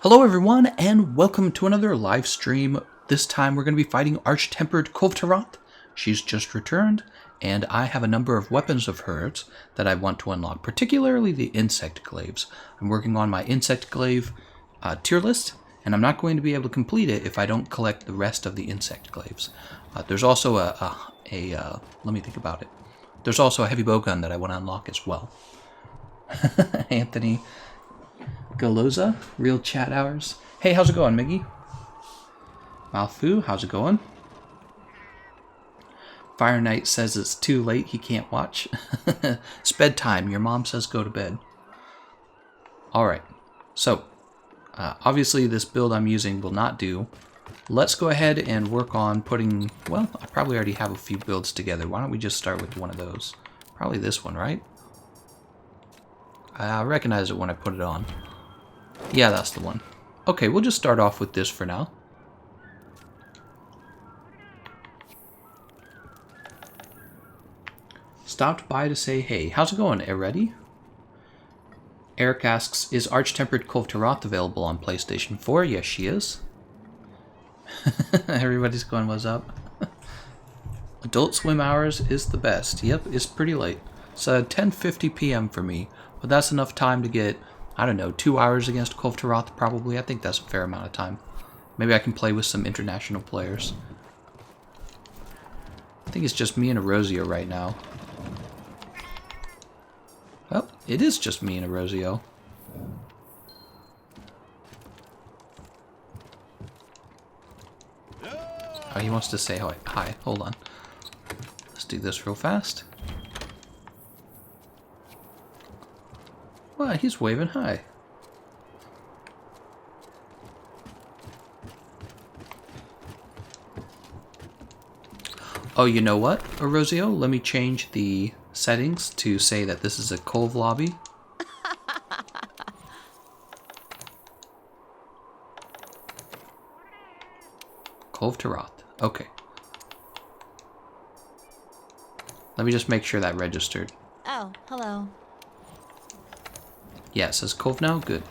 Hello everyone, and welcome to another live stream. This time we're going to be fighting Arch-Tempered Kulve Taroth. She's just returned, and I have a number of weapons of hers that I want to unlock, particularly the insect glaives. I'm working on my insect glaive tier list, and I'm not going to be able to complete it if I don't collect the rest of the insect glaives. There's also let me think about it. There's also a heavy bowgun that I want to unlock as well. Anthony Galoza, real chat hours. Hey, how's it going, Miggy? Malfu, how's it going? Fire Knight says it's too late, he can't watch. It's bedtime, your mom says go to bed. Alright, so, obviously this build I'm using will not do. Let's go ahead and work on putting, well, I probably already have a few builds together. Why don't we just start with one of those? Probably this one, right? I recognize it when I put it on. Yeah, that's the one. Okay, we'll just start off with this for now. Stopped by to say hey. How's it going, Eready? Eric asks, is Arch-Tempered Kulve Taroth available on PlayStation 4? Yes, she is. Everybody's going, what's up? Adult Swim hours is the best. Yep, it's pretty late. It's 10:50 p.m. for me, but that's enough time to get, I don't know, 2 hours against Kulve Taroth probably. I think that's a fair amount of time. Maybe I can play with some international players. I think it's just me and Erosio right now. Well, it is just me and Erosio. Oh, he wants to say hi. Hold on. Let's do this real fast. Wow, he's waving hi. Oh, you know what, Erosio? Let me change the settings to say that this is a Kulve lobby. Kulve Taroth. Okay. Let me just make sure that registered. Oh, hello. Yeah, it says Kulve now. Good.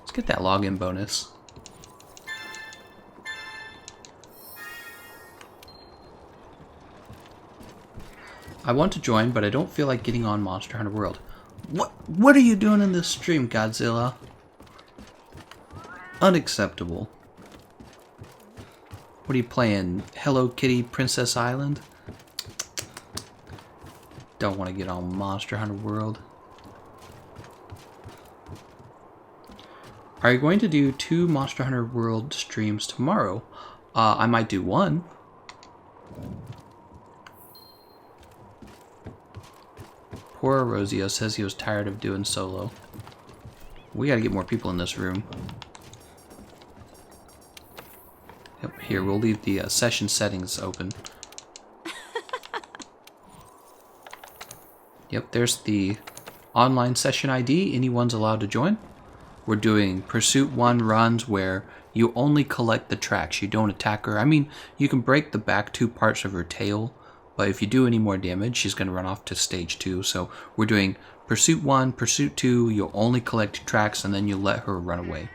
Let's get that login bonus. I want to join, but I don't feel like getting on Monster Hunter World. What are you doing in this stream, Godzilla? Unacceptable. What are you playing? Hello Kitty Princess Island? Don't want to get on Monster Hunter World. Are you going to do 2 Monster Hunter World streams tomorrow? I might do 1. Poor Erosio says he was tired of doing solo. We gotta get more people in this room. Yep, here, we'll leave the session settings open. Yep, there's the online session ID. Anyone's allowed to join. We're doing Pursuit 1 runs where you only collect the tracks. You don't attack her. I mean, you can break the back 2 parts of her tail, but if you do any more damage, she's going to run off to stage 2. So we're doing Pursuit 1, Pursuit 2, you'll only collect tracks, and then you let her run away.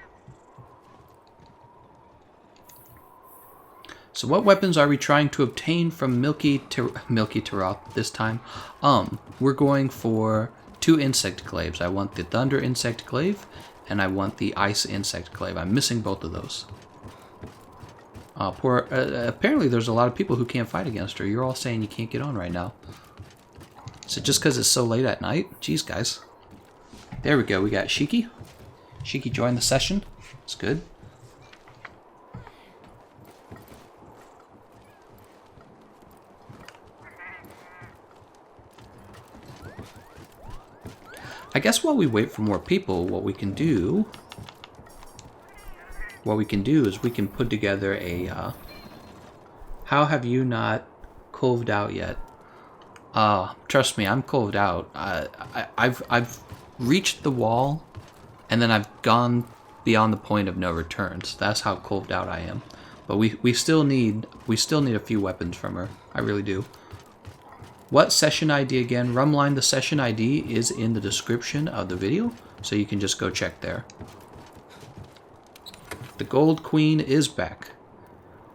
So what weapons are we trying to obtain from Milky Taroth this time? We're going for 2 insect glaives. I want the Thunder insect glaive, and I want the Ice insect glaive. I'm missing both of those. Apparently there's a lot of people who can't fight against her. You're all saying you can't get on right now. Is it just because it's so late at night? Jeez, guys. There we go. We got Shiki. Shiki joined the session. It's good. I guess while we wait for more people, what we can do is we can put together a, how have you not Kulved out yet? Trust me, I'm Kulved out. I've reached the wall, and then I've gone beyond the point of no returns. That's how Kulved out I am. But we still need a few weapons from her. I really do. What session ID again? Rumline, the session ID is in the description of the video. so you can just go check there. The Gold Queen is back.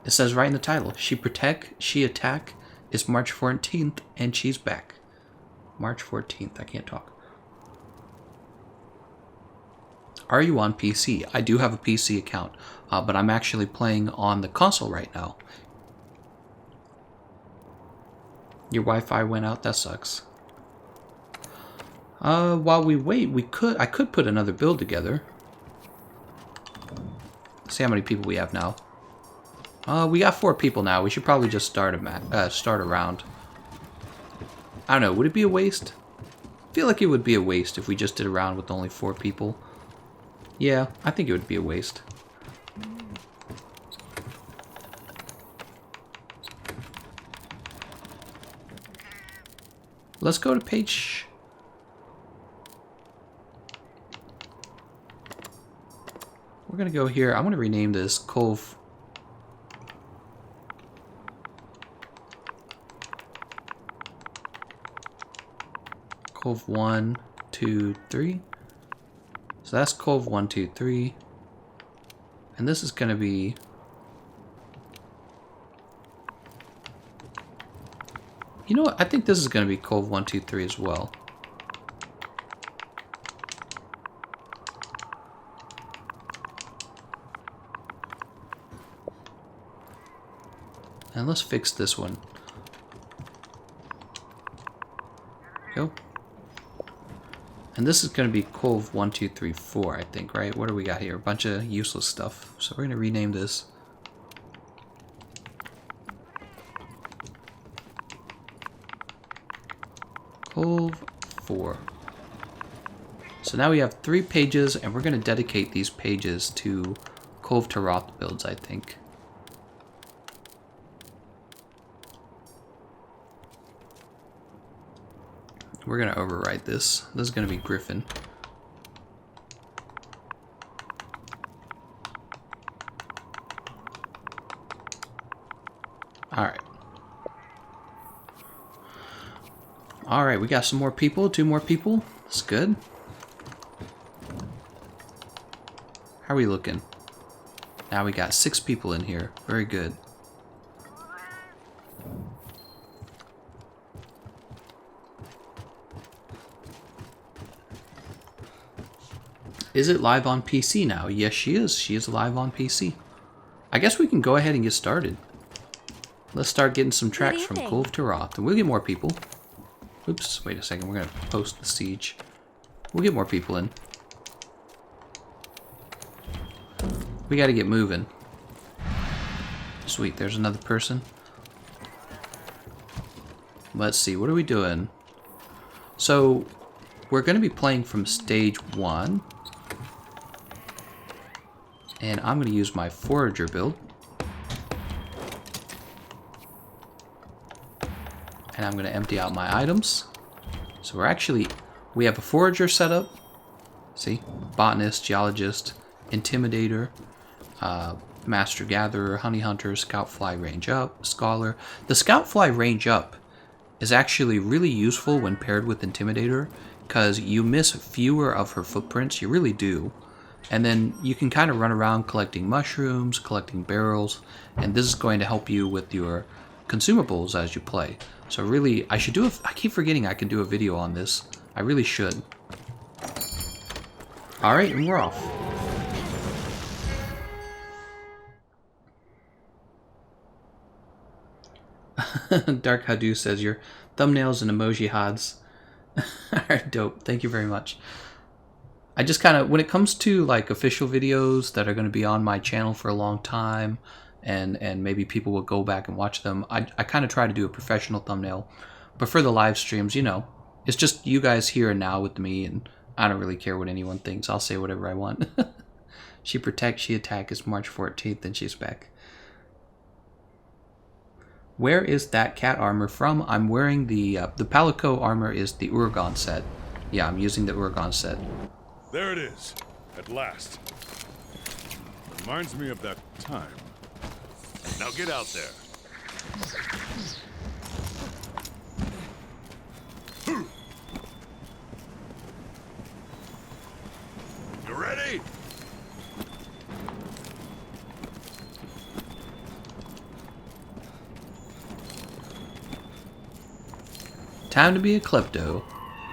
It says right in the title, she protect, she attack. It's March 14th, and she's back. March 14th, I can't talk. Are you on PC? I do have a PC account, but I'm actually playing on the console right now. Your Wi-Fi went out? That sucks. While we wait, I could put another build together. See how many people we have now. We got 4 people now. We should probably just start a round. I don't know, would it be a waste? I feel like it would be a waste if we just did a round with only 4 people. Yeah, I think it would be a waste. Let's go to page... We're gonna go here. I'm gonna rename this Kulve. Kulve 1, 2, 3. So that's Kulve 1, 2, 3. And this is gonna be... You know what? I think this is gonna be Kulve 1, 2, 3 as well. And let's fix this one. Go. And this is going to be Kulve 1, 2, 3, 4, I think, right? What do we got here? A bunch of useless stuff. So we're going to rename this. Kulve 4. So now we have 3 pages, and we're going to dedicate these pages to Kulve Taroth builds, I think. We're going to overwrite this. This is going to be Griffin. Alright. Alright, we got some more people. 2 more people. That's good. How are we looking? Now we got 6 people in here. Very good. Is it live on PC now? Yes, she is. She is live on PC. I guess we can go ahead and get started. Let's start getting some tracks from Kulve Taroth. And we'll get more people. Oops, wait a second. We're going to post the siege. We'll get more people in. We got to get moving. Sweet, there's another person. Let's see, what are we doing? So, we're going to be playing from stage 1. And I'm going to use my Forager build. And I'm going to empty out my items. So we have a Forager setup. See? Botanist, Geologist, Intimidator, Master Gatherer, Honey Hunter, Scout Fly Range Up, Scholar. The Scout Fly Range Up is actually really useful when paired with Intimidator, because you miss fewer of her footprints. You really do. And then you can kind of run around collecting mushrooms, collecting barrels, and this is going to help you with your consumables as you play. So really, I should do I keep forgetting I can do a video on this. I really should. Alright, and we're off. Dark Hadu says your thumbnails and emoji HUDs are dope. Thank you very much. I just kind of, when it comes to like official videos that are going to be on my channel for a long time, and maybe people will go back and watch them, I kind of try to do a professional thumbnail. But for the live streams, you know, it's just you guys here and now with me, and I don't really care what anyone thinks. I'll say whatever I want. She protects, she attack is March 14th, and she's back. Where is that cat armor from? I'm wearing the Palico armor is the Uragon set. Yeah, I'm using the Uragon set. There it is, at last. Reminds me of that time. Now get out there. Time to be a klepto.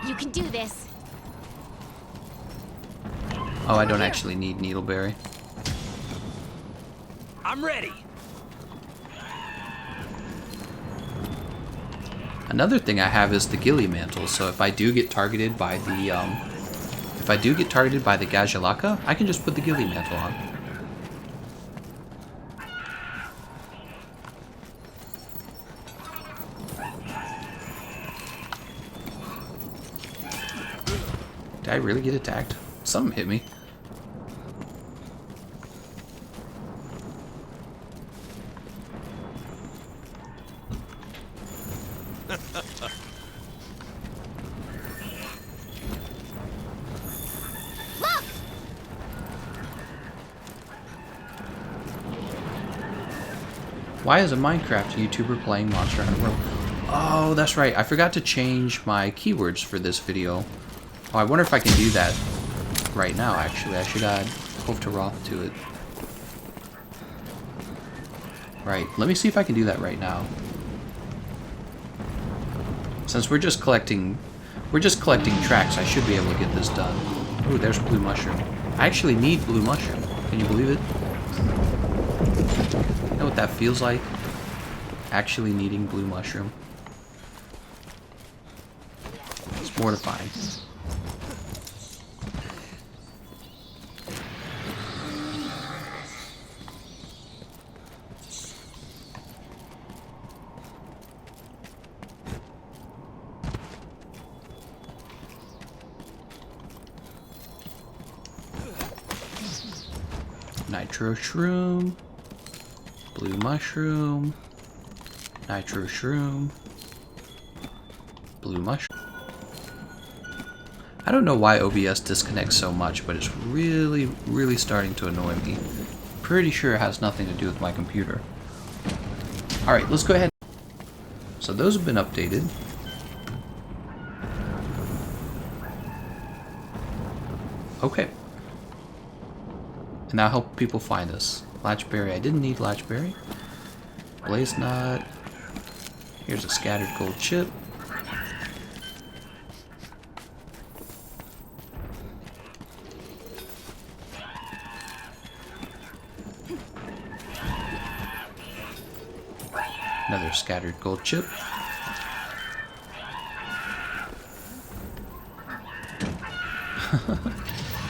You can do this. Oh, I don't actually need needleberry. I'm ready. Another thing I have is the ghillie mantle, so if I do get targeted by the Gajalaka, I can just put the ghillie mantle on. Did I really get attacked? Something hit me. Look! Why is a Minecraft YouTuber playing Monster Hunter World? Oh, that's right. I forgot to change my keywords for this video. Oh, I wonder if I can do that right now, actually. I should add Kulve Taroth to it. Right, let me see if I can do that right now. Since we're just collecting tracks, I should be able to get this done. Ooh, there's blue mushroom. I actually need blue mushroom. Can you believe it? You know what that feels like? Actually needing blue mushroom. It's mortifying. Nitro shroom, blue mushroom, nitro shroom, blue mushroom. I don't know why OBS disconnects so much, but it's really, really starting to annoy me. Pretty sure it has nothing to do with my computer. Alright, let's go ahead. So those have been updated. Okay. And now help people find us. Latchberry, I didn't need Latchberry. Blaze Knot. Here's a scattered gold chip. Another scattered gold chip.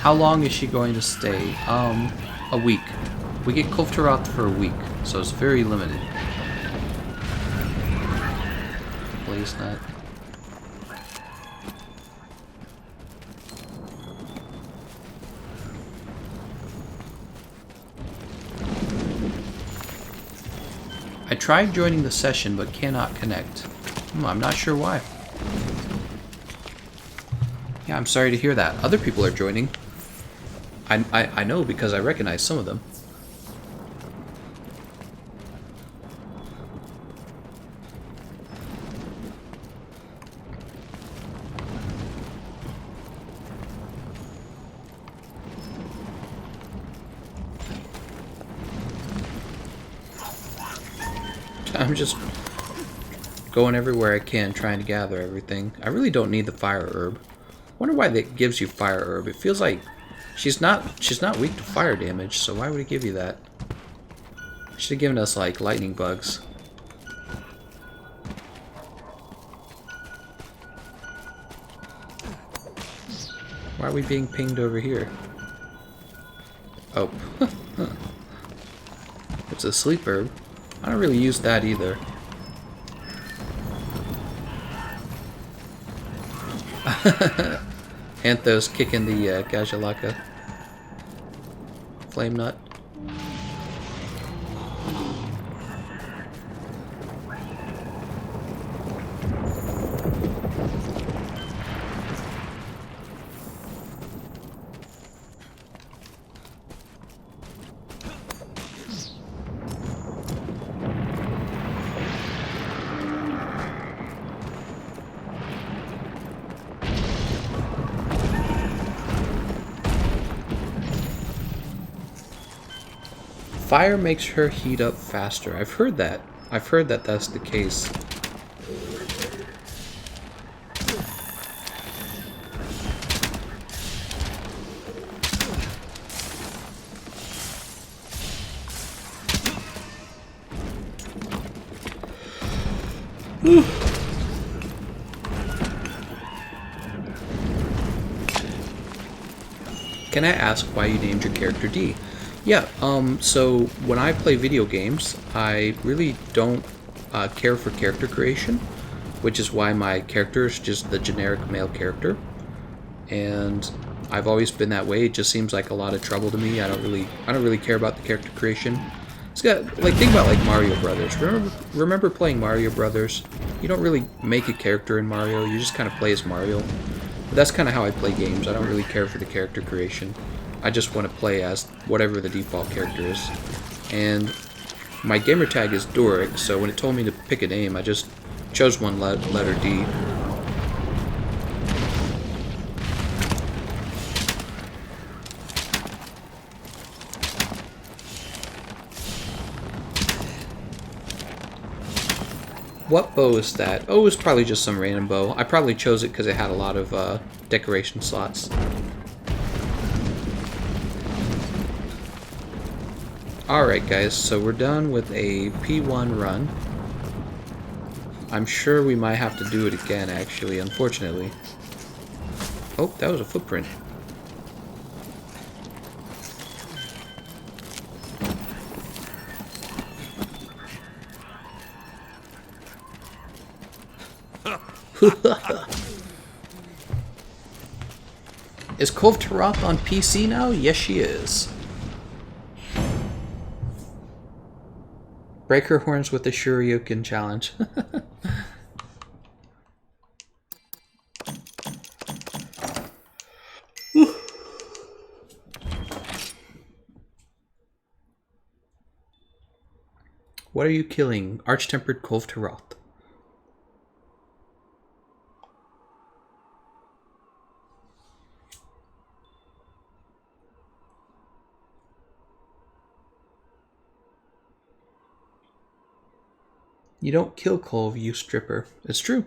How long is she going to stay? A week. We get Kulve Taroth for a week, so it's very limited. Blaze Nut. I tried joining the session, but cannot connect. I'm not sure why. Yeah, I'm sorry to hear that. Other people are joining. I know because I recognize some of them. I'm just going everywhere I can trying to gather everything. I really don't need the fire herb. Wonder why that gives you fire herb. It feels like she's not weak to fire damage, so why would it give you that? Should have given us like lightning bugs. Why are we being pinged over here? Oh. It's a sleep herb. I don't really use that either. Anthos kicking the Gajalaka. Flame Nut. Fire makes her heat up faster. I've heard that. I've heard that that's the case. Can I ask why you named your character D? Yeah, so when I play video games, I really don't care for character creation, which is why my character is just the generic male character. And I've always been that way. It just seems like a lot of trouble to me. I don't really care about the character creation. It's got, like, think about like Mario Brothers. Remember playing Mario Brothers? You don't really make a character in Mario. You just kind of play as Mario. But that's kind of how I play games. I don't really care for the character creation. I just want to play as whatever the default character is. And my gamer tag is Doric, so when it told me to pick a name, I just chose one letter D. What bow is that? Oh, it was probably just some random bow. I probably chose it because it had a lot of decoration slots. Alright guys, so we're done with a P1 run. I'm sure we might have to do it again, actually, unfortunately. Oh, that was a footprint. Is Kulve Taroth on PC now? Yes, she is. Break her horns with the Shoryuken challenge. What are you killing? Arch-tempered Kulve Taroth. You don't kill Kulve, you stripper. It's true.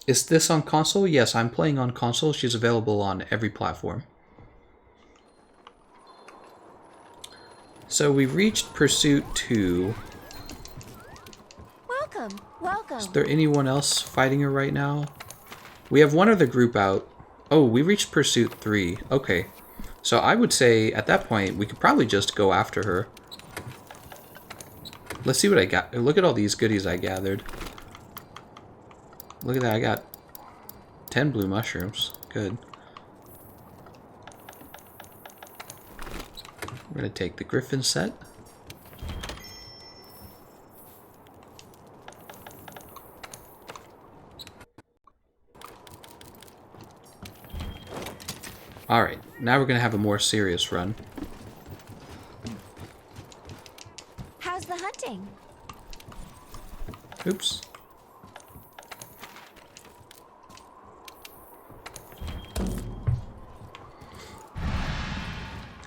Is this on console? Yes, I'm playing on console. She's available on every platform. So we've reached Pursuit 2. Welcome, welcome. Is there anyone else fighting her right now? We have one other group out. Oh, we reached Pursuit 3. Okay. So I would say at that point we could probably just go after her. Let's see what I got. Look at all these goodies I gathered. Look at that, I got 10 blue mushrooms. Good. We're gonna take the Griffin set. Alright, now we're gonna have a more serious run. How's the hunting? Oops.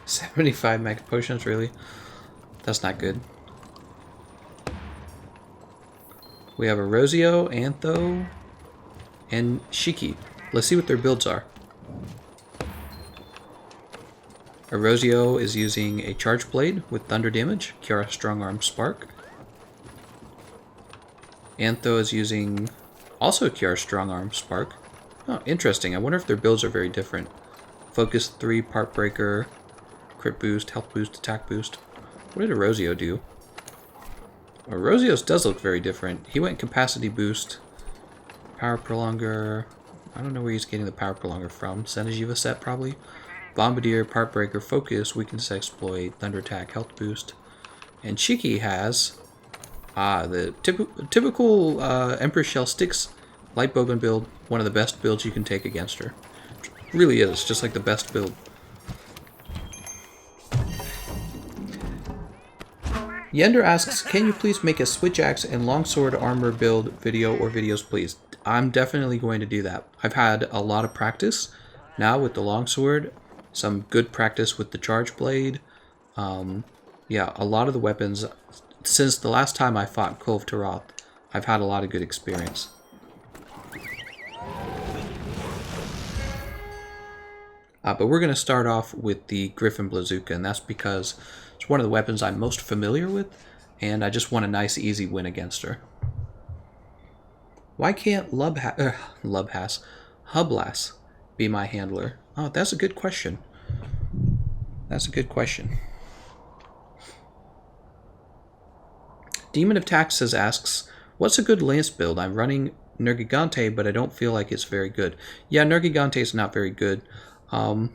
$75 mega potions, really? That's not good. We have a Rosio, Antho, and Shiki. Let's see what their builds are. Erosio is using a Charge Blade with Thunder damage, Kiara Strong Arm Spark. Antho is using also Kiara Strong Arm Spark. Oh, interesting. I wonder if their builds are very different. Focus 3, Part Breaker, Crit Boost, Health Boost, Attack Boost. What did Erosio do? Erosio's does look very different. He went Capacity Boost, Power Prolonger. I don't know where he's getting the Power Prolonger from. Senajiva set, probably. Bombardier, Part Breaker, Focus, Weakness Exploit, Thunder Attack, Health Boost. And Shiki has the typical Emperor Shell Sticks Light Bowgun build. One of the best builds you can take against her. It really is, just like the best build. Yender asks, can you please make a Switch Axe and Longsword armor build video or videos, please? I'm definitely going to do that. I've had a lot of practice now with the Longsword. Some good practice with the Charge Blade. Yeah, a lot of the weapons, since the last time I fought Kulve Taroth, I've had a lot of good experience. But we're going to start off with the Griffin Blazooka, and that's because it's one of the weapons I'm most familiar with, and I just want a nice, easy win against her. Why can't Hublass be my handler? Oh, that's a good question. That's a good question. Demon of Taxes asks, what's a good lance build? I'm running Nergigante, but I don't feel like it's very good. Yeah, Nergigante is not very good. Taroth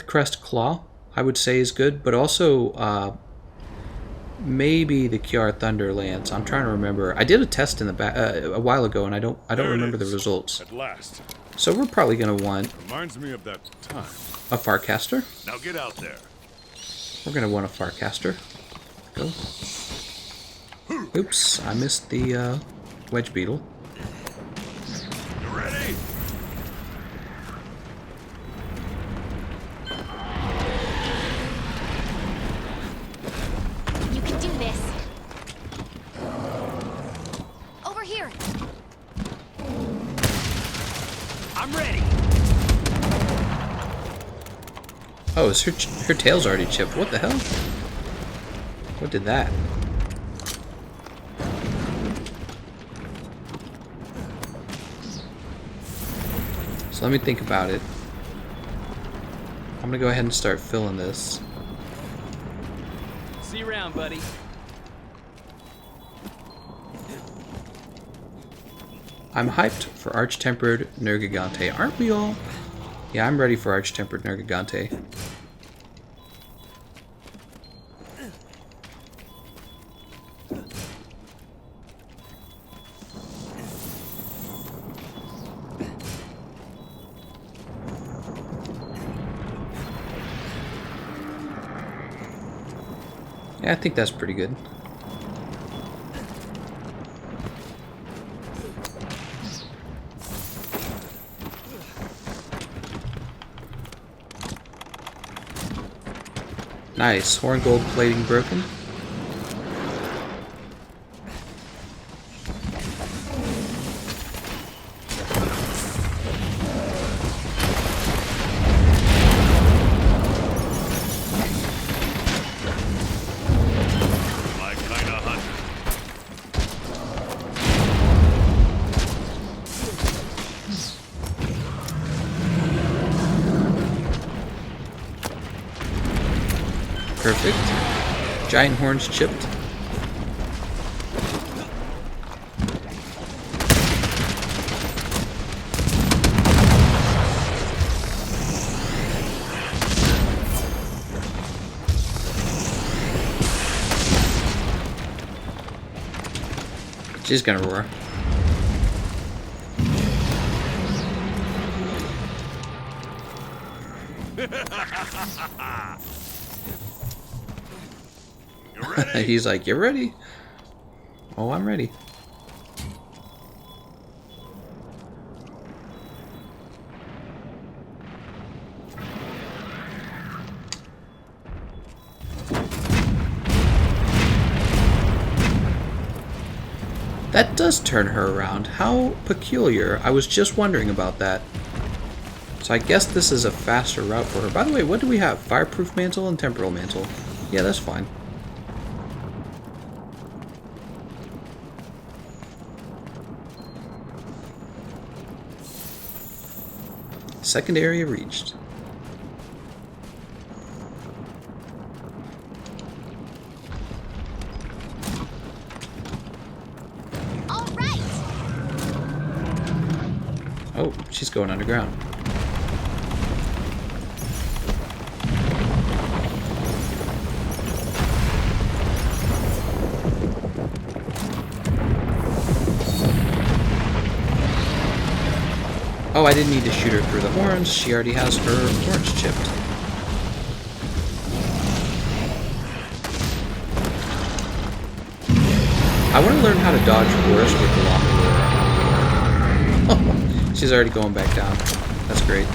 Crest Claw, I would say, is good, but also maybe the Kiar Thunder Lance. I'm trying to remember. I did a test in the back a while ago, and I don't remember the results. At last. So we're probably gonna want Reminds me of that time. a Farcaster. Now get out there. We're gonna want a Farcaster. Go. Oops, I missed the Wedge Beetle. You ready? You can do this. Over here. I'm ready. Oh, is her tail's already chipped? What the hell? What did that? So let me think about it. I'm gonna go ahead and start filling this. See you around, buddy. I'm hyped for Arch-Tempered Nergigante. Aren't we all? Yeah, I'm ready for Arch-Tempered Nergigante. Yeah, I think that's pretty good. Nice. Horn gold plating broken. My kind of hunt. Perfect. Giant horns chipped. She's gonna roar. You ready? He's like, "You ready?" Oh, I'm ready. That does turn her around. How peculiar. I was just wondering about that. So I guess this is a faster route for her. By the way, what do we have? Fireproof Mantle and Temporal Mantle. Yeah, that's fine. Second area reached. All right. Oh, she's going underground. Oh, I didn't need to shoot her through the horns. She already has her horns chipped. I want to learn how to dodge roars with the long roar. She's already going back down. That's great.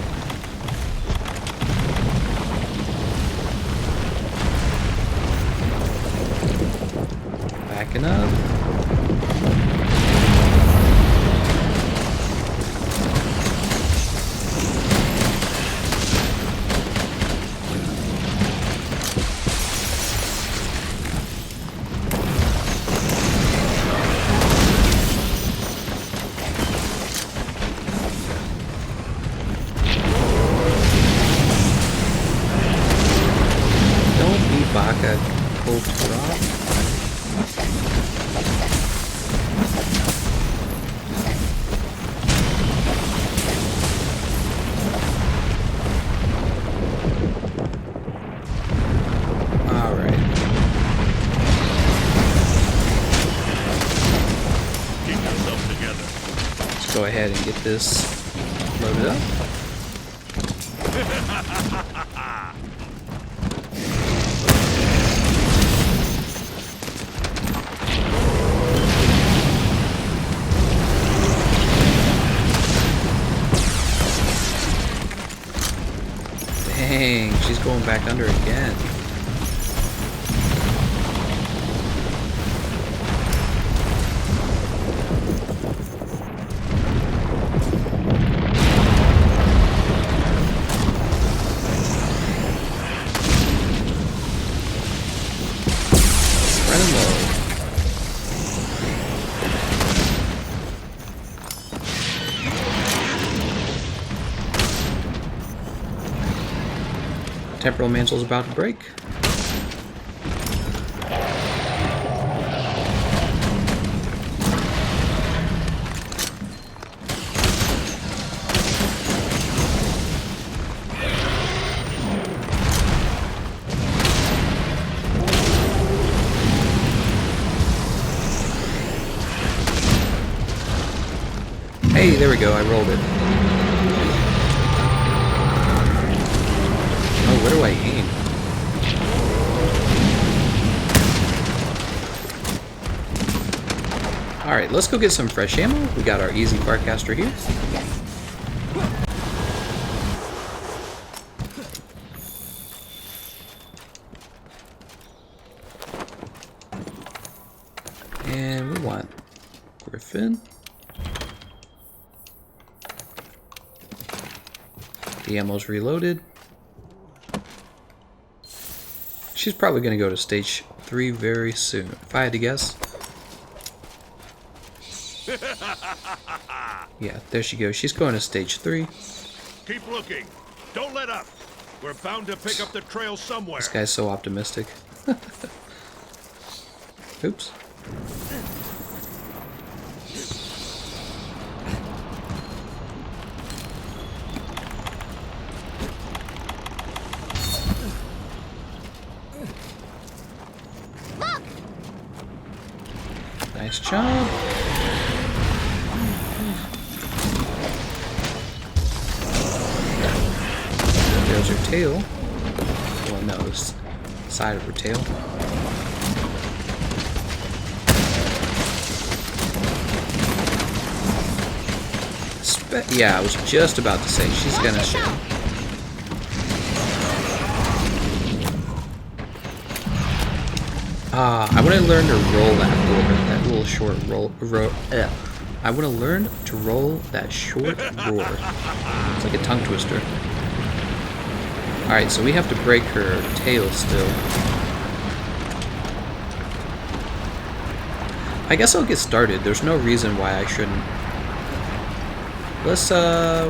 Backing up. go ahead and get this loaded up. Dang, she's going back under again. Running low. Temporal mantle's about to break. Hey, there we go, I rolled it. Oh, where do I aim? Alright, let's go get some fresh ammo. We got our easy Farcaster here. And we want Griffin. The ammo's reloaded. She's probably going to go to stage 3 very soon, if I had to guess. Yeah, there she goes. She's going to stage 3. Keep looking. Don't let up. We're bound to pick up the trail somewhere. This guy's so optimistic. Oops. Nice job. There's her tail. Well, no, it's the side of her tail. Yeah, I was just about to say, she's gonna show. I want to learn to roll that little short roll. I want to learn to roll that short roar. It's like a tongue twister. Alright, so we have to break her tail still. I guess I'll get started. There's no reason why I shouldn't. Let's,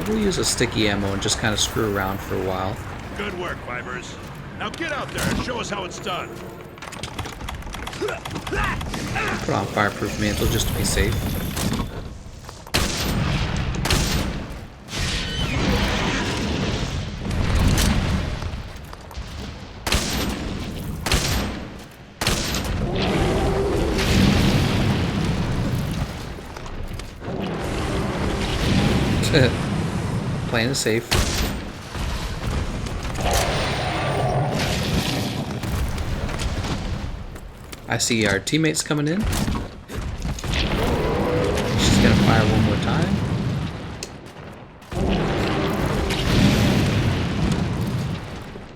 we'll use a sticky ammo and just kind of screw around for a while. Good work, Vipers. Now get out there and show us how it's done. Put on fireproof mantle just to be safe. Playing it safe. I see our teammates coming in. She's gonna fire one more time.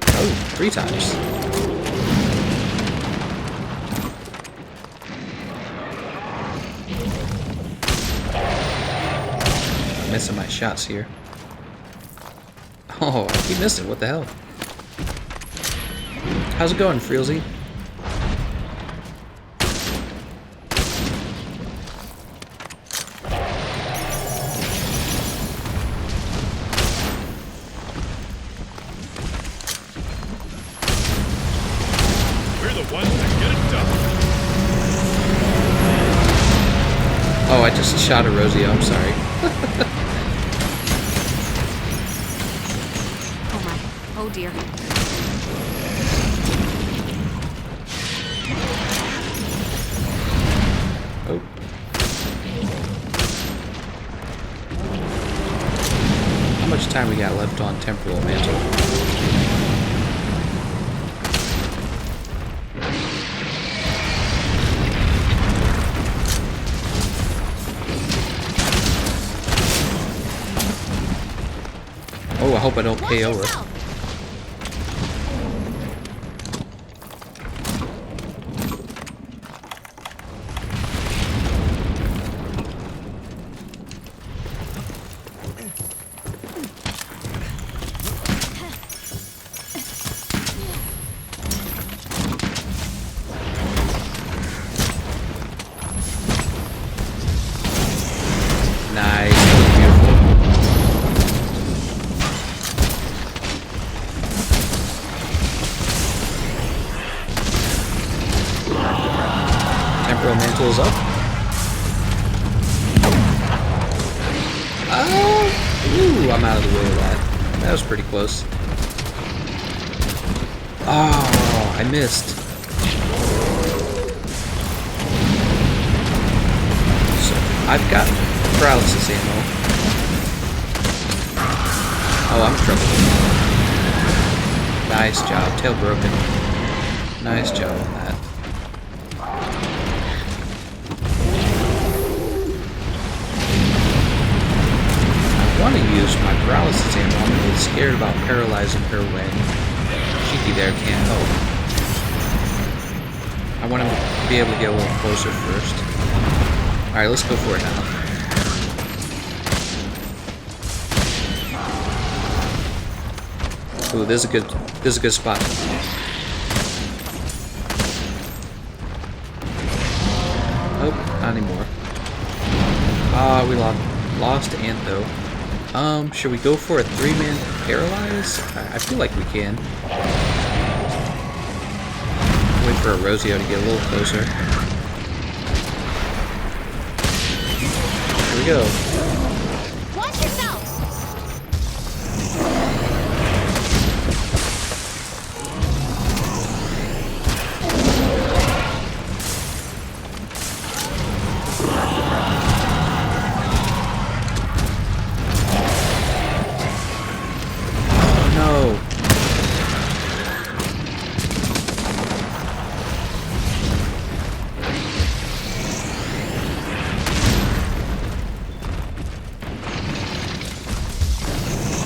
Oh, 3 times. Missing my shots here. Oh, I keep missing. What the hell? How's it going, Freelzy? Oh, I just shot a Rosie. I'm sorry. Oh my. Oh dear. Oh. much time we got left on Temporal Mantle? Oh, I hope I don't KO her. Nice, beautiful. Temporal Mantle is up. Oh! Ooh, I'm out of the way of that. That was pretty close. Oh, I missed. So, I've got paralysis ammo. Oh, I'm struggling. Nice job. Tail broken. Nice job on that. I want to use my paralysis ammo. I'm a little scared about paralyzing her when Shiki there can't help. I want to be able to get a little closer first. Alright, let's go for it now. Ooh, this is a good spot. Oh, not anymore. Ah, we lost Antho. Should we go for a 3-man paralyze? I feel like we can. Wait for a Rosio to get a little closer. Here we go. Watch yourself.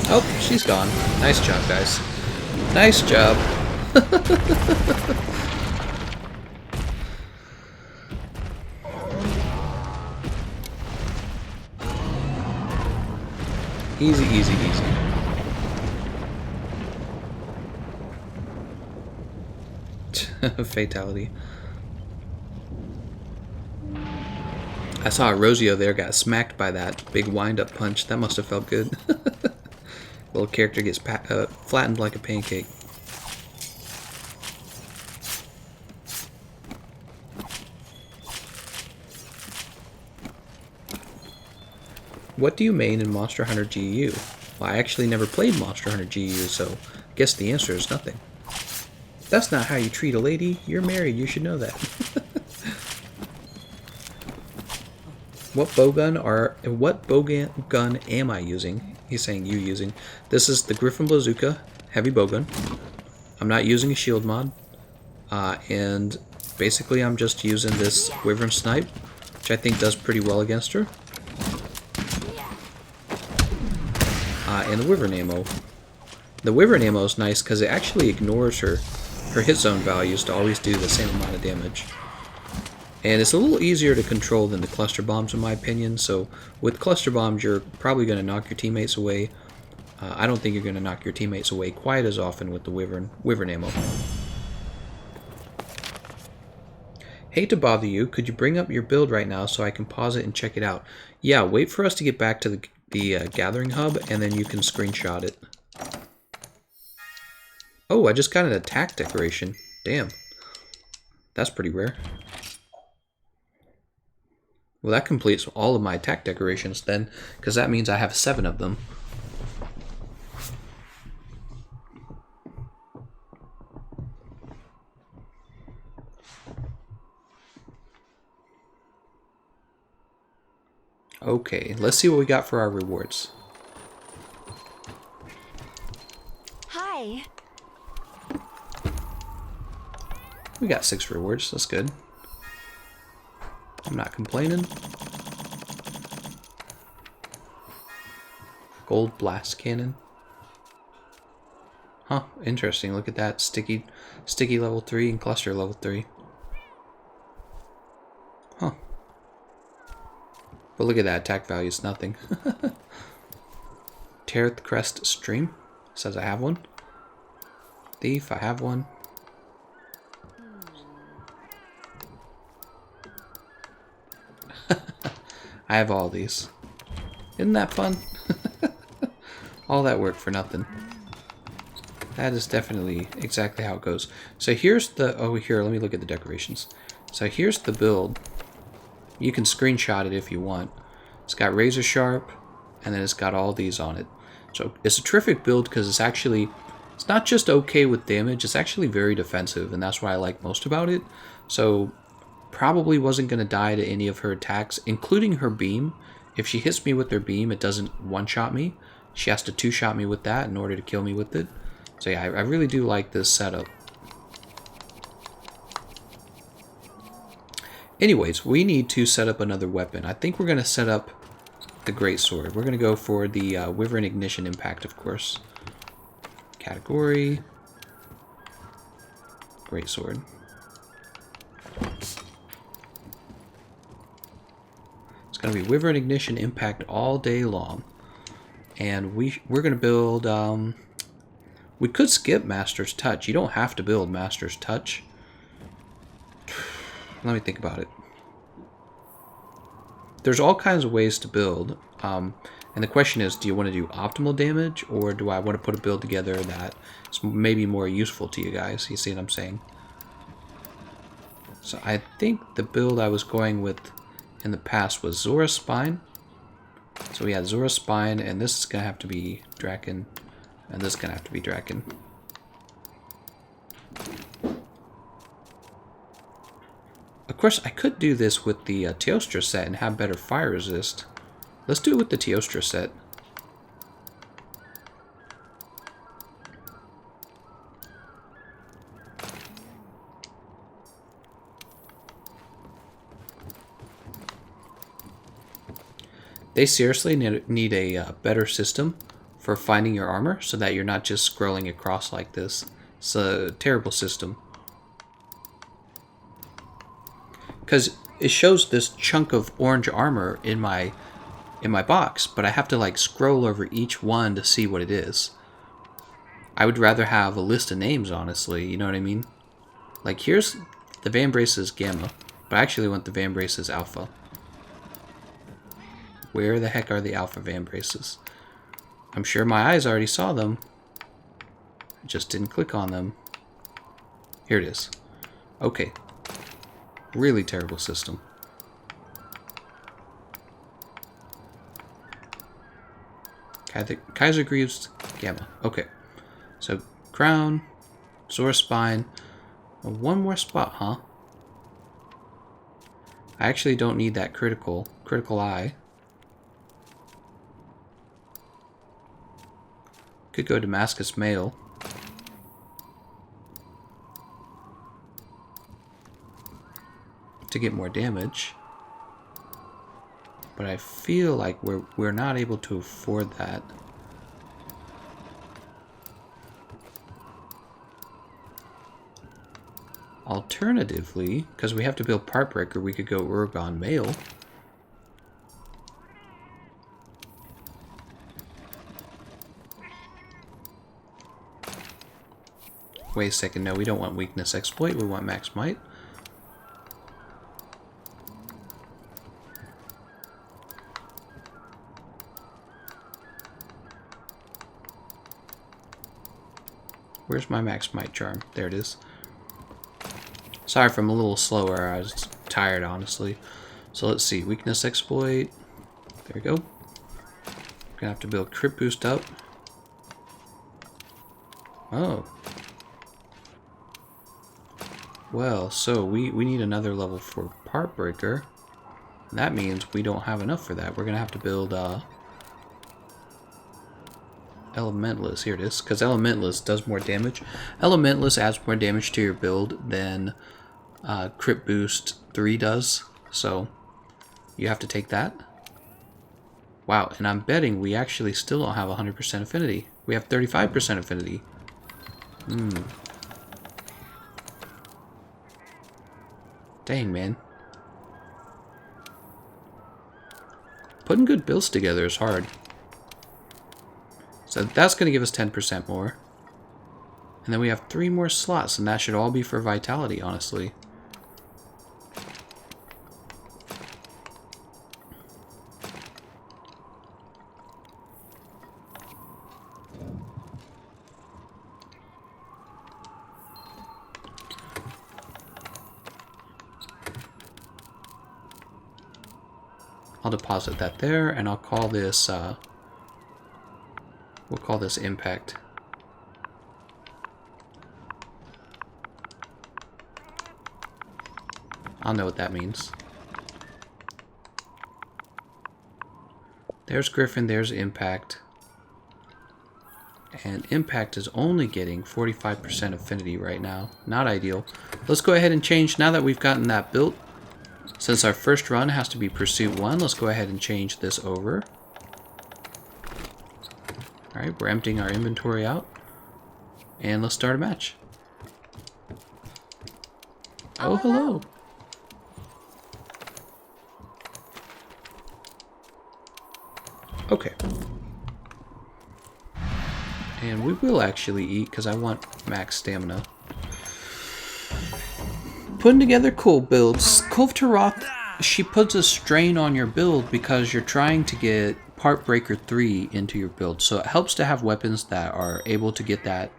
Oh, she's gone. Nice job, guys. Nice job. Easy, easy, easy. Fatality. I saw a Rosio there got smacked by that big wind-up punch. That must have felt good. Little character gets flattened like a pancake. What do you main in Monster Hunter GU? Well, I actually never played Monster Hunter GU, so I guess the answer is nothing. That's not how you treat a lady. You're married, you should know that. What bowgun am I using? He's saying you using. This is the Griffin Bazooka heavy bowgun. I'm not using a shield mod. And basically I'm just using this Wyvern Snipe, which I think does pretty well against her. And the Wyvern ammo. The Wyvern ammo is nice because it actually ignores her hit zone values to always do the same amount of damage. And it's a little easier to control than the cluster bombs in my opinion, so with cluster bombs you're probably going to knock your teammates away. I don't think you're going to knock your teammates away quite as often with the Wyvern ammo. Hate to bother you, could you bring up your build right now so I can pause it and check it out? Yeah, wait for us to get back to the gathering hub and then you can screenshot it. Oh, I just got an attack decoration. Damn. That's pretty rare. Well, that completes all of my attack decorations then, because that means I have 7 of them. Okay, let's see what we got for our rewards. way. We got 6 rewards. That's good. I'm not complaining. Gold blast cannon. Huh, interesting. Look at that. Sticky level 3 and cluster level 3. Huh. But look at that. Attack value is nothing. Taroth crest stream. Says I have one. Thief, I have one. I have all these. Isn't that fun? All that work for nothing. That is definitely exactly how it goes. So here's the... Oh, here, let me look at the decorations. So here's the build. You can screenshot it if you want. It's got razor sharp, and then it's got all these on it. So it's a terrific build because it's actually... It's not just okay with damage, it's actually very defensive, and that's what I like most about it. So probably wasn't going to die to any of her attacks, including her beam. If she hits me with her beam, it doesn't one-shot me. She has to two-shot me with that in order to kill me with it. So yeah, I really do like this setup. Anyways, we need to set up another weapon. I think we're going to set up the Greatsword. We're going to go for the Wyvern Ignition Impact, of course. Category. Greatsword. It's going to be Wyvern Ignition Impact all day long. And we're going to build... we could skip Master's Touch. You don't have to build Master's Touch. Let me think about it. There's all kinds of ways to build. And the question is, do you want to do optimal damage, or do I want to put a build together that's maybe more useful to you guys? You see what I'm saying? So I think the build I was going with in the past was Zora Spine. So we had Zora Spine, and this is going to have to be Draken, and this is going to have to be Draken. Of course, I could do this with the Teostra set and have better fire resist. Let's do it with the Teostra set. They seriously need a better system for finding your armor so that you're not just scrolling across like this. It's a terrible system. Because it shows this chunk of orange armor in my box, but I have to like scroll over each one to see what it is. I would rather have a list of names, honestly, you know what I mean? Like here's the Vambrace's Gamma, but I actually want the Vambrace's Alpha. Where the heck are the Alpha Vambraces? I'm sure my eyes already saw them. I just didn't click on them. Here it is. Okay. Really terrible system. Kaiser Greaves Gamma. Okay. So, Crown, Zora Spine. One more spot, huh? I actually don't need that critical eye. Could go Damascus Mail. To get more damage. But I feel like we're not able to afford that. Alternatively, because we have to build Part Breaker, we could go Urgon Mail. Wait a second, no, we don't want Weakness Exploit, we want Max Might. Where's my Max Might charm? There it is. Sorry if I'm a little slower, I was tired, honestly. So let's see, Weakness Exploit. There we go. Gonna have to build Crit Boost up. Oh. Well, so we need another level for Part Breaker. And that means we don't have enough for that. We're gonna have to build Elementalist. Here it is. Because Elementalist does more damage. Elementalist adds more damage to your build than Crit Boost 3 does. So you have to take that. Wow, and I'm betting we actually still don't have 100% affinity. We have 35% affinity. Dang, man. Putting good builds together is hard. So that's going to give us 10% more. And then we have 3 more slots, and that should all be for Vitality, honestly. I'll deposit that there, and I'll call this, we'll call this Impact. I'll know what that means. There's Griffin, there's Impact. And Impact is only getting 45% affinity right now. Not ideal. Let's go ahead and change, now that we've gotten that built. Since our first run has to be Pursuit 1, let's go ahead and change this over. Alright, we're emptying our inventory out. And let's start a match. Oh, hello. Okay. And we will actually eat, because I want max stamina. Putting together cool builds. Kulve Taroth, she puts a strain on your build because you're trying to get Part Breaker 3 into your build. So it helps to have weapons that are able to get that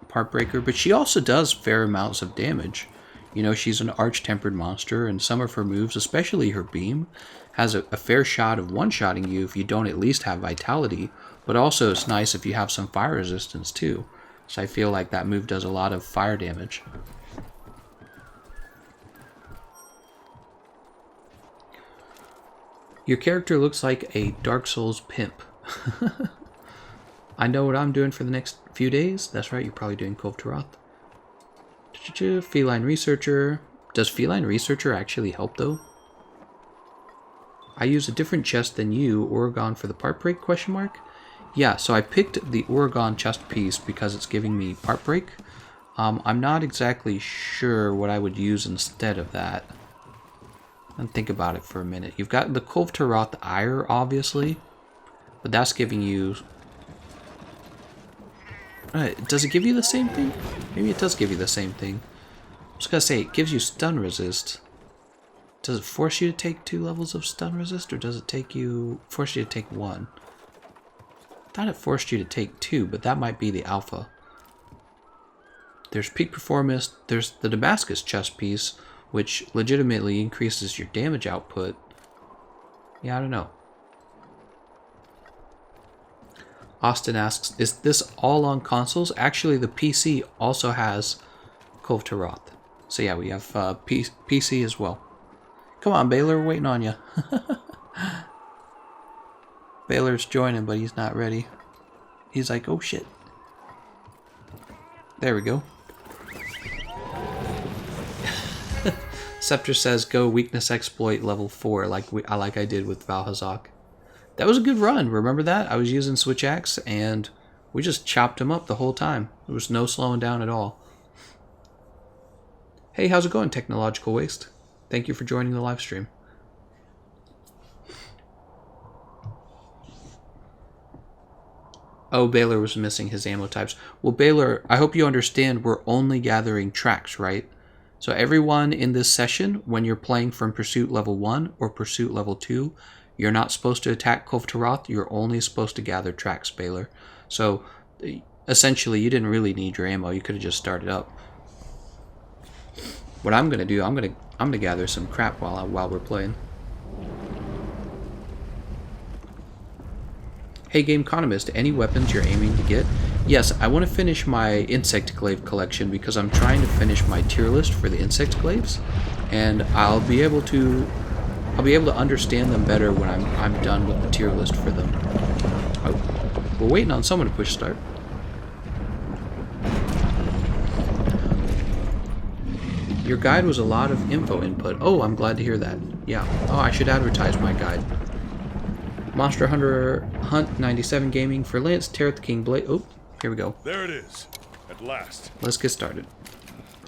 Part Breaker, but she also does fair amounts of damage. You know, she's an Arch-Tempered monster, and some of her moves, especially her beam, has a fair shot of one-shotting you if you don't at least have Vitality, but also it's nice if you have some fire resistance too. So I feel like that move does a lot of fire damage. Your character looks like a Dark Souls pimp. I know what I'm doing for the next few days. That's right, you're probably doing Kulve Taroth. Feline Researcher. Does Feline Researcher actually help though? I use a different chest than you, Oregon for the part break, question mark? Yeah, so I picked the Oregon chest piece because it's giving me part break. I'm not exactly sure what I would use instead of that. And think about it for a minute. You've got the Kulve Taroth Ire, obviously, but that's giving you... does it give you the same thing? Maybe it does give you the same thing. I was gonna say, it gives you stun resist. Does it force you to take 2 levels of stun resist, or does it force you to take 1? I thought it forced you to take 2, but that might be the alpha. There's Peak Performance, there's the Damascus chest piece, which legitimately increases your damage output. Yeah, I don't know. Austin asks, is this all on consoles? Actually, the PC also has Kulve Taroth. So yeah, we have PC as well. Come on, Baylor, we're waiting on you. Baylor's joining, but he's not ready. He's like, oh shit. There we go. Scepter says, go weakness exploit level 4, like I did with Valhazak. That was a good run, remember that? I was using Switch Axe, and we just chopped him up the whole time. There was no slowing down at all. Hey, how's it going, Technological Waste? Thank you for joining the live stream. Oh, Baylor was missing his ammo types. Well, Baylor, I hope you understand we're only gathering tracks, right? So everyone in this session, when you're playing from Pursuit Level 1 or Pursuit Level 2, you're not supposed to attack Kulve Taroth, you're only supposed to gather tracks, Baylor. So, essentially, you didn't really need your ammo, you could have just started up. What I'm gonna do, I'm gonna gather some crap while we're playing. Hey Gameconomist, any weapons you're aiming to get? Yes, I want to finish my insect glaive collection because I'm trying to finish my tier list for the insect glaives, and I'll be able to understand them better when I'm done with the tier list for them. Oh. We're waiting on someone to push start. Your guide was a lot of info input. Oh, I'm glad to hear that. Yeah. Oh, I should advertise my guide. Monster Hunter Hunt 97 Gaming for Lance, Taroth King Blade. Oh, here we go. There it is. At last. Let's get started.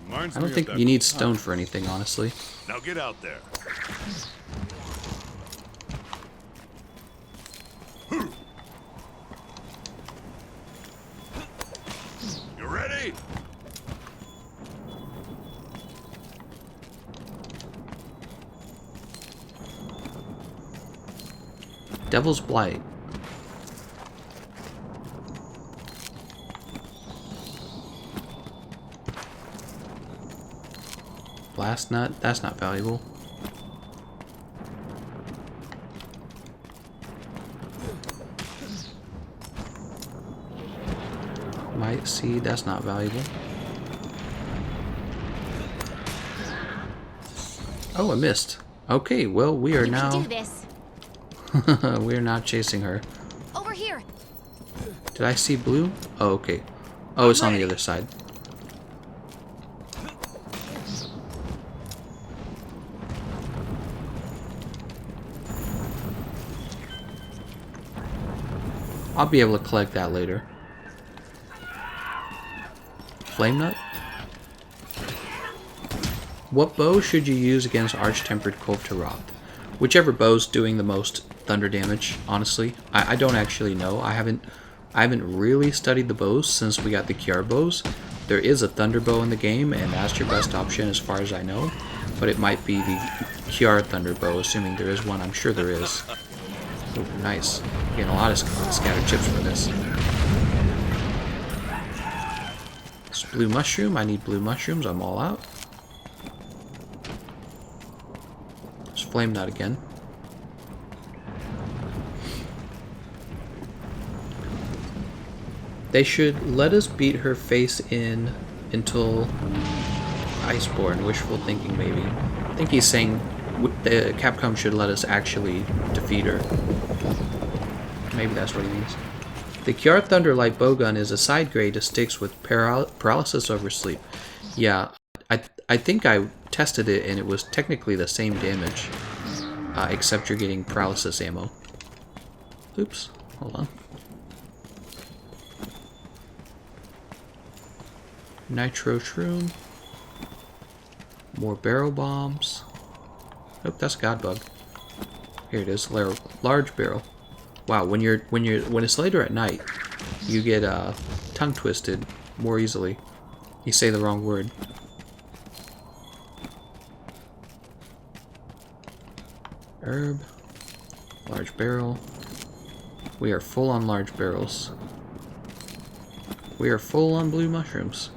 Reminds I me don't of think that you need time. stone for anything, honestly. Now get out there. You ready? Devil's Blight. Blast Nut, that's not valuable. Might Seed, that's not valuable. Oh, I missed. Okay, well, we are You now... can do this. we are now chasing her. Over here. Did I see blue? Oh, okay. Oh, it's on the other side. I'll be able to collect that later. Flame Nut? What bow should you use against Arch-Tempered Kulve Taroth? Whichever bow's doing the most thunder damage, honestly. I don't actually know. I haven't really studied the bows since we got the QR bows. There is a thunder bow in the game, and that's your best option as far as I know. But it might be the QR thunder bow, assuming there is one. I'm sure there is. Ooh, nice. Getting a lot of scattered chips for this. This blue mushroom. I need blue mushrooms. I'm all out. There's Flame Nut again. They should let us beat her face in until Iceborne. Wishful thinking, maybe. I think he's saying the Capcom should let us actually defeat her. Maybe that's what he means. The Kiara Thunderlight Bowgun is a side grade to sticks with paralysis over sleep. Yeah, I think I tested it and it was technically the same damage, except you're getting paralysis ammo. Oops, hold on. Nitro Shroom. More barrel bombs. Oh, that's a god bug. Here it is, large barrel. Wow, when it's later at night, you get tongue twisted more easily. You say the wrong word. Herb, large barrel. We are full on large barrels. We are full on blue mushrooms.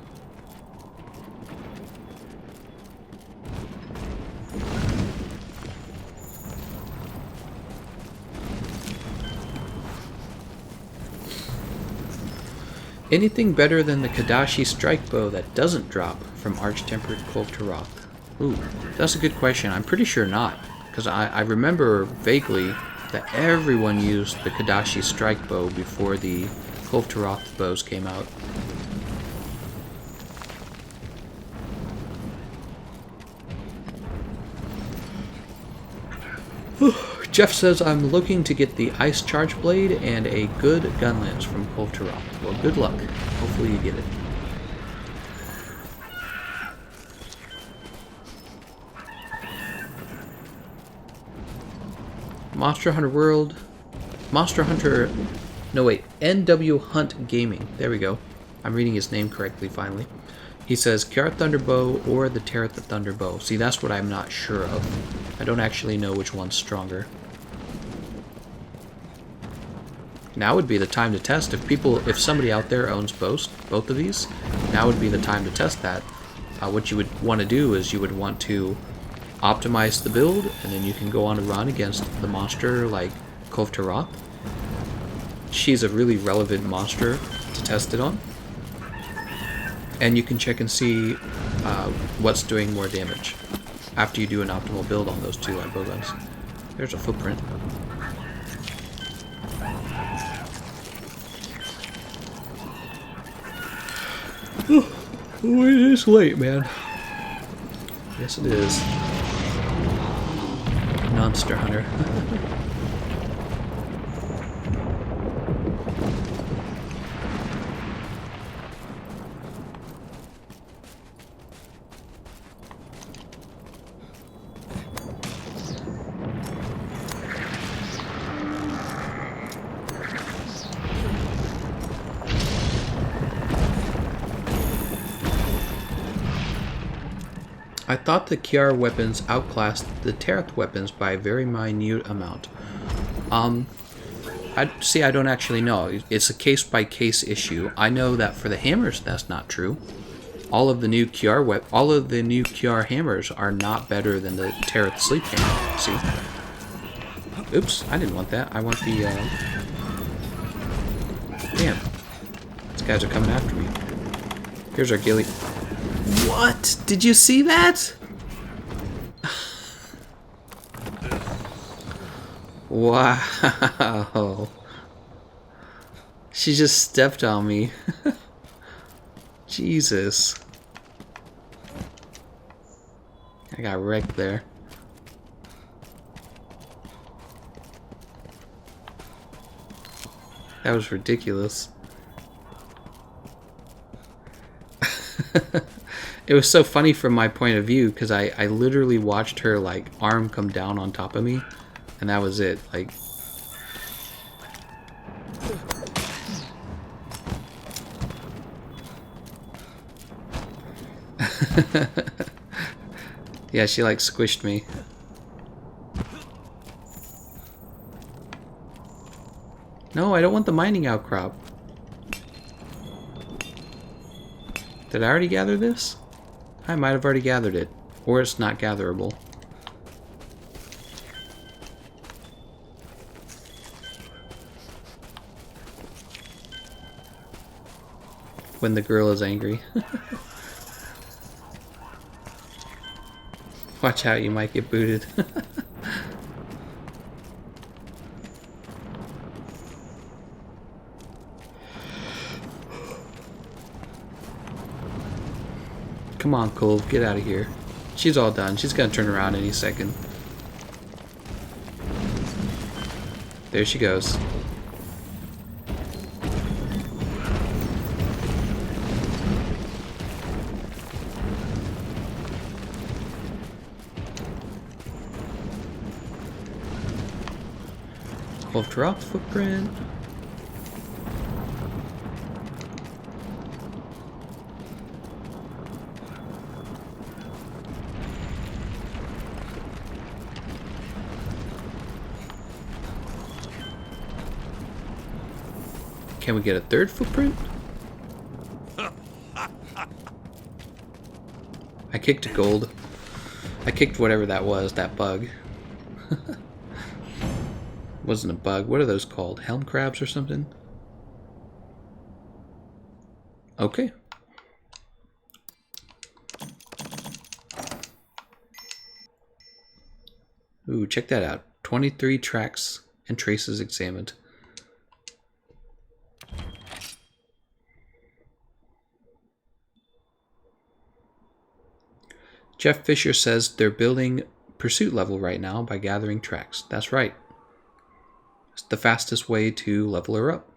Anything better than the Kadashi strike bow that doesn't drop from Arch-Tempered Kulve Taroth? Ooh, that's a good question. I'm pretty sure not, because I remember vaguely that everyone used the Kadashi strike bow before the Kulve Taroth bows came out. Jeff says, I'm looking to get the Ice Charge Blade and a good Gunlance from Kulve Taroth. Well, good luck. Hopefully you get it. Monster Hunter World. Monster Hunter... No, wait. NW Hunt Gaming. There we go. I'm reading his name correctly, finally. He says, Kiara Thunderbow or the Taroth the Thunderbow. See, that's what I'm not sure of. I don't actually know which one's stronger. Now would be the time to test. If somebody out there owns both of these, now would be the time to test that. What you would want to do is you would want to optimize the build, and then you can go on a run against the monster like Kulve Taroth. She's a really relevant monster to test it on. And you can check and see what's doing more damage after you do an optimal build on those two light bowguns. There's a footprint. Oh, it is late, man. Yes, it is. Monster Hunter. I thought the Kiara weapons outclassed the Taroth weapons by a very minute amount. I don't actually know. It's a case-by-case issue. I know that for the hammers, that's not true. All of the new Kiara hammers are not better than the Taroth sleep hammer. See? Oops, I didn't want that. I want the. Damn, these guys are coming after me. Here's our ghillie. What? Did you see that? Wow. She just stepped on me. Jesus. I got wrecked there. That was ridiculous. It was so funny from my point of view because I literally watched her like arm come down on top of me, and that was it. Like, yeah, she like squished me. No, I don't want the mining outcrop. Did I already gather this? I might have already gathered it. Or it's not gatherable. When the girl is angry. Watch out, you might get booted. Come on, Kulve, get out of here. She's all done. She's gonna turn around any second. There she goes. Taroth footprint. Can we get a third footprint? I kicked gold. I kicked whatever that was, that bug. Wasn't a bug. What are those called? Helm crabs or something? Okay. Ooh, check that out. 23 tracks and traces examined. Jeff Fisher says they're building pursuit level right now by gathering tracks. That's right. It's the fastest way to level her up.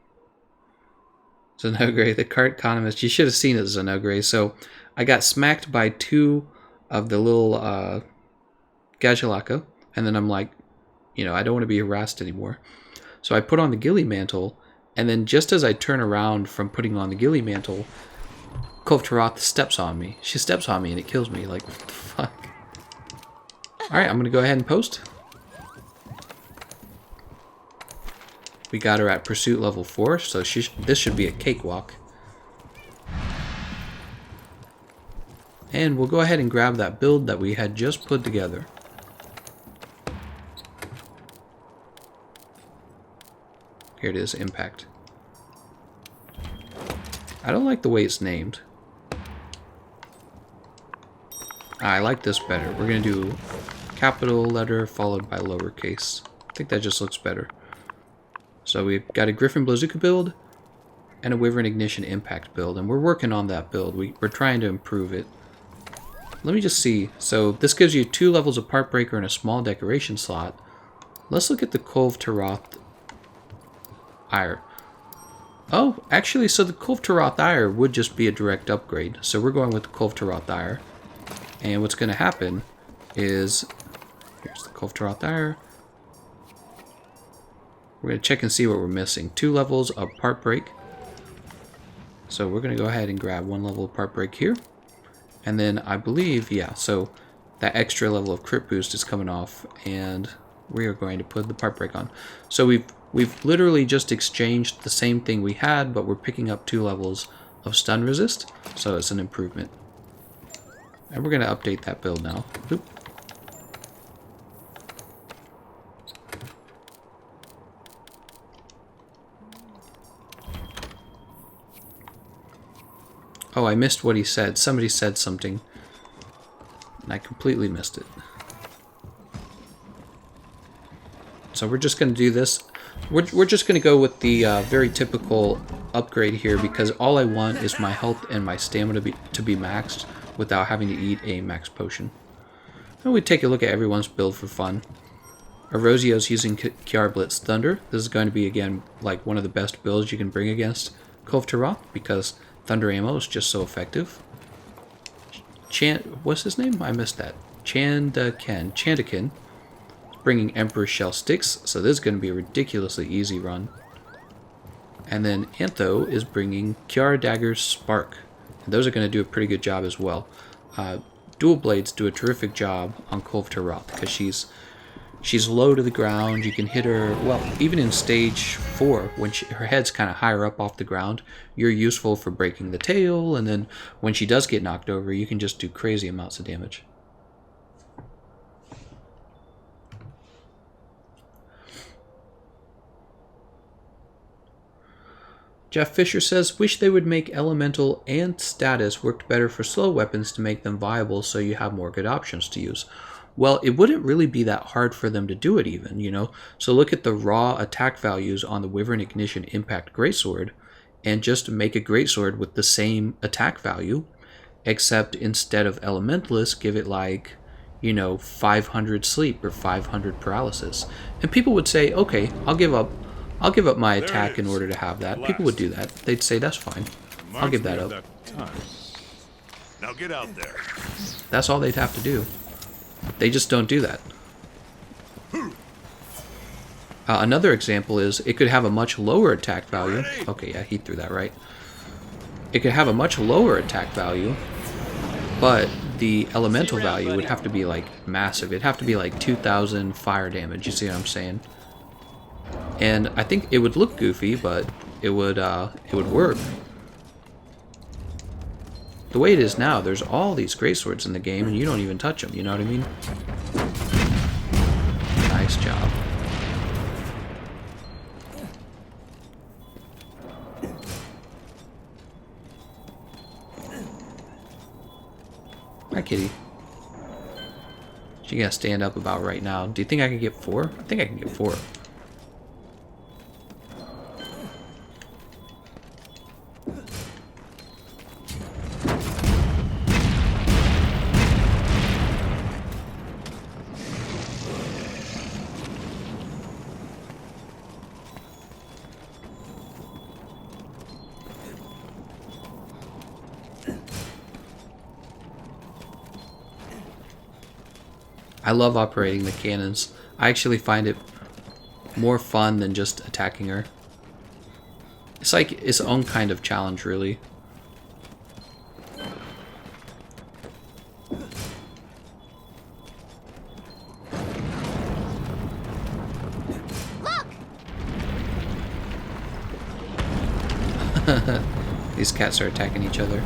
Zenogre, the Economist. You should have seen it, Zenogre. So I got smacked by 2 of the little Gajilaka, and then I'm like, you know, I don't want to be harassed anymore. So I put on the ghillie mantle, and then just as I turn around from putting on the ghillie mantle, Kulve Taroth steps on me. She steps on me and it kills me. Like, what the fuck? Alright, I'm going to go ahead and post. We got her at pursuit level 4, so this should be a cakewalk. And we'll go ahead and grab that build that we had just put together. Here it is, Impact. I don't like the way it's named. I like this better. We're going to do capital letter followed by lowercase. I think that just looks better. So we've got a Griffin Blazuka build. and a Wyvern Ignition Impact build, and we're working on that build. We're trying to improve it. Let me just see. So this gives you 2 levels of Part Breaker and a small decoration slot. Let's look at the Kulve Taroth Ire. Oh, actually, so the Kulve Taroth Ire would just be a direct upgrade. So we're going with the Kulve Taroth Ire. And what's going to happen is... Here's the Kulve Taroth Ire. We're going to check and see what we're missing. 2 levels of Part Break. So we're going to go ahead and grab 1 level of Part Break here. And then I believe, yeah, so that extra level of crit boost is coming off, and we are going to put the Part Break on. So we've literally just exchanged the same thing we had, but we're picking up 2 levels of stun resist, so it's an improvement. And we're going to update that build now. Oop. Oh, I missed what he said. Somebody said something, and I completely missed it. So we're just going to do this. We're just going to go with the very typical upgrade here, because all I want is my health and my stamina to be maxed without having to eat a max potion. And we take a look at everyone's build for fun. Erosio's using Kiara Blitz Thunder. This is going to be, again, like one of the best builds you can bring against Kulve Taroth, because Thunder ammo is just so effective. What's his name? I missed that. Chandakin. Bringing Emperor Shell Sticks, so this is going to be a ridiculously easy run. And then Antho is bringing Kiara Dagger's Spark. And those are going to do a pretty good job as well. Dual Blades do a terrific job on Kulve Taroth, because she's low to the ground. You can hit her, well, even in stage 4, when her head's kind of higher up off the ground, you're useful for breaking the tail, and then when she does get knocked over, you can just do crazy amounts of damage. Jeff Fisher says, wish they would make elemental and status worked better for slow weapons to make them viable so you have more good options to use. Well, it wouldn't really be that hard for them to do it even, you know? So look at the raw attack values on the Wyvern Ignition Impact Greatsword, and just make a Greatsword with the same attack value, except instead of Elementalist, give it like, you know, 500 sleep or 500 paralysis. And people would say, okay, I'll give up my attack in order to have that. People would do that. They'd say, that's fine. I'll give that up. Now get out there. That's all they'd have to do. They just don't do that. Another example is it could have a much lower attack value. Okay, yeah, he threw that right. It could have a much lower attack value, but the elemental value would have to be like massive. It'd have to be like 2,000 fire damage. You see what I'm saying? And I think it would look goofy, but it would work. The way it is now, there's all these greatswords in the game, and you don't even touch them, you know what I mean? Nice job. Hi, kitty. She gotta stand up about right now. Do you think I can get 4? I think I can get 4. I love operating the cannons. I actually find it more fun than just attacking her. It's like its own kind of challenge, really. Look! These cats are attacking each other.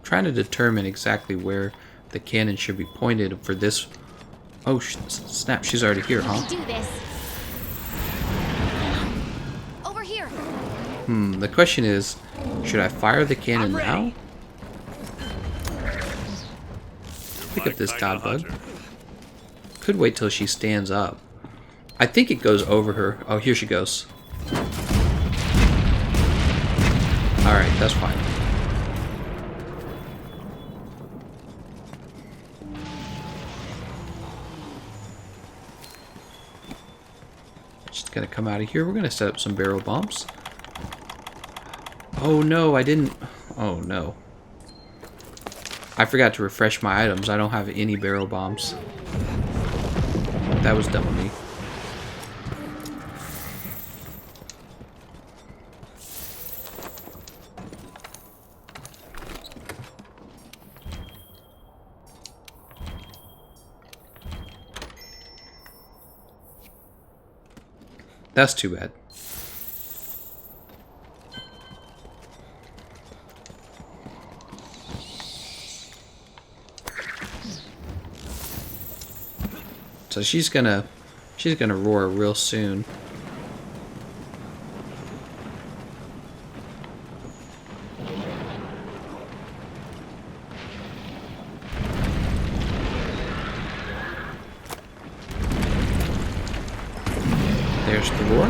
Trying to determine exactly where the cannon should be pointed for this. Oh snap! She's already here, huh? Do this. Over here. The question is, should I fire the cannon now? Pick up this god bug. could wait till she stands up. I think it goes over her. Oh, here she goes. Alright, that's fine. Just gonna come out of here. We're gonna set up some barrel bombs. Oh no, I didn't. Oh no. I forgot to refresh my items. I don't have any barrel bombs. That was dumb of me. That's too bad. So she's gonna roar real soon. There's the roar.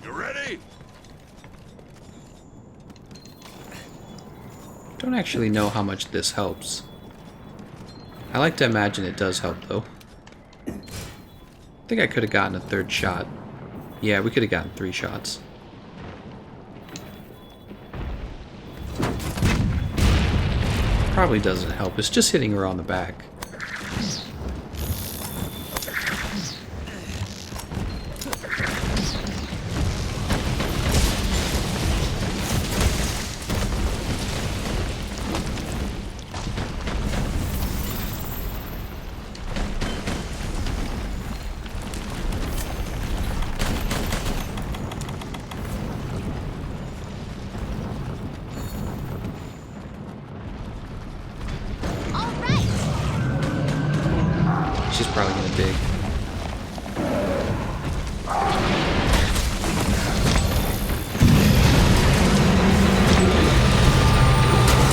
You ready? Don't actually know how much this helps. I like to imagine it does help though. I think I could have gotten a third shot. Yeah, we could have gotten 3 shots. Probably doesn't help. It's just hitting her on the back. All right. She's probably gonna dig.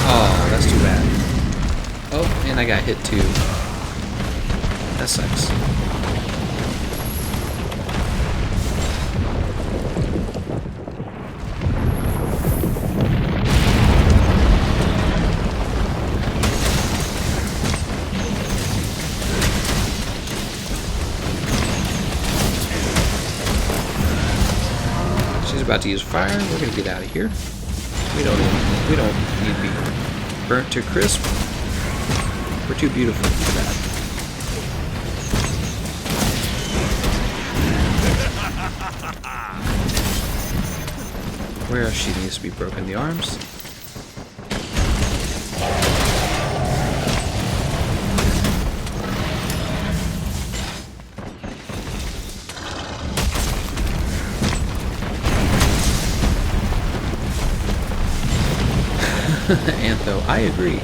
Oh, that's too bad. Oh, and I got hit too. That sucks. She's about to use fire. We're gonna get out of here. We don't need to be burnt to crisp. We're too beautiful for that. Where she needs to be broken the arms. Antho, I agree.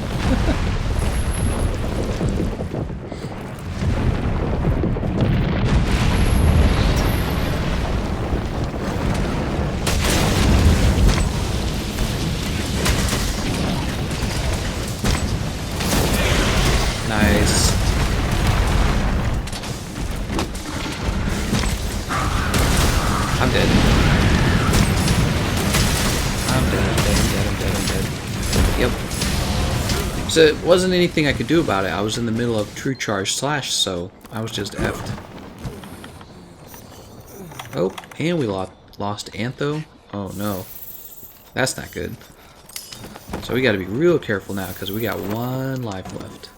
Nice. I'm dead. I'm dead. Yep. So it wasn't anything I could do about it. I was in the middle of true charge slash, so I was just effed. Oh, and we lost Antho. Oh no. That's not good. So we gotta be real careful now because we got 1 life left.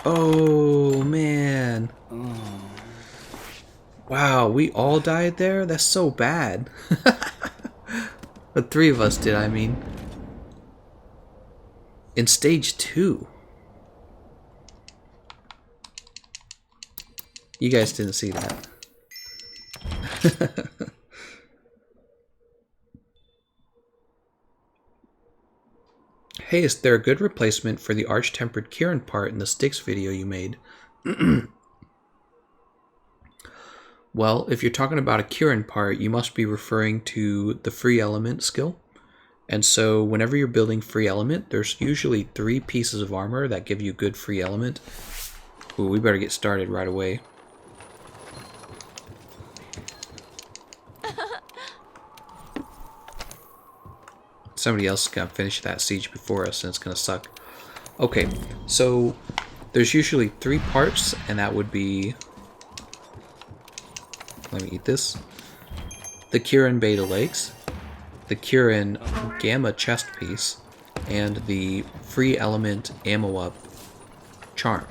Oh man. Wow, we all died there? That's so bad. The 3 of us did, I mean. In stage 2. You guys didn't see that. Hey, is there a good replacement for the Arch-Tempered Kieran part in the Styx video you made? Well, if you're talking about a Kieran part, you must be referring to the free element skill. And so whenever you're building free element, there's usually 3 pieces of armor that give you good free element. Ooh, we better get started right away. Somebody else is going to finish that siege before us, and it's going to suck. Okay, so there's usually 3 parts, and that would be... Let me eat this. The Kieran Beta Legs, the Kieran Gamma Chest Piece, and the Free Element Ammo Up Charm.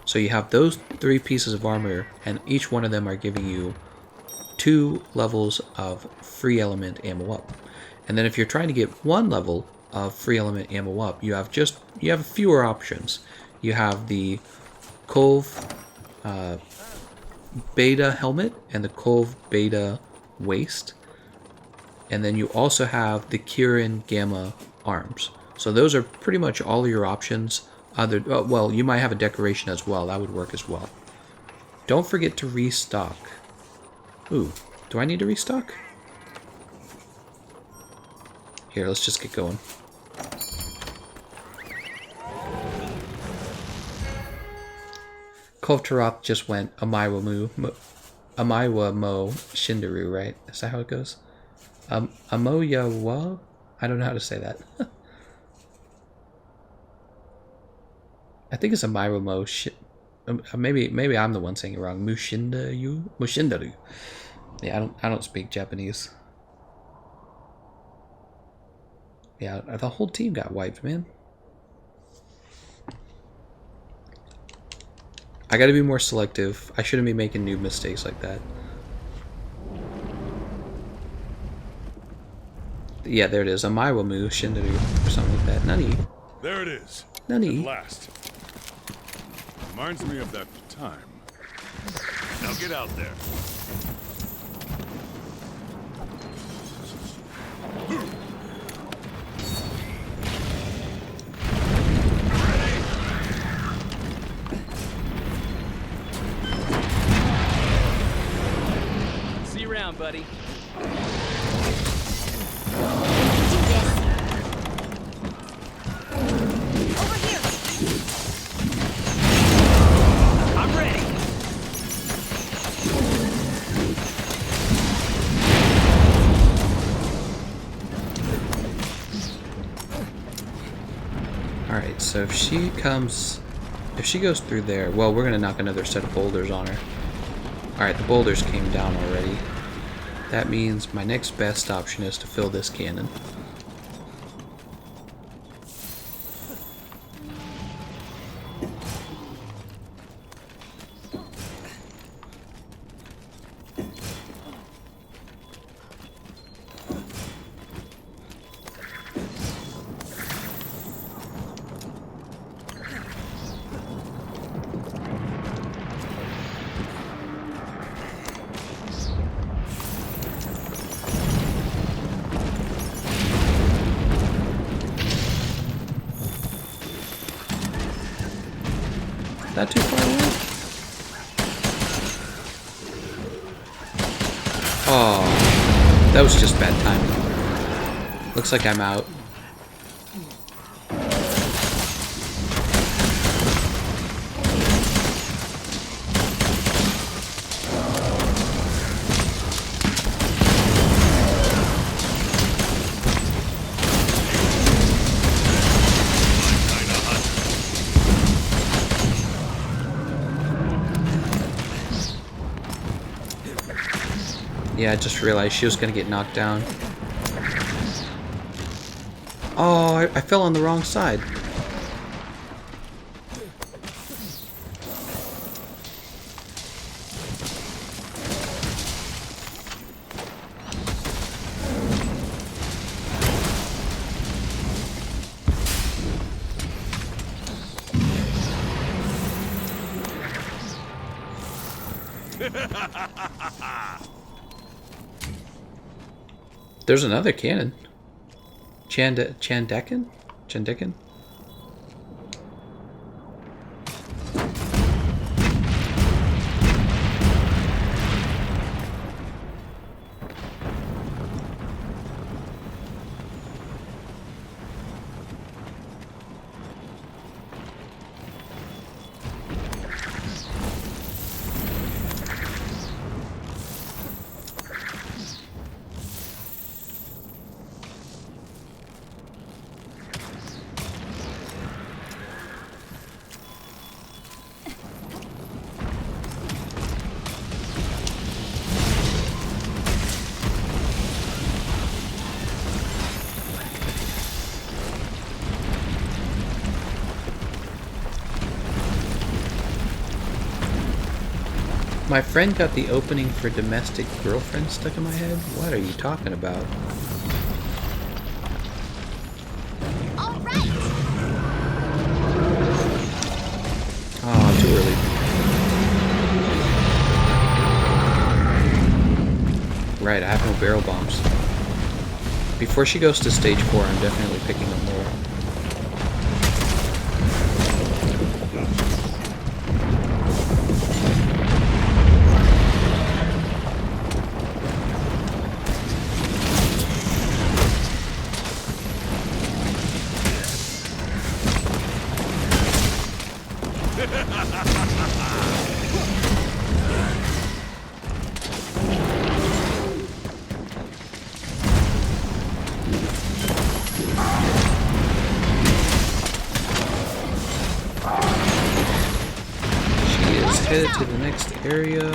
So you have those 3 pieces of armor, and each one of them are giving you 2 levels of Free Element Ammo Up. And then if you're trying to get 1 level of Free Element Ammo Up, you have fewer options. You have the Kulve Beta Helmet and the Kulve Beta Waist. And then you also have the Kieran Gamma Arms. So those are pretty much all your options. Well, you might have a decoration as well. That would work as well. Don't forget to restock. Ooh, do I need to restock? Here, let's just get going. Kulve Taroth just went Amaiwa Mo Shindaru, right? Is that how it goes? Amoya Wa? I don't know how to say that. I think it's Amaiwa Mo maybe I'm the one saying it wrong. Mushindaru. Yeah, I don't speak Japanese. Yeah, the whole team got wiped, man. I gotta be more selective. I shouldn't be making new mistakes like that. Yeah, there it is. Amaiwa Mu Shindaru or something like that. Nani? There it is. Nani? At last. Reminds me of that time. Now get out there. See you around, buddy. Over here. I'm ready. Alright, so if she goes through there, well, we're gonna knock another set of boulders on her. Alright, the boulders came down already. That means my next best option is to fill this cannon. Not too far away? Oh, that was just bad timing. Looks like I'm out. Yeah, I just realized she was gonna get knocked down. Oh, I fell on the wrong side. There's another cannon. Chandekin? my friend got the opening for domestic girlfriend stuck in my head? What are you talking about? All right. Oh, too early. Right, I have no barrel bombs. Before she goes to stage 4, I'm definitely picking up more. Headed to the next area.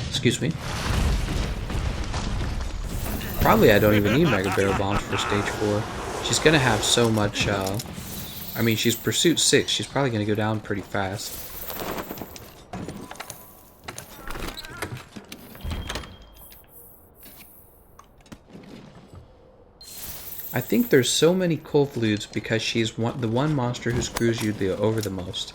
Excuse me. Probably I don't even need Mega Barrel Bombs for stage 4. She's gonna have so much, I mean, she's Pursuit 6. She's probably gonna go down pretty fast. I think there's so many Kulve loots because she's the one monster who screws you over the most.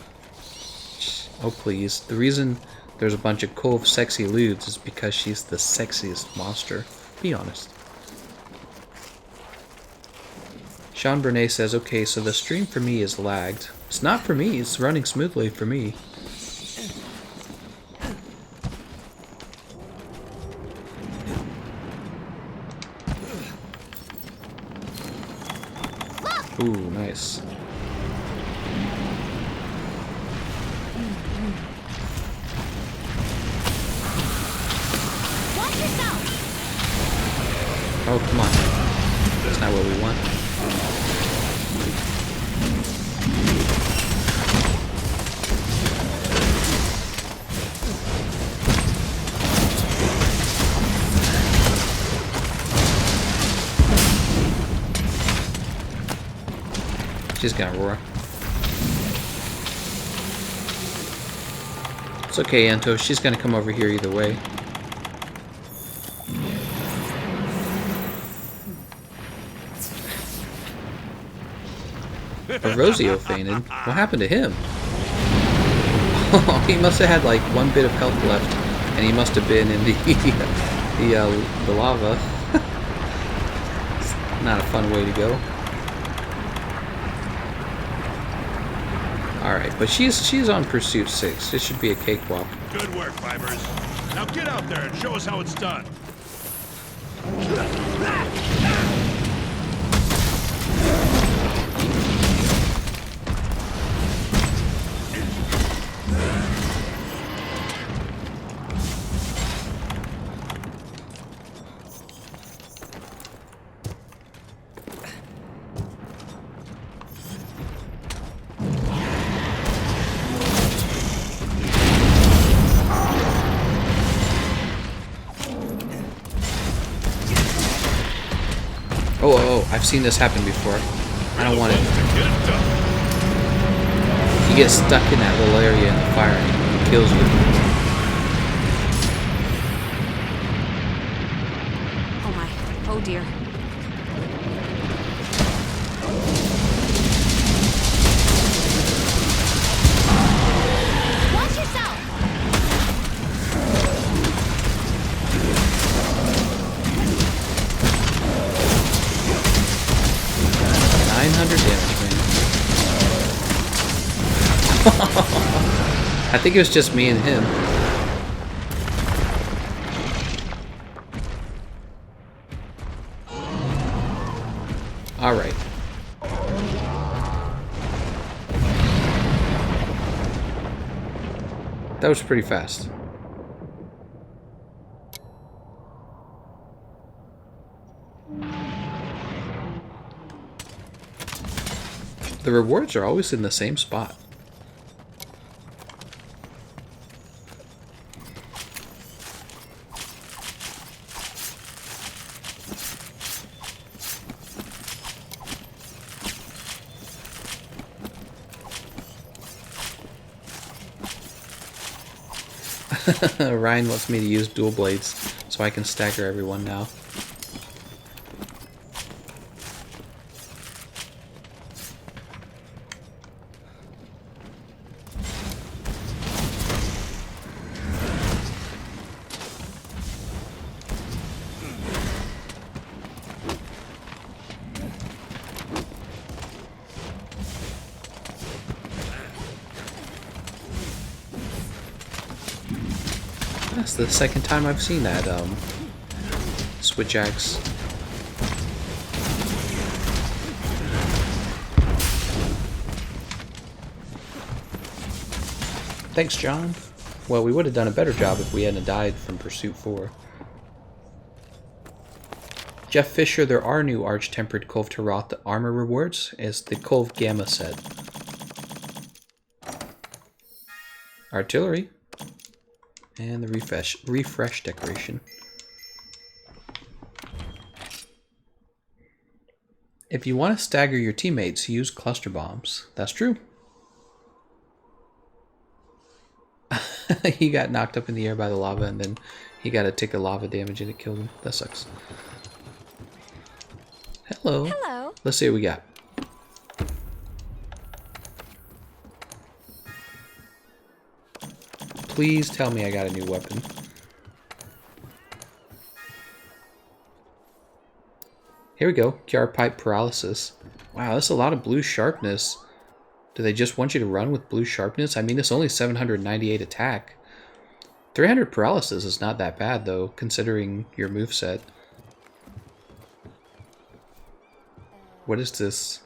Oh please. The reason there's a bunch of Kulve sexy loots is because she's the sexiest monster. Be honest. Sean Bernay says, okay, so the stream for me is lagged. It's not for me, it's running smoothly for me. Ooh, nice. Watch yourself. Oh, come on. That's not what we want. She's gonna roar. It's okay, Anto. She's gonna come over here either way. Rosio fainted. What happened to him? Oh, he must have had like one bit of health left, and he must have been in the lava. It's not a fun way to go. Alright, but she's on Pursuit 6. This should be a cakewalk. Good work, Fibers. Now get out there and show us how it's done. Oh, I've seen this happen before. I don't want it. You get stuck in that little area in the fire and it kills you. Oh my. Oh dear. Watch yourself. 900 damage, man. I think it was just me and him. Alright. That was pretty fast. The rewards are always in the same spot. Ryan wants me to use dual blades so I can stagger everyone now. That's the second time I've seen that switch axe. Thanks, John. Well, we would have done a better job if we hadn't died from Pursuit 4. Jeff Fisher, there are new Arch-Tempered Kulve Taroth armor rewards as the Kulve Gamma set. Artillery. And the refresh decoration. If you want to stagger your teammates, use cluster bombs. That's true. He got knocked up in the air by the lava, and then he got a tick of lava damage and it killed him. That sucks. Hello. Hello. Let's see what we got. Please tell me I got a new weapon. Here we go. QR Pipe Paralysis. Wow, that's a lot of blue sharpness. Do they just want you to run with blue sharpness? I mean, it's only 798 attack. 300 paralysis is not that bad, though, considering your moveset. What is this?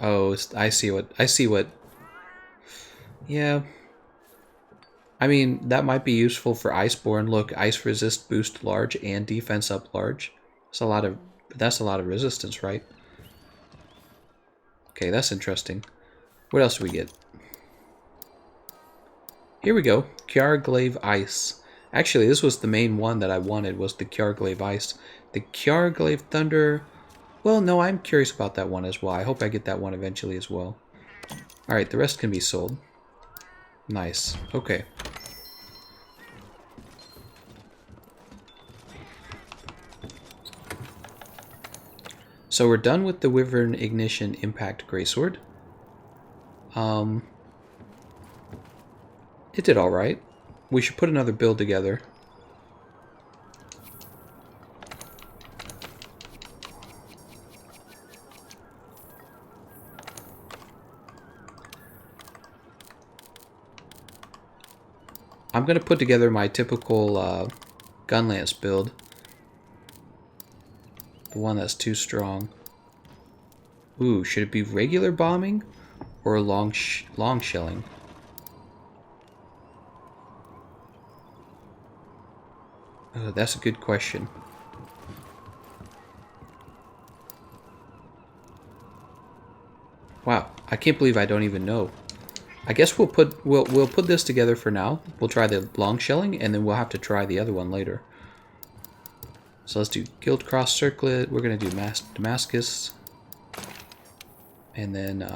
Oh, I see what... Yeah. I mean, that might be useful for Iceborne. Look, Ice Resist boost large and defense up large. That's a lot of resistance, right? Okay, that's interesting. What else do we get? Here we go. Kjarglaive Ice. Actually, this was the main one that I wanted, was the Kjarglaive Ice. The Kjarglaive Thunder... Well, no, I'm curious about that one as well. I hope I get that one eventually as well. Alright, the rest can be sold. Nice. Okay. So we're done with the Wyvern Ignition Impact Greysword. It did alright. We should put another build together. I'm going to put together my typical Gunlance build. The one that's too strong. Ooh, should it be regular bombing or long shelling? That's a good question. Wow, I can't believe I don't even know. I guess we'll put this together for now. We'll try the long shelling, and then we'll have to try the other one later. So let's do Guild Cross Circlet. We're gonna do Damascus, and then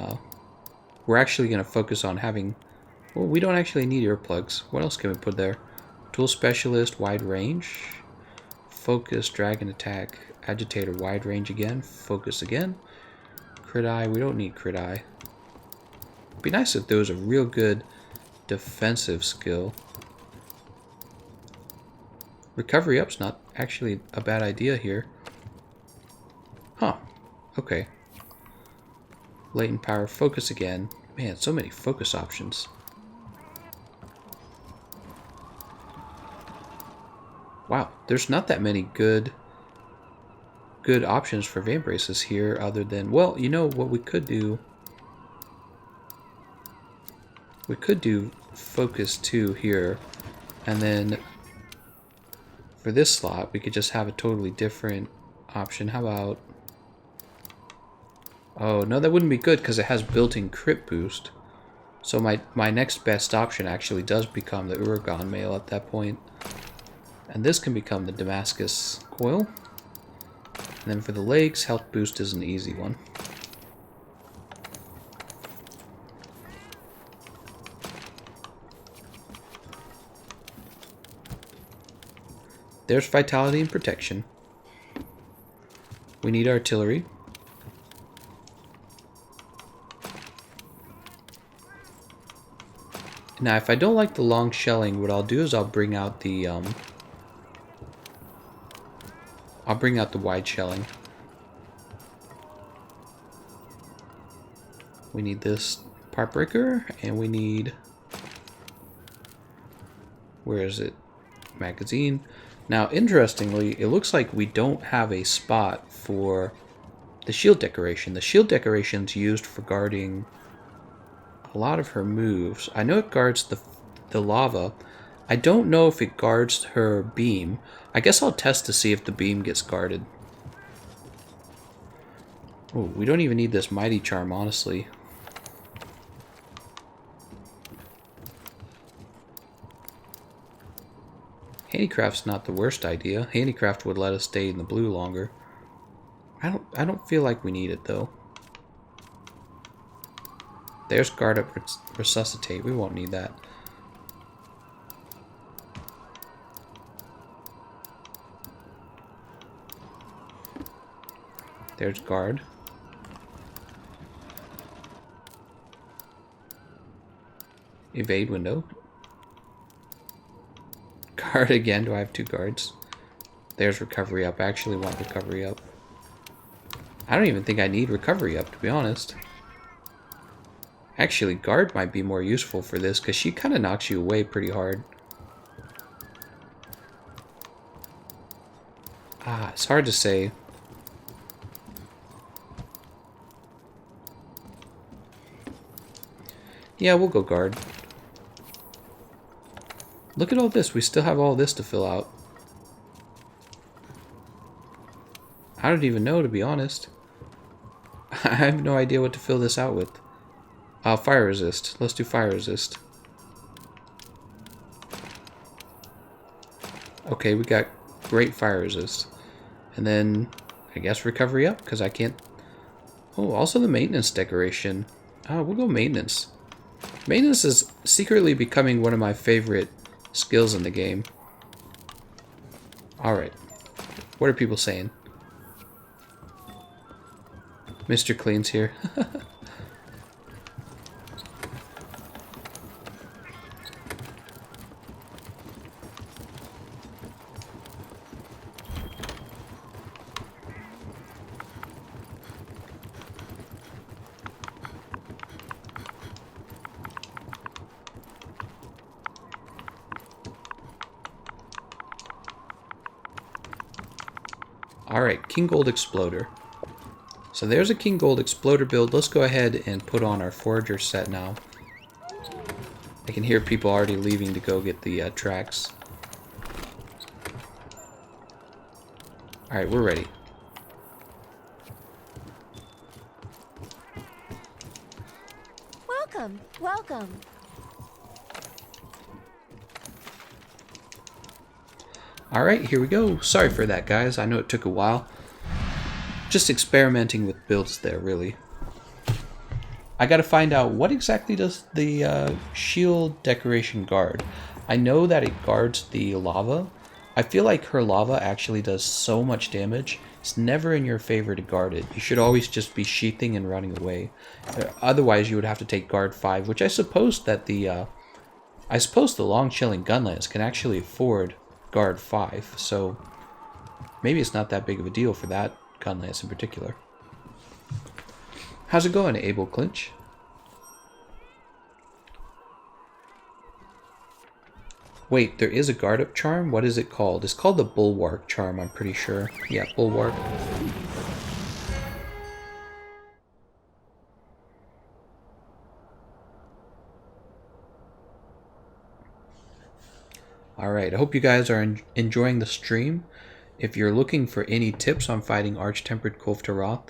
we're actually gonna focus on having. Well, we don't actually need earplugs. What else can we put there? Tool Specialist, wide range. Focus, Dragon Attack, Agitator, wide range again. Focus again. Crit Eye. We don't need Crit Eye. It'd be nice if there was a real good defensive skill. Recovery up's not actually a bad idea here. Huh. Okay. Latent power, focus again. Man, so many focus options. Wow, there's not that many good options for Vambraces here other than, well, you know what we could do? We could do focus 2 here, and then for this slot we could just have a totally different option. How about, oh no, that wouldn't be good because it has built-in crit boost. So my next best option actually does become the Uragon Mail at that point. And this can become the Damascus Coil. And then for the legs, health boost is an easy one. There's vitality and protection. We need artillery. Now, if I don't like the long shelling, what I'll do is I'll bring out the wide shelling. We need this part breaker, and we need, where is it? Magazine. Now, interestingly, it looks like we don't have a spot for the shield decoration. The shield decoration is used for guarding a lot of her moves. I know it guards the lava. I don't know if it guards her beam. I guess I'll test to see if the beam gets guarded. Oh, we don't even need this mighty charm, honestly. Handicraft's not the worst idea. Handicraft would let us stay in the blue longer. I don't feel like we need it though. There's guard up resuscitate. We won't need that. There's guard. Evade window. Guard again. Do I have 2 guards? There's recovery up. I actually want recovery up. I don't even think I need recovery up, to be honest. Actually, guard might be more useful for this because she kind of knocks you away pretty hard. It's hard to say. Yeah, we'll go guard. Look at all this. We still have all this to fill out. I don't even know, to be honest. I have no idea what to fill this out with. Fire resist. Let's do fire resist. Okay, we got great fire resist. And then, I guess recovery up, because I can't... Oh, also the maintenance decoration. We'll go maintenance. Maintenance is secretly becoming one of my favorite skills in the game. Alright. What are people saying? Mr. Clean's here. Alright, King Gold Exploder. So there's a King Gold Exploder build. Let's go ahead and put on our Forager set now. I can hear people already leaving to go get the tracks. Alright, we're ready. Welcome, welcome. Alright, here we go. Sorry for that, guys. I know it took a while. Just experimenting with builds there, really. I gotta find out what exactly does the shield decoration guard. I know that it guards the lava. I feel like her lava actually does so much damage. It's never in your favor to guard it. You should always just be sheathing and running away. Otherwise, you would have to take guard 5, which I suppose that the long chilling Gunlance can actually afford guard 5. So maybe it's not that big of a deal for that Gunlance in particular. How's it going, Abel Clinch? Wait, there is a guard up charm? What is it called? It's called the Bulwark charm, I'm pretty sure. Yeah, Bulwark. Alright, I hope you guys are enjoying the stream. If you're looking for any tips on fighting Arch-Tempered Kulve Taroth,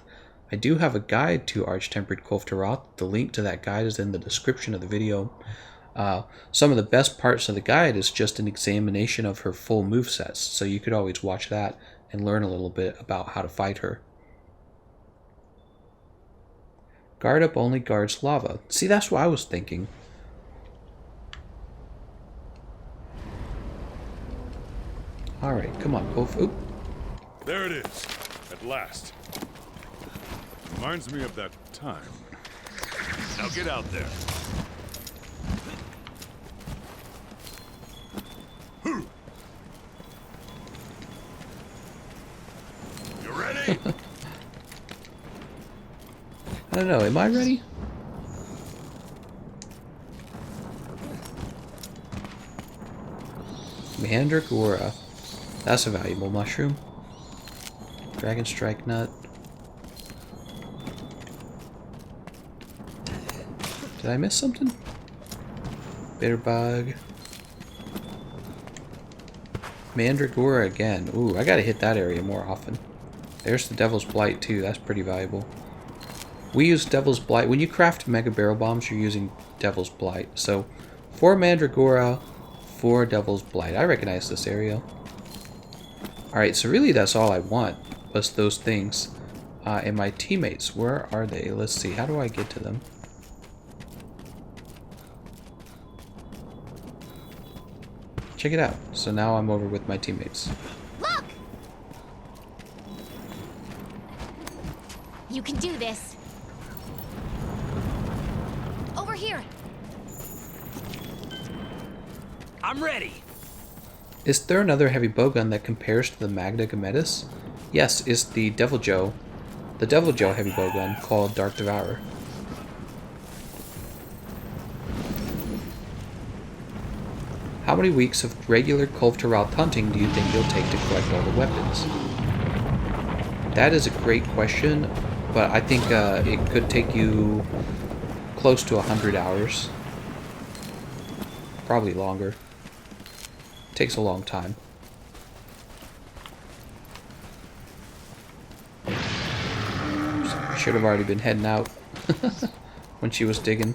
I do have a guide to Arch-Tempered Kulve Taroth. The link to that guide is in the description of the video. Some of the best parts of the guide is just an examination of her full movesets, so you could always watch that and learn a little bit about how to fight her. Guard up only guards lava. See, that's what I was thinking. Alright, come on, Kulve. Oop. There it is. At last. Reminds me of that time. Now get out there. You ready? I don't know, am I ready? Mandragora. That's a valuable mushroom. Dragon strike nut. Did I miss something? Bitter bug. Mandragora again. Ooh, I gotta hit that area more often. There's the Devil's Blight too. That's pretty valuable. We use Devil's Blight. When you craft Mega Barrel Bombs, you're using Devil's Blight. So, 4 Mandragora, 4 Devil's Blight. I recognize this area. Alright, so really that's all I want, was those things. And my teammates, where are they? Let's see, how do I get to them? Check it out. So now I'm over with my teammates. Look! You can do this. Over here. I'm ready. Is there another heavy bowgun that compares to the Magna Gametis? Yes, it's the Devil Joe heavy bowgun called Dark Devourer. How many weeks of regular Kulve Taroth hunting do you think you'll take to collect all the weapons? That is a great question, but I think it could take you close to 100 hours. Probably longer. Takes a long time. I should have already been heading out when she was digging.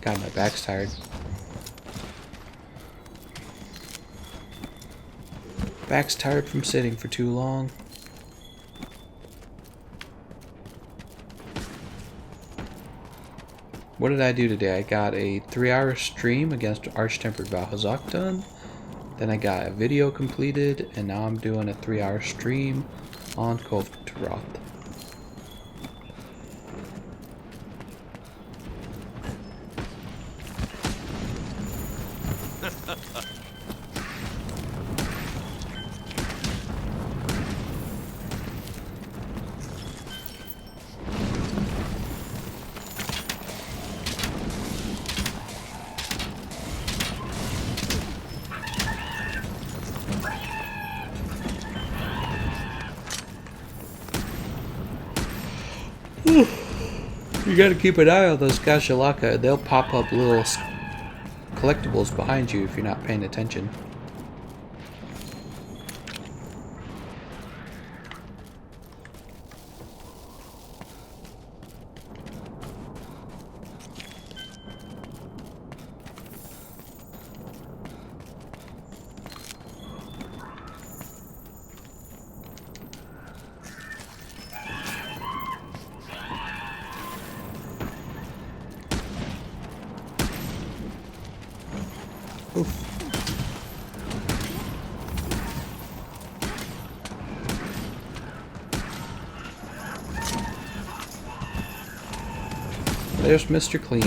God, my back's tired. Back's tired from sitting for too long. What did I do today? I got a 3-hour stream against Arch-Tempered Valhazak done. Then I got a video completed, and now I'm doing a 3-hour stream on Kulve Taroth. You gotta keep an eye on those Gashalaka. They'll pop up little collectibles behind you if you're not paying attention. There's Mr. Clean.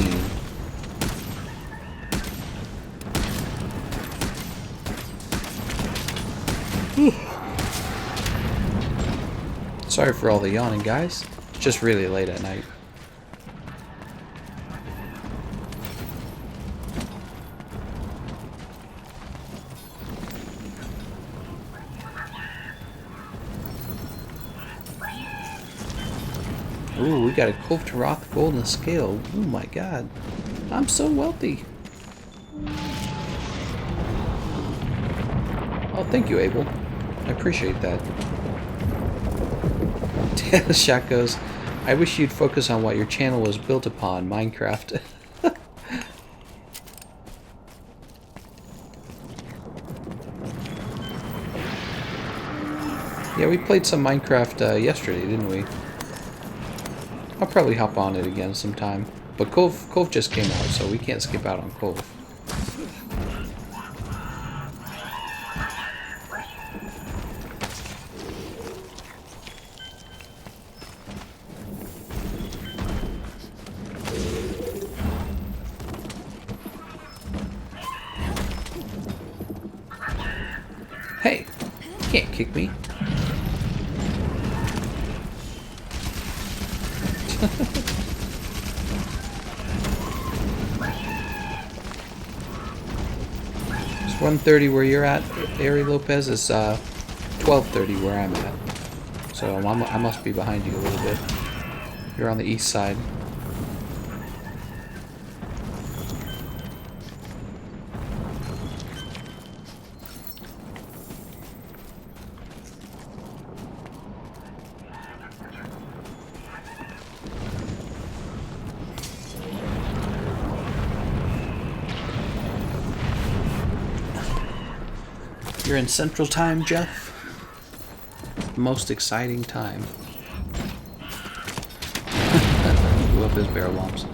Sorry for all the yawning, guys. It's just really late at night. Ooh, we got a Kulve Taroth golden scale. Oh my god. I'm so wealthy. Oh, thank you, Abel. I appreciate that. The shot goes, I wish you'd focus on what your channel was built upon, Minecraft. Yeah, we played some Minecraft yesterday, didn't we? I'll probably hop on it again sometime. But Kulve just came out, so we can't skip out on Kulve. Hey, you can't kick me. It's 1:30 where you're at, Ari Lopez. Is 12:30 where I'm at. So I must be behind you a little bit. You're on the east side. You're in Central Time, Jeff. Most exciting time. Blew up his barrel bombs.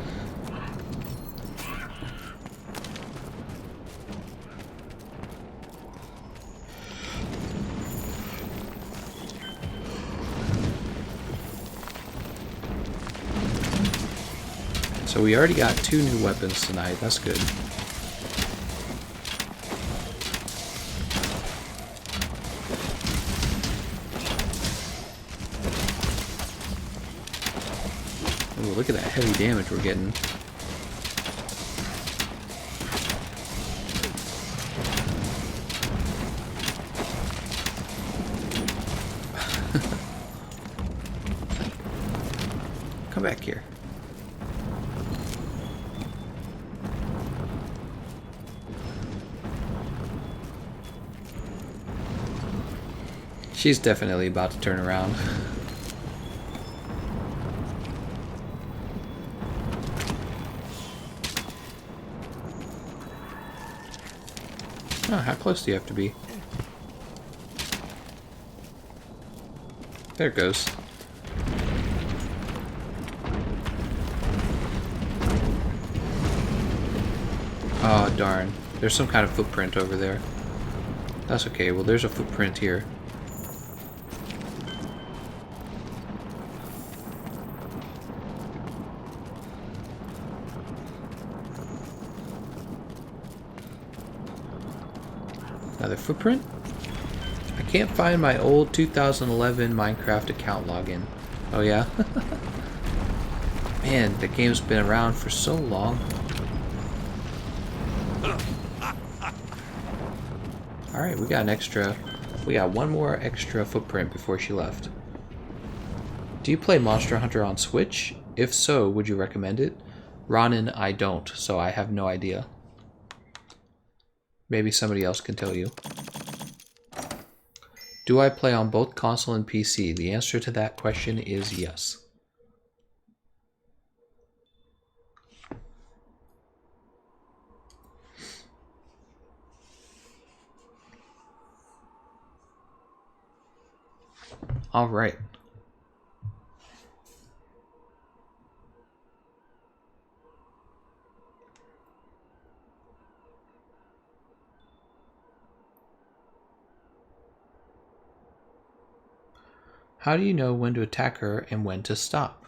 So we already got 2 new weapons tonight. That's good. Ooh, look at that heavy damage we're getting. Come back here. She's definitely about to turn around. Oh, how close do you have to be? There it goes. Oh, darn. There's some kind of footprint over there. That's okay. Well, there's a footprint here. Another footprint? I can't find my old 2011 Minecraft account login. Oh yeah? Man, the game's been around for so long. Alright, we got one more extra footprint before she left. Do you play Monster Hunter on Switch? If so, would you recommend it? Ronan, I don't, so I have no idea. Maybe somebody else can tell you. Do I play on both console and PC? The answer to that question is yes. All right. How do you know when to attack her and when to stop?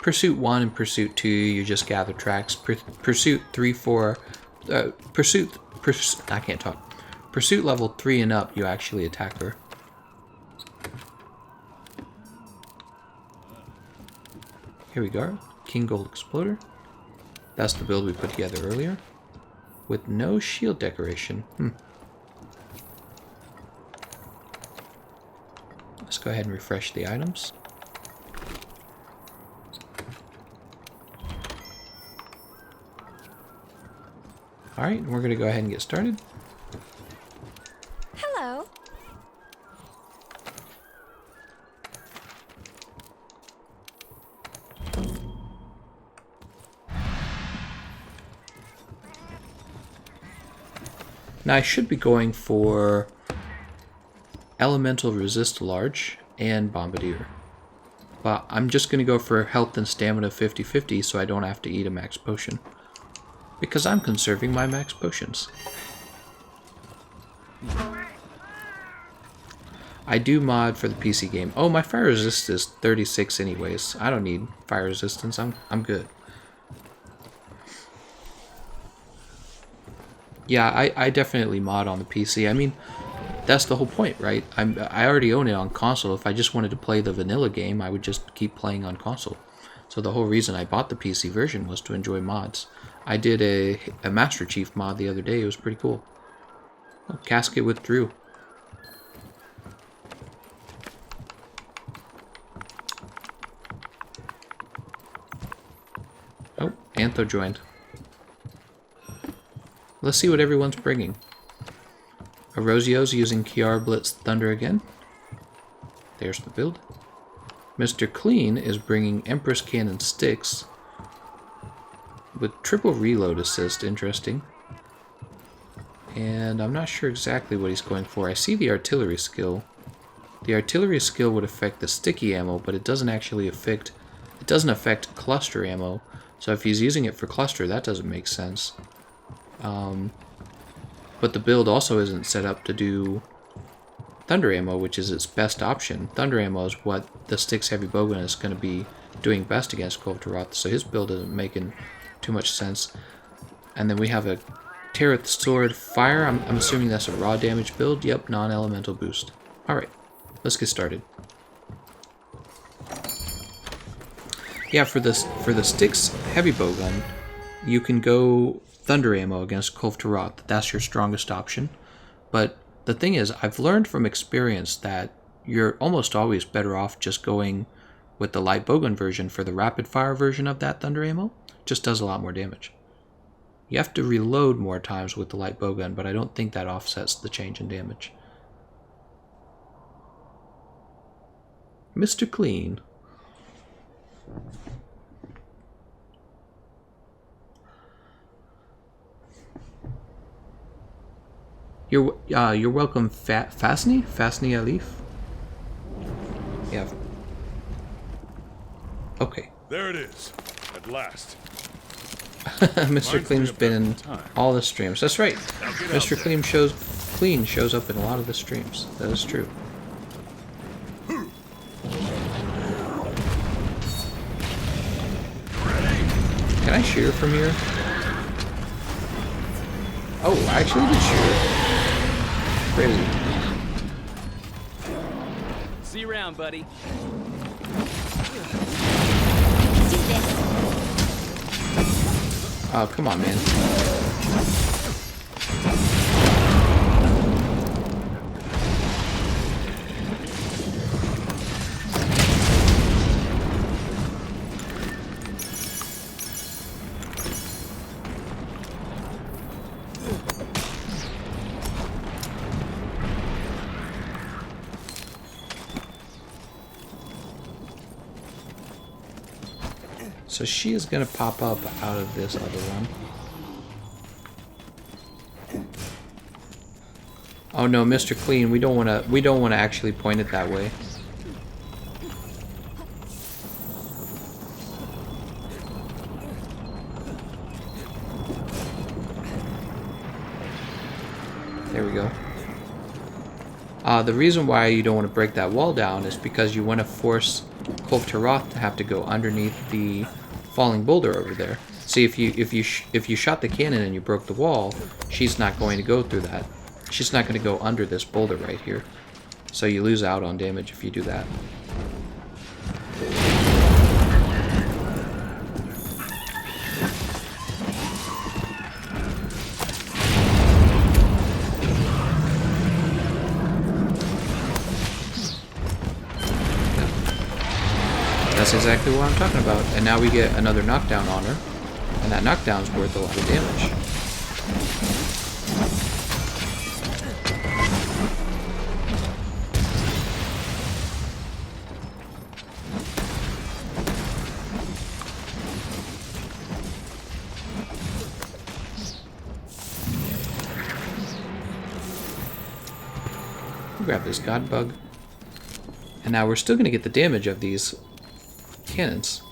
Pursuit 1 and Pursuit 2, you just gather tracks. Pursuit 3, 4, I can't talk. Pursuit level 3 and up, you actually attack her. Here we go. King Gold Exploder. That's the build we put together earlier. With no shield decoration. Let's go ahead and refresh the items. Alright, we're going to go ahead and get started. Hello. Now I should be going for Elemental Resist Large, and Bombardier. But I'm just going to go for health and stamina 50-50 so I don't have to eat a max potion. Because I'm conserving my max potions. I do mod for the PC game. Oh, my fire resist is 36 anyways. I don't need fire resistance. I'm good. Yeah, I definitely mod on the PC. I mean, that's the whole point, right? I already own it on console. If I just wanted to play the vanilla game, I would just keep playing on console. So the whole reason I bought the PC version was to enjoy mods. I did a Master Chief mod the other day. It was pretty cool. Oh, casket withdrew. Oh, Antho joined. Let's see what everyone's bringing. Erosio's using Kiara Blitz Thunder again. There's the build. Mr. Clean is bringing Empress Cannon Sticks with triple reload assist. Interesting. And I'm not sure exactly what he's going for. I see the artillery skill. The artillery skill would affect the sticky ammo, but it doesn't actually affect... It doesn't affect cluster ammo. So if he's using it for cluster, that doesn't make sense. But the build also isn't set up to do thunder ammo, which is its best option. Thunder ammo is what the Styx Heavy Bowgun is going to be doing best against Kulve Taroth, so his build isn't making too much sense. And then we have a Taroth Sword Fire. I'm assuming that's a raw damage build. Yep, non-elemental boost. Alright, let's get started. Yeah, for the Styx Heavy Bowgun, you can go thunder ammo against Kulve Taroth. That's your strongest option. But the thing is, I've learned from experience that you're almost always better off just going with the light bowgun version for the rapid fire version of that thunder ammo. It just does a lot more damage. You have to reload more times with the light bowgun, but I don't think that offsets the change in damage. Mr. Clean. You're welcome, Fasni Alif. Yeah. Okay. There it is, at last. Mr. Clean's been in all the streams. That's right. Mr. Clean shows up in a lot of the streams. That is true. Can I shoot her from here? Oh, I actually did shoot her. Crazy. See you around, buddy. Do this. Oh, come on, man. So she is going to pop up out of this other one. Oh no, Mr. Clean, we don't want to actually point it that way. There we go. The reason why you don't want to break that wall down is because you want to force Kulve Taroth to have to go underneath the falling boulder over there. See, if you shot the cannon and you broke the wall, she's not going to go through that. She's not going to go under this boulder right here. So you lose out on damage if you do that. That's exactly what I'm talking about. And now we get another knockdown on her. And that knockdown's worth a lot of damage. grab this god bug. And now we're still going to get the damage of these cannons.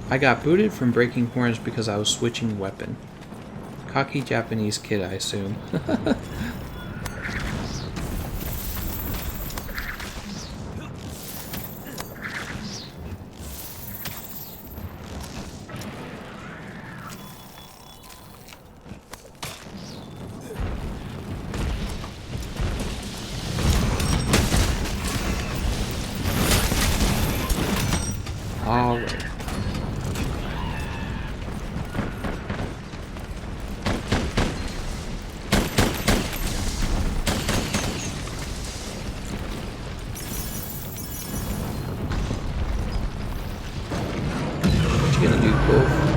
I got booted from breaking horns because I was switching weapon. Cocky Japanese kid, I assume. All right. What you gonna do, Kulve?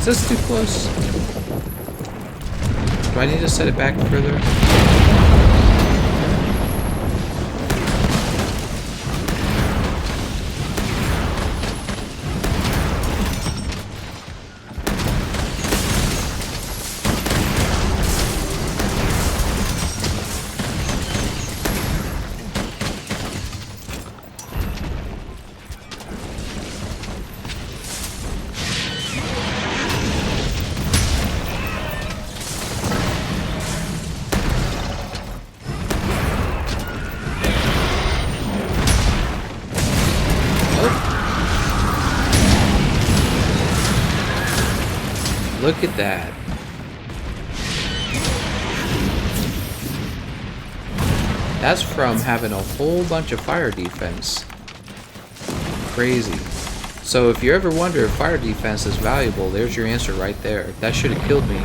Is this too close? Do I need to set it back further? Look at that. That's from having a whole bunch of fire defense. Crazy. So if you ever wonder if fire defense is valuable, there's your answer right there. That should have killed me.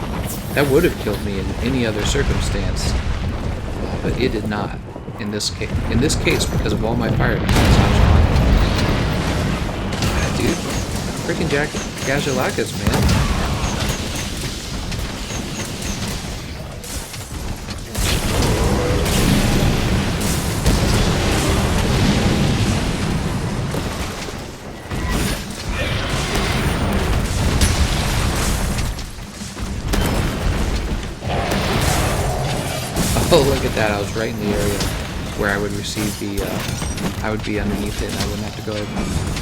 That would have killed me in any other circumstance. But it did not. In this case. In this case, because of all my fire defense, I was fine. Dude. Freaking Gajalakas, man. Oh, look at that. I was right in the area where I would receive the, I would be underneath it and I wouldn't have to go over.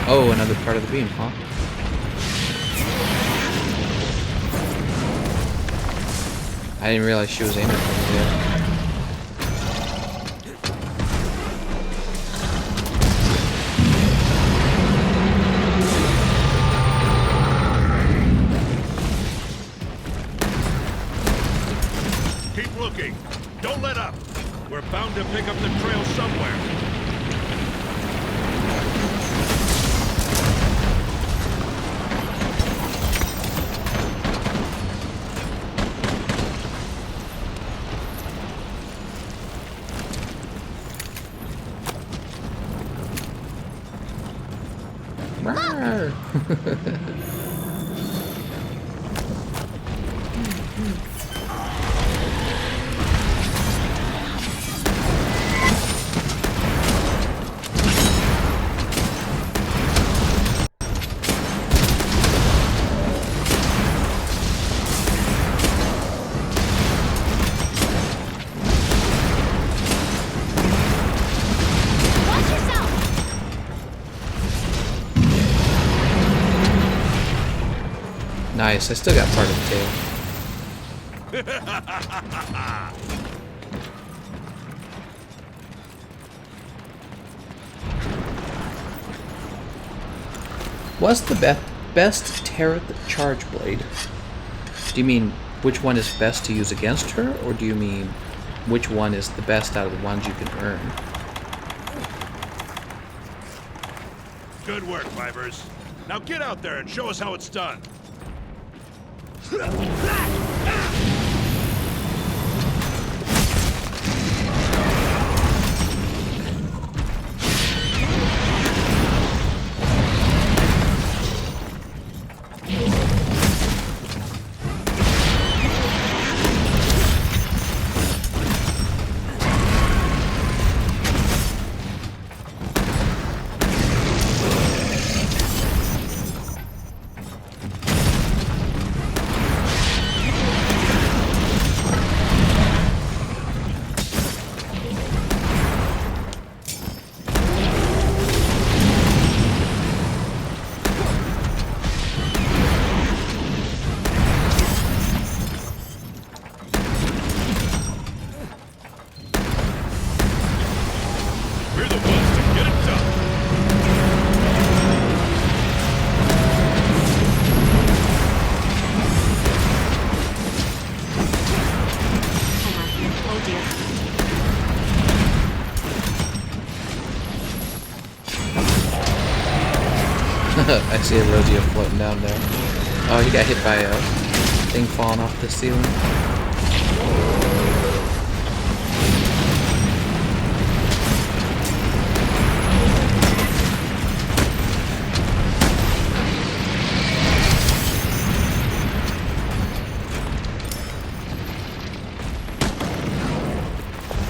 Oh, another part of the beam, huh? I didn't realize she was aiming for me there. Keep looking. Don't let up. We're bound to pick up the trail somewhere. Nice, I still got part of the tail. What's the best Taroth charge blade? Do you mean which one is best to use against her, or do you mean which one is the best out of the ones you can earn? Good work, Vipers. Now get out there and show us how it's done. We're the ones to get it done. Oh dear. I see a Rosio floating down there. Oh, he got hit by a thing falling off the ceiling.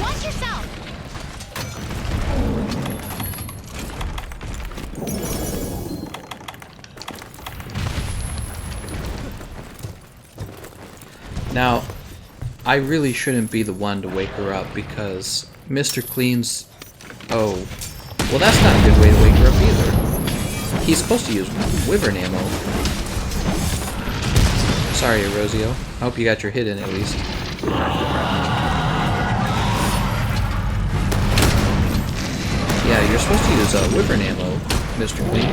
Watch yourself! Now, I really shouldn't be the one to wake her up because Mr. Clean's... Oh, well that's not a good way to wake her up either. He's supposed to use wyvern ammo. Sorry, Erosio. I hope you got your hit in at least. Yeah, you're supposed to use wyvern ammo, Mr. Clean.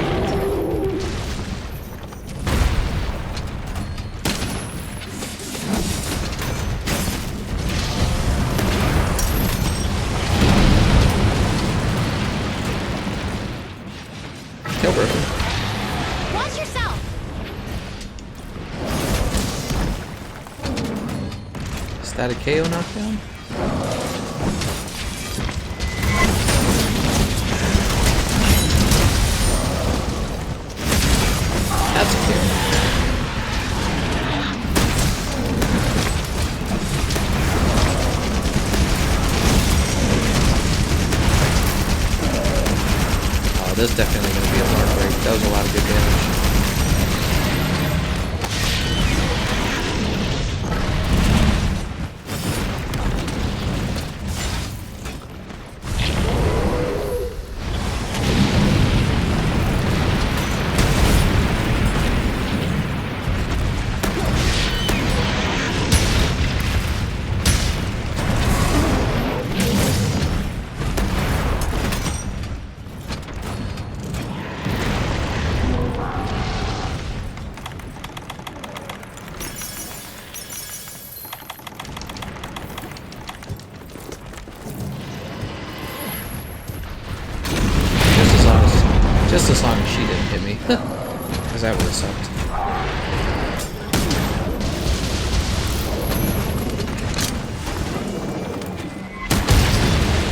Kill broken. Watch yourself! Is that a KO knockdown? That's a KO. Oh, this is definitely going to be a hard break. That was a lot of good damage. Just as long as she didn't hit me. Because that would have sucked.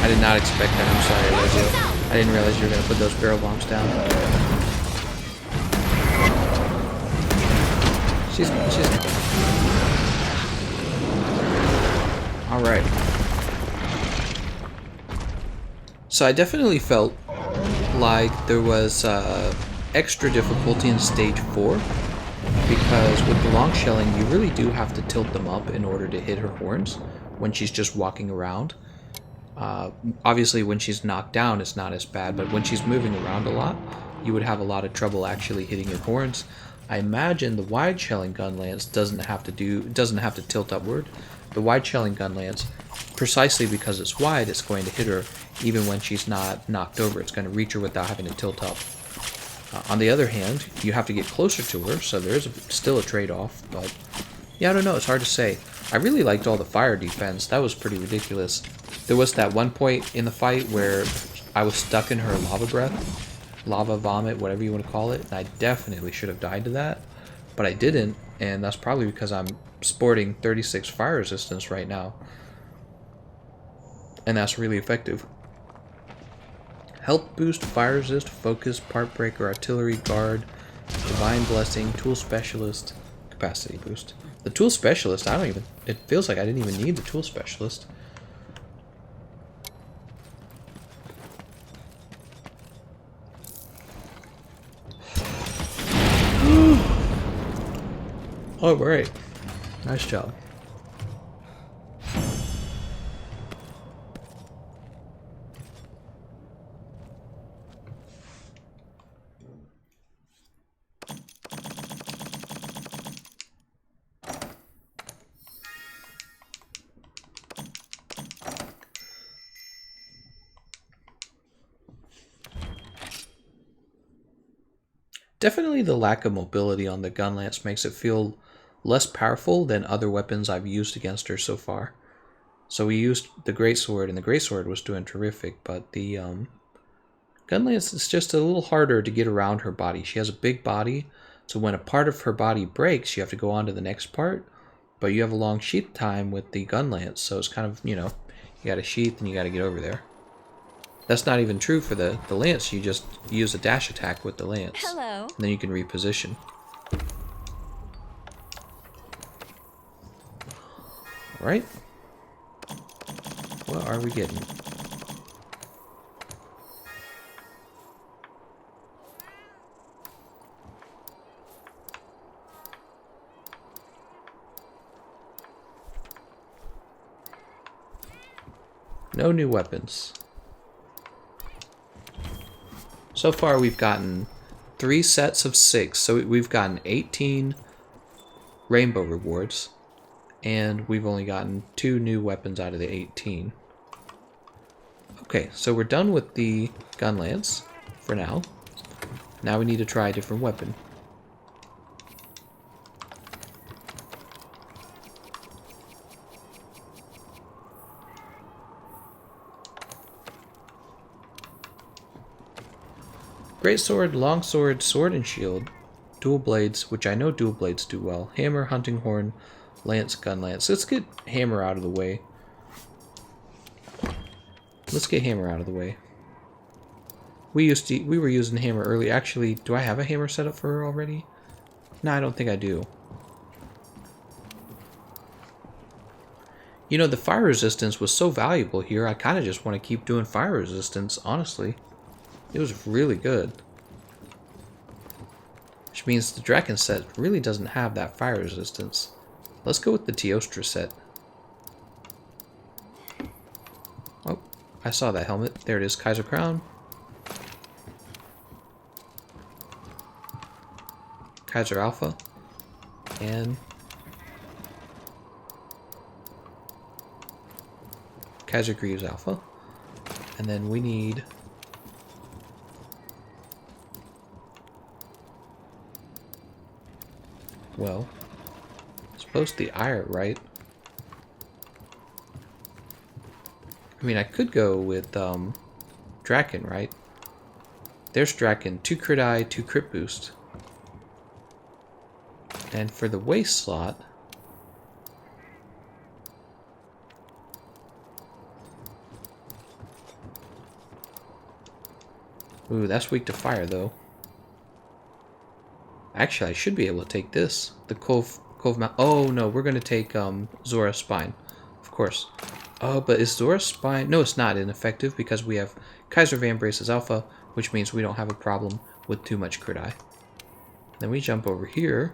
I did not expect that. I'm sorry, Lizio. I didn't realize you were going to put those barrel bombs down. She's Alright. So I definitely felt like there was extra difficulty in stage 4 because with the long shelling you really do have to tilt them up in order to hit her horns when she's just walking around. Obviously when she's knocked down it's not as bad, but when she's moving around a lot you would have a lot of trouble actually hitting her horns. I imagine the wide shelling Gunlance doesn't have to tilt upward. The wide shelling Gunlance, precisely because it's wide, it's going to hit her even when she's not knocked over. It's going to reach her without having to tilt up. On the other hand, you have to get closer to her, so there is still a trade-off, but yeah, I don't know, it's hard to say. I really liked all the fire defense. That was pretty ridiculous. There was that one point in the fight where I was stuck in her lava breath, lava vomit, whatever you want to call it, and I definitely should have died to that, but I didn't, and that's probably because I'm sporting 36 fire resistance right now, and that's really effective. Health boost, fire resist, focus, part breaker, artillery, guard, divine blessing, tool specialist, capacity boost. The tool specialist, it feels like I didn't even need the tool specialist. Alright. Nice job. Definitely the lack of mobility on the Gunlance makes it feel less powerful than other weapons I've used against her so far. So we used the Greatsword, and the Greatsword was doing terrific, but the Gunlance is just a little harder to get around her body. She has a big body, so when a part of her body breaks, you have to go on to the next part, but you have a long sheath time with the Gunlance, so it's kind of, you got a sheath and you got to get over there. That's not even true for the lance. You just use a dash attack with the lance. Hello. And then you can reposition. Alright. What are we getting? No new weapons. So far we've gotten 3 sets of 6, so we've gotten 18 rainbow rewards, and we've only gotten 2 new weapons out of the 18. Okay, so we're done with the Gunlance for now. Now we need to try a different weapon. Greatsword, longsword, sword and shield, dual blades, which I know dual blades do well, hammer, hunting horn, lance, Gunlance. Let's get hammer out of the way. Let's get hammer out of the way. We were using hammer early. Actually, do I have a hammer set up for her already? No, I don't think I do. You know, the fire resistance was so valuable here, I kind of just want to keep doing fire resistance, honestly. It was really good. Which means the Draken set really doesn't have that fire resistance. Let's go with the Teostra set. Oh, I saw that helmet. There it is, Kaiser Crown. Kaiser Alpha. And Kaiser Greaves Alpha. And then we need well, it's supposed to be Iron, right? I mean, I could go with Draken, right? There's Draken, 2 crit eye, 2 crit boost. And for the waist slot, ooh, that's weak to fire though. Actually, I should be able to take this. The Cove Mount. Oh no, we're gonna take Zora's Spine, of course. Oh, but is Zora's Spine? No, it's not ineffective because we have Kaiser Van Brace's Alpha, which means we don't have a problem with too much crit eye. Then we jump over here.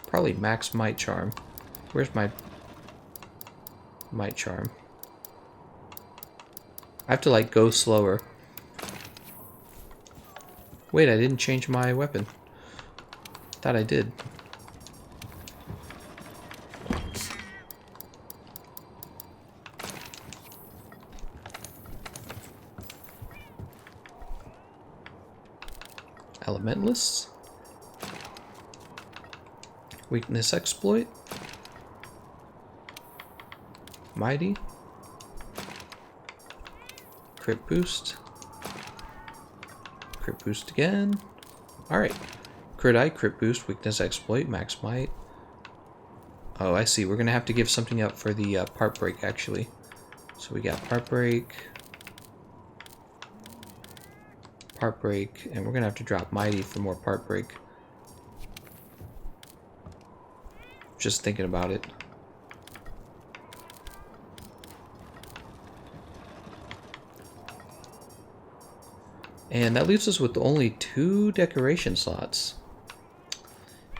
Probably max Might Charm. Where's my Might Charm? I have to like go slower. Wait, I didn't change my weapon. Thought I did. Elementalists. Weakness exploit. Mighty. Crit boost. Crit boost again. Alright. Crit eye, crit boost, weakness exploit, max might. Oh, I see. We're going to have to give something up for the part break, actually. So we got part break. Part break. And we're going to have to drop mighty for more part break. Just thinking about it. And that leaves us with only 2 decoration slots.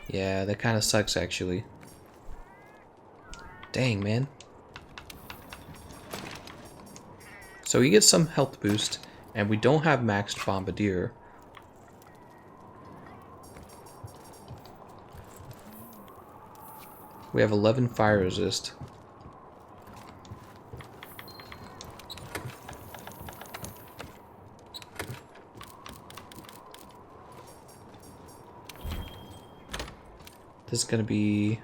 Yeah, that kind of sucks, actually. Dang, man. So we get some health boost, and we don't have maxed Bombardier. We have 11 fire resist. This is going to be...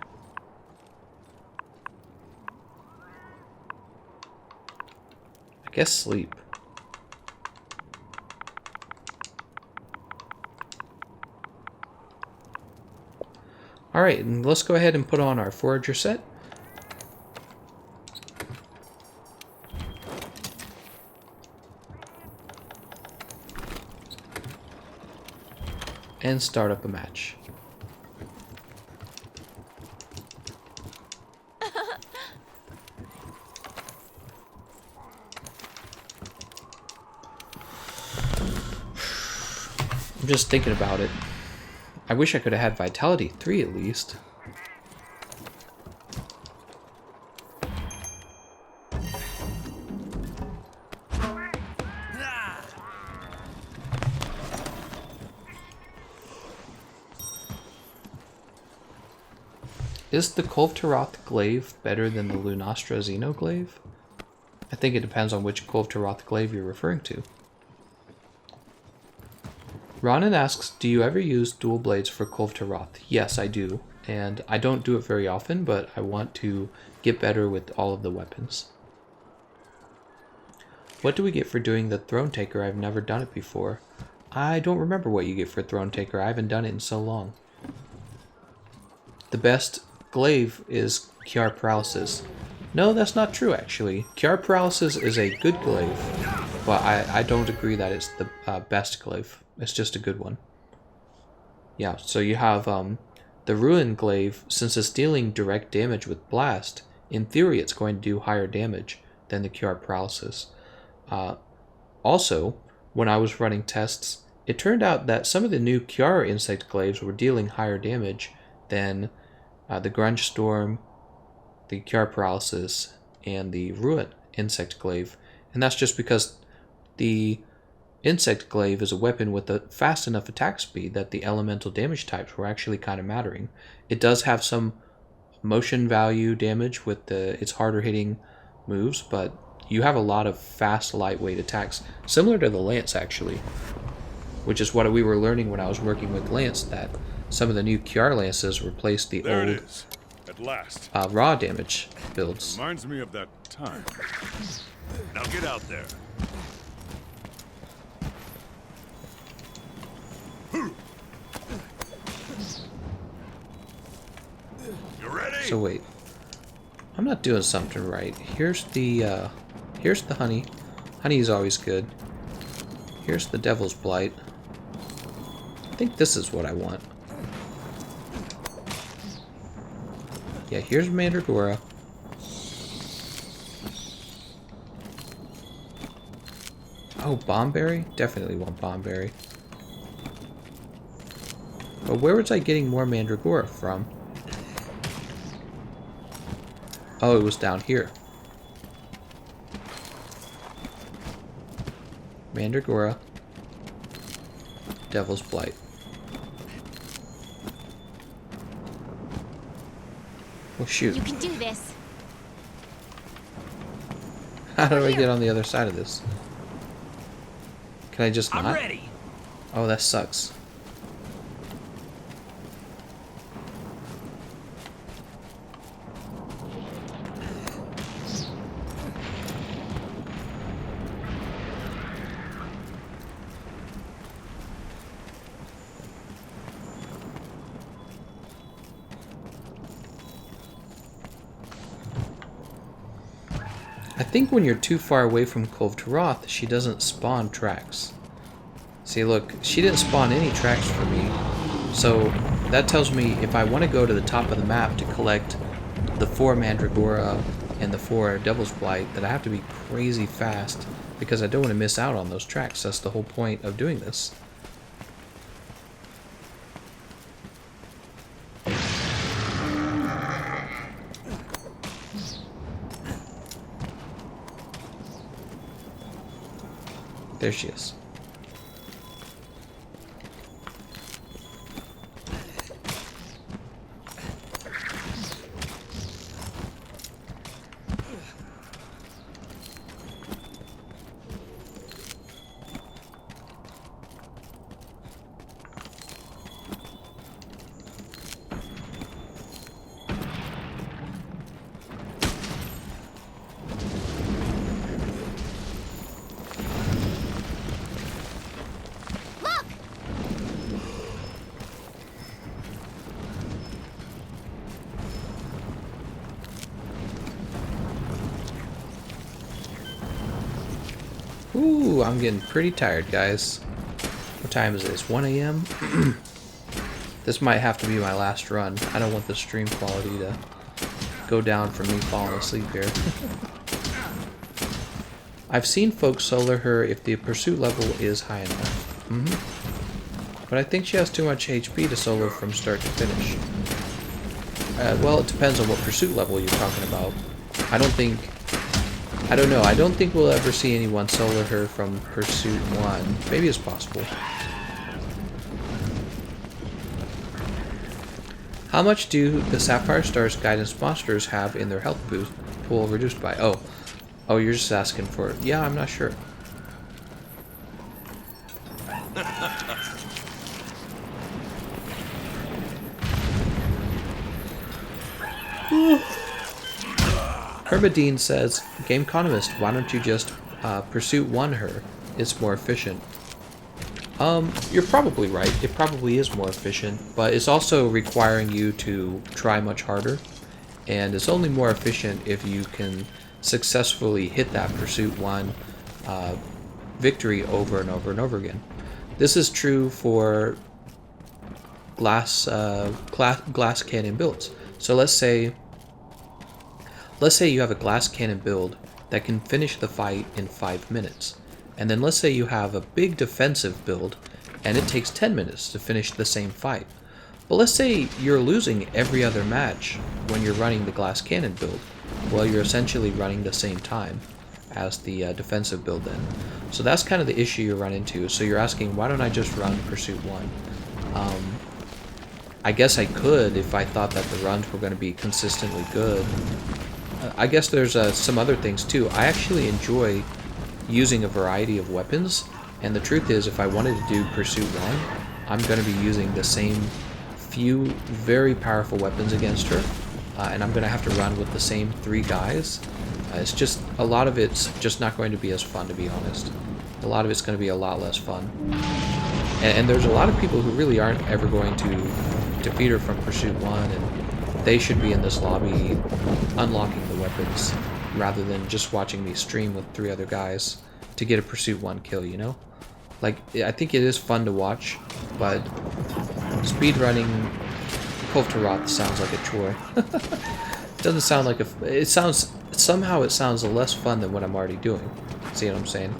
I guess sleep. Alright, and let's go ahead and put on our Forager set. And start up a match. I'm just thinking about it. I wish I could have had Vitality 3 at least. Is the Kulve Taroth glaive better than the Lunastra Xeno glaive? I think it depends on which Kulve Taroth glaive you're referring to. Ronan asks, do you ever use dual blades for Kulve Taroth? Yes, I do. And I don't do it very often, but I want to get better with all of the weapons. What do we get for doing the Throne Taker? I've never done it before. I don't remember what you get for Throne Taker. I haven't done it in so long. The best glaive is Kiar Paralysis. No, that's not true, actually. Kiar Paralysis is a good glaive, but I don't agree that it's the best glaive. It's just a good one. Yeah, so you have the Ruin glaive. Since it's dealing direct damage with Blast, in theory it's going to do higher damage than the Kiar Paralysis. Also, when I was running tests, it turned out that some of the new Kiar insect glaives were dealing higher damage than the Grunge Storm, the Kiar Paralysis, and the Ruin insect glaive. And that's just because the insect glaive is a weapon with a fast enough attack speed that the elemental damage types were actually kind of mattering. It does have some motion value damage with its harder hitting moves, but you have a lot of fast, lightweight attacks, similar to the Lance actually, which is what we were learning when I was working with Lance, that some of the new Kiar Lances replaced the There old it is. At last. raw damage builds. Reminds me of that time. Now get out there. You ready? So wait, I'm not doing something right. Here's the honey. Honey is always good. Here's the Devil's Blight. I think this is what I want. Yeah, here's Mandragora. Oh, Bombberry? Definitely want Bombberry. But where was I getting more Mandragora from? Oh, it was down here. Mandragora. Devil's Blight. Oh shoot. You can do this. How do I get on the other side of this? Can I just not? I'm ready. Oh, that sucks. I think when you're too far away from Kulve Taroth, she doesn't spawn tracks. See, look, she didn't spawn any tracks for me. So that tells me if I want to go to the top of the map to collect the 4 Mandragora and the 4 Devil's Blight, that I have to be crazy fast because I don't want to miss out on those tracks. That's the whole point of doing this. There she is. Ooh, I'm getting pretty tired, guys. What time is this? 1 a.m.? This might have to be my last run. I don't want the stream quality to go down from me falling asleep here. I've seen folks solo her if the pursuit level is high enough. But I think she has too much HP to solo from start to finish. Well, it depends on what pursuit level you're talking about. I don't know. I don't think we'll ever see anyone solo her from Pursuit 1. Maybe it's possible. How much do the Sapphire Star's guidance monsters have in their health boost pool reduced by? Oh, you're just asking for it. Yeah, I'm not sure. Herbadine says, Gameconomist, why don't you just Pursuit 1 her? It's more efficient. You're probably right. It probably is more efficient, but it's also requiring you to try much harder. And it's only more efficient if you can successfully hit that Pursuit 1 victory over and over and over again. This is true for glass cannon builds. So let's say you have a glass cannon build that can finish the fight in 5 minutes. And then let's say you have a big defensive build and it takes 10 minutes to finish the same fight. But let's say you're losing every other match when you're running the glass cannon build. Well, you're essentially running the same time as the defensive build then. So that's kind of the issue you run into. So you're asking, why don't I just run Pursuit 1? I guess I could if I thought that the runs were going to be consistently good. I guess there's some other things too. I actually enjoy using a variety of weapons, and the truth is if I wanted to do Pursuit 1, I'm going to be using the same few very powerful weapons against her, and I'm going to have to run with the same 3 guys. It's just, a lot of it's just not going to be as fun, to be honest. A lot of it's going to be a lot less fun. And there's a lot of people who really aren't ever going to defeat her from Pursuit 1, and they should be in this lobby unlocking the weapons rather than just watching me stream with 3 other guys to get a Pursuit 1 kill, you know? Like, I think it is fun to watch, but speedrunning Kulve Taroth sounds like a chore. It doesn't sound like somehow it sounds less fun than what I'm already doing. See what I'm saying?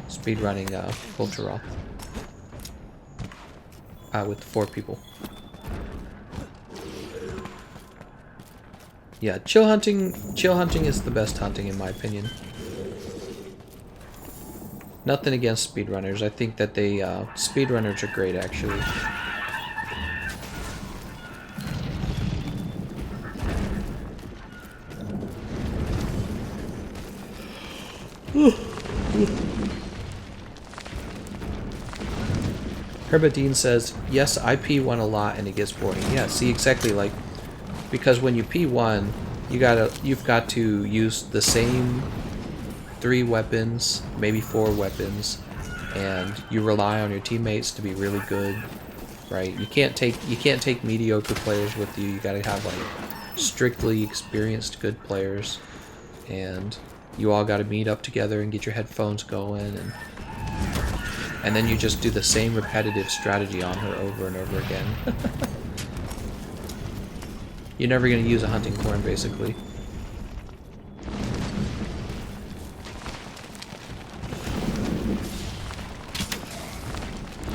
Speedrunning Kulve Taroth. With 4 people. Yeah, chill hunting is the best hunting in my opinion. Nothing against speedrunners. I think that they speedrunners are great, actually. Herbadine says, yes, I P1 a lot and it gets boring. Yeah, see, exactly, like, because when you P1, you've got to use the same 3 weapons, maybe 4 weapons, and you rely on your teammates to be really good, right? You can't take mediocre players with you. You gotta have like strictly experienced good players, and you all gotta meet up together and get your headphones going, and then you just do the same repetitive strategy on her over and over again. You're never gonna use a hunting horn, basically.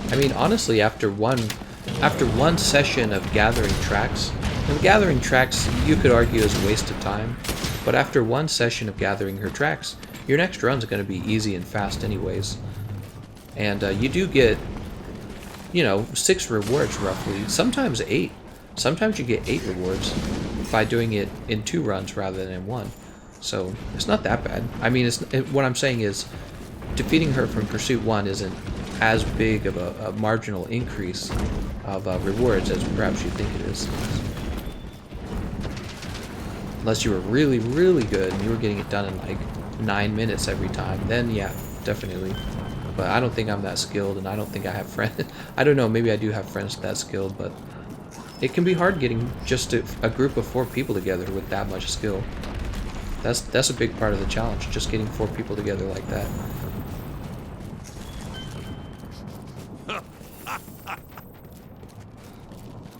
I mean, honestly, after one session of gathering tracks, and gathering tracks you could argue is a waste of time, but after one session of gathering her tracks, your next run's going to be easy and fast anyways. And you do get, 6 rewards roughly, sometimes 8. Sometimes you get 8 rewards by doing it in 2 runs rather than in 1. So it's not that bad. I mean, what I'm saying is, defeating her from Pursuit 1 isn't as big of a marginal increase of rewards as perhaps you think it is. Unless you were really, really good and you were getting it done in like 9 minutes every time, then yeah, definitely. But I don't think I'm that skilled, and I don't think I have friends. I don't know, maybe I do have friends that skilled, but it can be hard getting just a group of 4 people together with that much skill. That's a big part of the challenge, just getting 4 people together like that.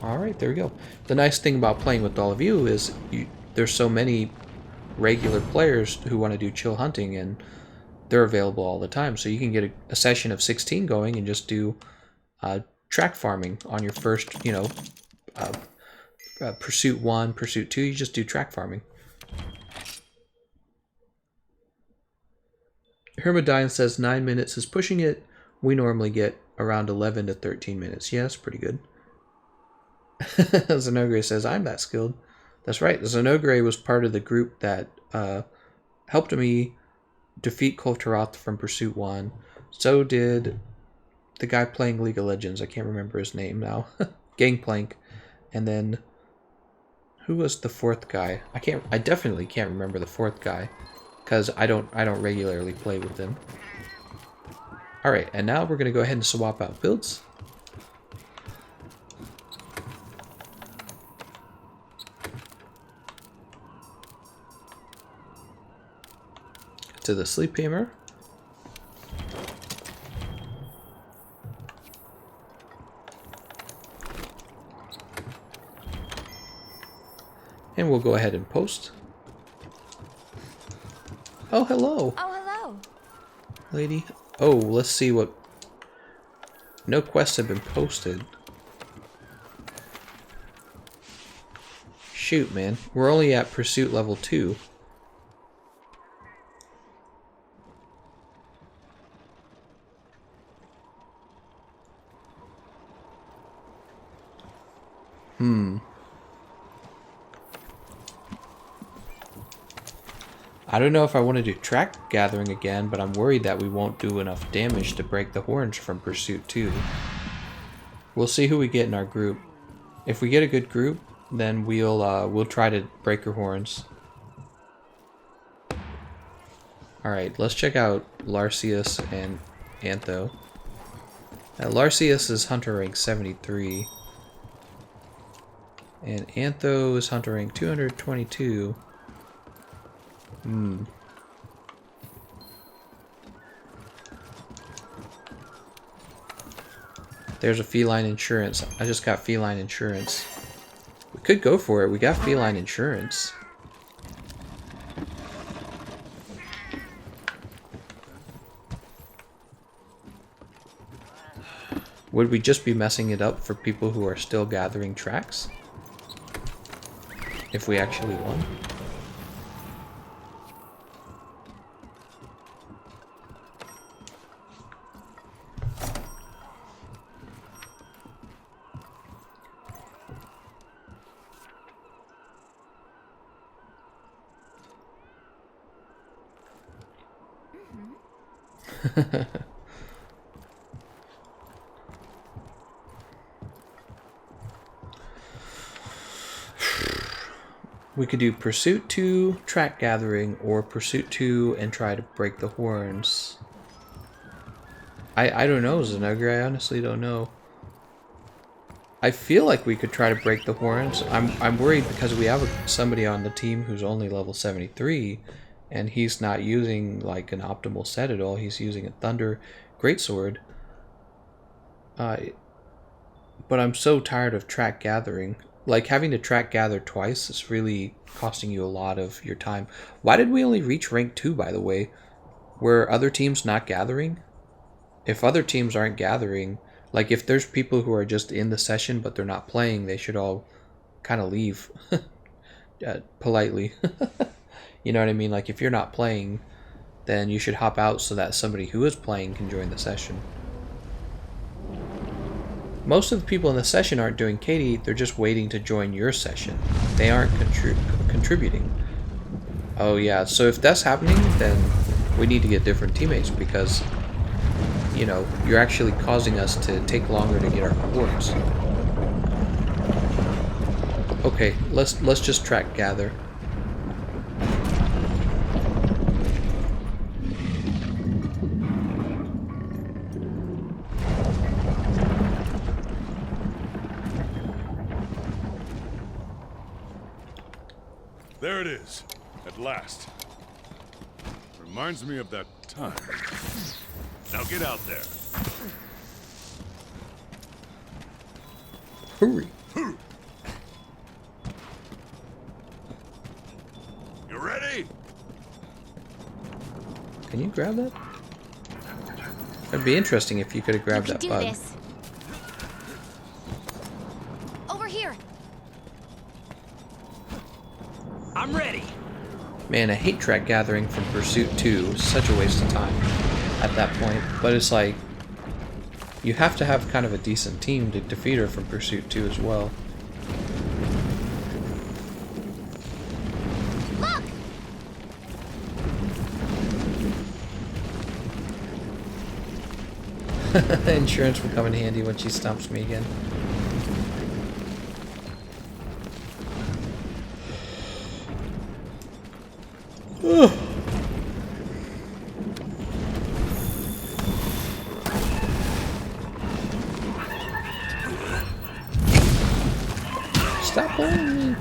Alright, there we go. The nice thing about playing with all of you is there's so many regular players who want to do chill hunting, and they're available all the time. So you can get a session of 16 going and just do track farming on your first, Pursuit 1, Pursuit 2, you just do track farming. Hermodine says 9 minutes is pushing it. We normally get around 11 to 13 minutes. Yeah, that's pretty good. Zenogre says, I'm that skilled. That's right. Zenogre was part of the group that helped me defeat Kulve Taroth from Pursuit 1. So did the guy playing League of Legends. I can't remember his name now. Gangplank. And then who was the 4th guy? I definitely can't remember the 4th guy, because I don't regularly play with them. Alright, and now we're gonna go ahead and swap out builds. To the sleep hammer. And we'll go ahead and post. Oh, hello. Oh, hello. Lady. Oh, let's see what... No quests have been posted. Shoot, man. We're only at Pursuit level 2. I don't know if I want to do track gathering again, but I'm worried that we won't do enough damage to break the horns from Pursuit 2. We'll see who we get in our group. If we get a good group, then we'll try to break her horns. Alright, let's check out Larceus and Antho. Now, Larceus is Hunter rank 73. And Antho is Hunter rank 222. There's a feline insurance. I just got feline insurance. We could go for it. We got feline insurance. Would we just be messing it up for people who are still gathering tracks? If we actually won? We could do Pursuit 2, Track Gathering, or Pursuit 2 and try to break the horns. I don't know, Zenugger. I honestly don't know. I feel like we could try to break the horns. I'm worried because we have somebody on the team who's only level 73, and he's not using like an optimal set at all. He's using a Thunder Greatsword. But I'm so tired of track gathering. Like, having to track gather twice is really costing you a lot of your time. Why did we only reach rank 2, by the way? Were other teams not gathering? If other teams aren't gathering, like if there's people who are just in the session but they're not playing, they should all kind of leave politely. You know what I mean? Like, if you're not playing, then you should hop out so that somebody who is playing can join the session. Most of the people in the session aren't doing Katie, they're just waiting to join your session. They aren't contributing. Oh yeah, so if that's happening, then we need to get different teammates because, you know, you're actually causing us to take longer to get our rewards. Okay, let's just track gather. There it is, at last. Reminds me of that time. Now get out there. Hurry. You ready? Can you grab that? It'd be interesting if you could have grabbed You that can bug. do this. Over here. I'm ready. Man, I hate track gathering from Pursuit 2. Such a waste of time at that point. But it's like, you have to have kind of a decent team to defeat her from Pursuit 2 as well. Look! Insurance will come in handy when she stumps me again. Stop pulling me.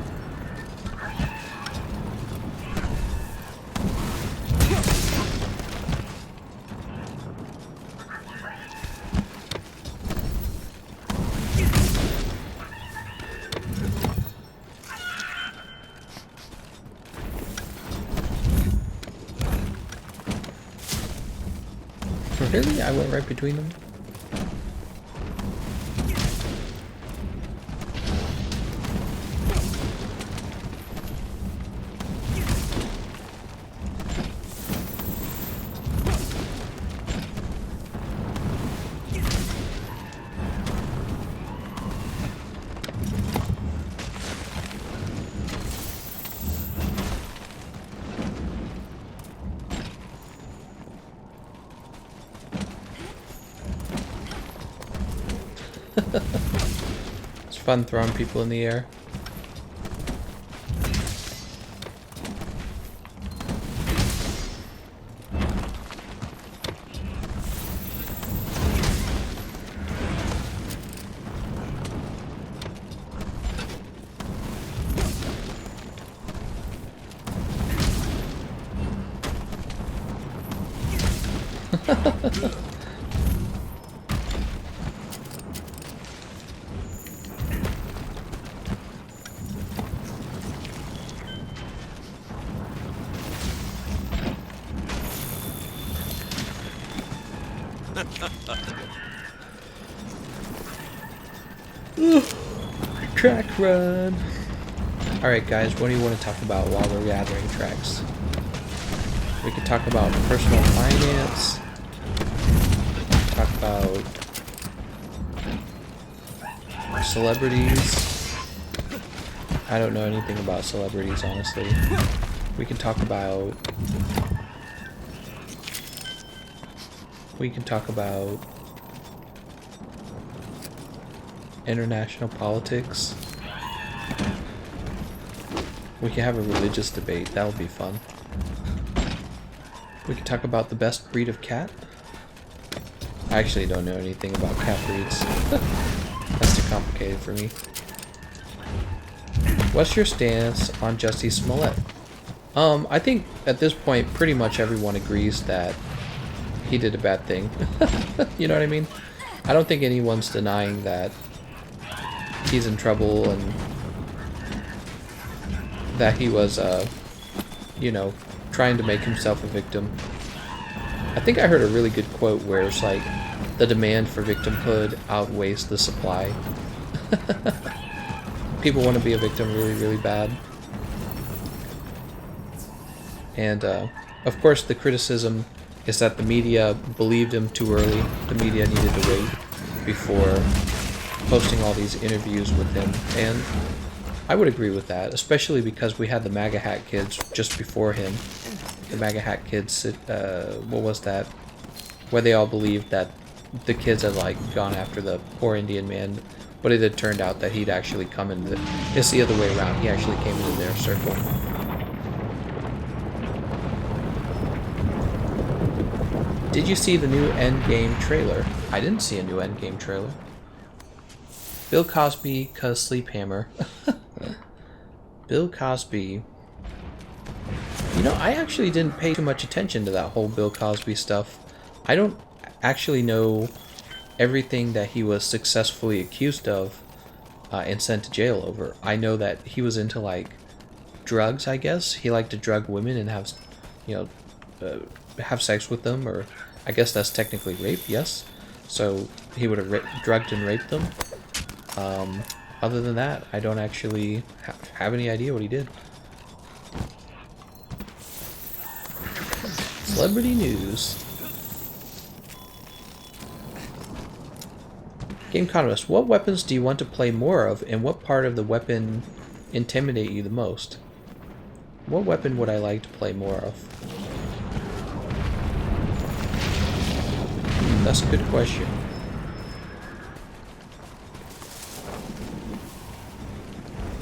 Really? I went right between them? It's fun throwing people in the air. Track run. Alright guys, what do you want to talk about while we're gathering tracks? We could talk about personal finance. Talk about celebrities. I don't know anything about celebrities, honestly. We can talk about We can talk about international politics. We can have a religious debate. That would be fun. We can talk about the best breed of cat. I actually don't know anything about cat breeds. That's too complicated for me. What's your stance on Jussie Smollett? I think at this point pretty much everyone agrees that he did a bad thing. You know what I mean? I don't think anyone's denying that he's in trouble and that he was, you know, trying to make himself a victim. I think I heard a really good quote where it's like, the demand for victimhood outweighs the supply. People want to be a victim really, really bad. And, of course, the criticism is that the media believed him too early. The media needed to wait before posting all these interviews with him. And I would agree with that, especially because we had the MAGA hat kids just before him. The MAGA hat kids, what was that? Where they all believed that the kids had, like, gone after the poor Indian man, but it had turned out that he'd actually come into it's the other way around. He actually came into their circle. Did you see the new Endgame trailer? I didn't see a new Endgame trailer. Bill Cosby, 'cause Sleep Hammer. Bill Cosby. You know, I actually didn't pay too much attention to that whole Bill Cosby stuff. I don't actually know everything that he was successfully accused of and sent to jail over. I know that he was into, like, drugs, I guess. He liked to drug women and have, you know, have sex with them, or I guess that's technically rape, yes. So he would have drugged and raped them. Other than that, I don't actually have any idea what he did. Celebrity news. Gameconomist, what weapons do you want to play more of, and what part of the weapon intimidate you the most? What weapon would I like to play more of? That's a good question.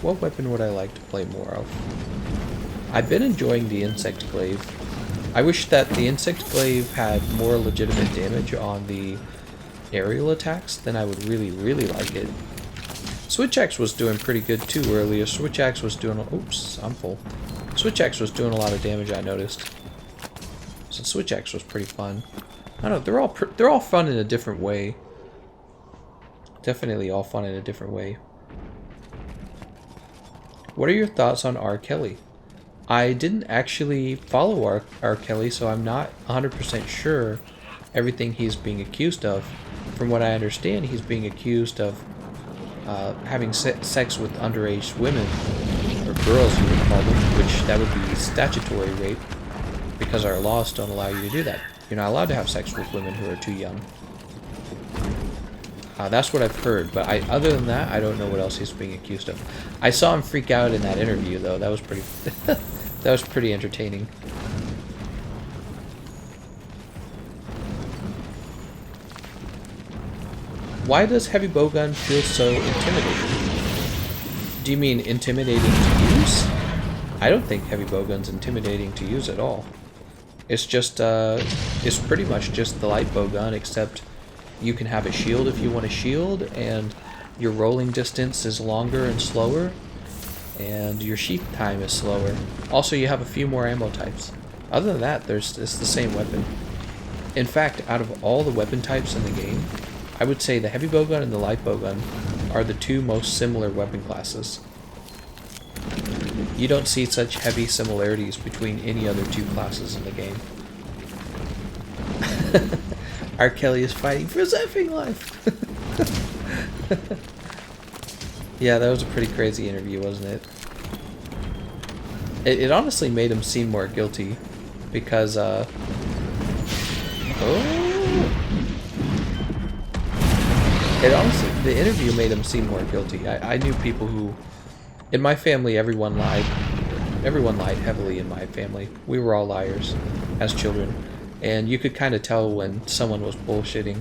What weapon would I like to play more of? I've been enjoying the Insect Glaive. I wish that the Insect Glaive had more legitimate damage on the aerial attacks, then I would really, really like it. Switch Axe was doing pretty good too earlier. Switch Axe was doing... Oops, I'm full. Switch Axe was doing a lot of damage, I noticed. So Switch Axe was pretty fun. I don't know, they're all fun in a different way. Definitely all fun in a different way. What are your thoughts on R. Kelly? I didn't actually follow R. Kelly, so I'm not 100% sure everything he's being accused of. From what I understand, he's being accused of having sex with underage women, or girls you would call them, which that would be statutory rape, because our laws don't allow you to do that. You're not allowed to have sex with women who are too young. That's what I've heard, but other than that, I don't know what else he's being accused of. I saw him freak out in that interview, though. That was pretty that was pretty entertaining. Why does heavy bowgun feel so intimidating? Do you mean intimidating to use? I don't think heavy bowgun's intimidating to use at all. It's just, it's pretty much just the light bowgun, except you can have a shield if you want a shield, and your rolling distance is longer and slower, and your sheath time is slower. Also, you have a few more ammo types. Other than that, it's the same weapon. In fact, out of all the weapon types in the game, I would say the heavy bowgun and the light bowgun are the two most similar weapon classes. You don't see such heavy similarities between any other two classes in the game. R. Kelly is fighting for his effing life! Yeah, that was a pretty crazy interview, wasn't it? It honestly made him seem more guilty, because, oh! It honestly, the interview made him seem more guilty. I knew people who... In my family, everyone lied. Everyone lied heavily in my family. We were all liars as children. And you could kind of tell when someone was bullshitting.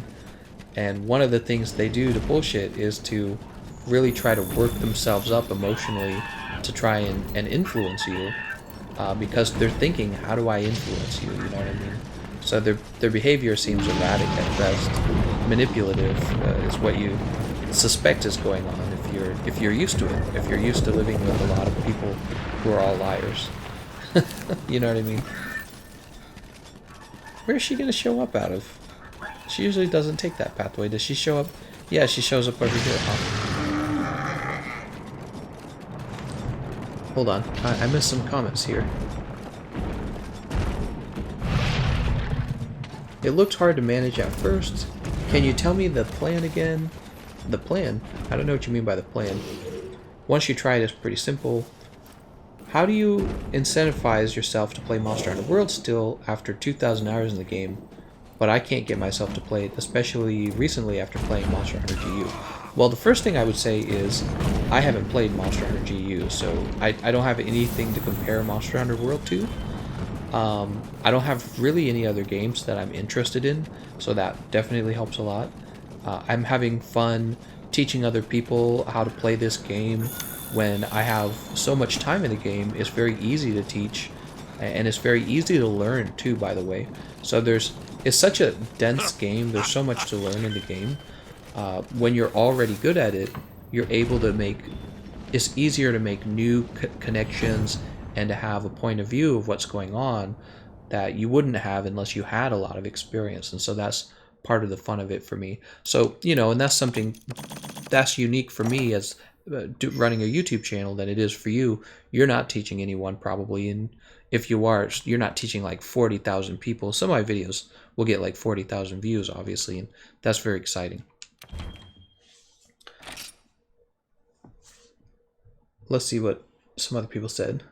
And one of the things they do to bullshit is to really try to work themselves up emotionally to try and influence you, because they're thinking, how do I influence you? You know what I mean? So their behavior seems erratic at best. Manipulative is what you suspect is going on if you're used to it. If you're used to living with a lot of people who are all liars. You know what I mean? Where is she going to show up out of? She usually doesn't take that pathway. Does she show up? Yeah, she shows up over here, huh? Hold on. I missed some comments here. It looked hard to manage at first. Can you tell me the plan again? The plan? I don't know what you mean by the plan. Once you try it, it's pretty simple. How do you incentivize yourself to play Monster Hunter World still after 2,000 hours in the game? But I can't get myself to play it, especially recently after playing Monster Hunter GU. Well, the first thing I would say is I haven't played Monster Hunter GU, so I don't have anything to compare Monster Hunter World to. I don't have really any other games that I'm interested in, so that definitely helps a lot. I'm having fun teaching other people how to play this game when I have so much time in the game. It's very easy to teach, and it's very easy to learn too, by the way. So it's such a dense game, there's so much to learn in the game. When you're already good at it, you're able to it's easier to make new connections and to have a point of view of what's going on that you wouldn't have unless you had a lot of experience. And so that's part of the fun of it for me. So, and that's something that's unique for me as running a YouTube channel than it is for you. You're not teaching anyone probably, and if you are, you're not teaching like 40,000 people. Some of my videos will get like 40,000 views, obviously, and that's very exciting. Let's see what some other people said.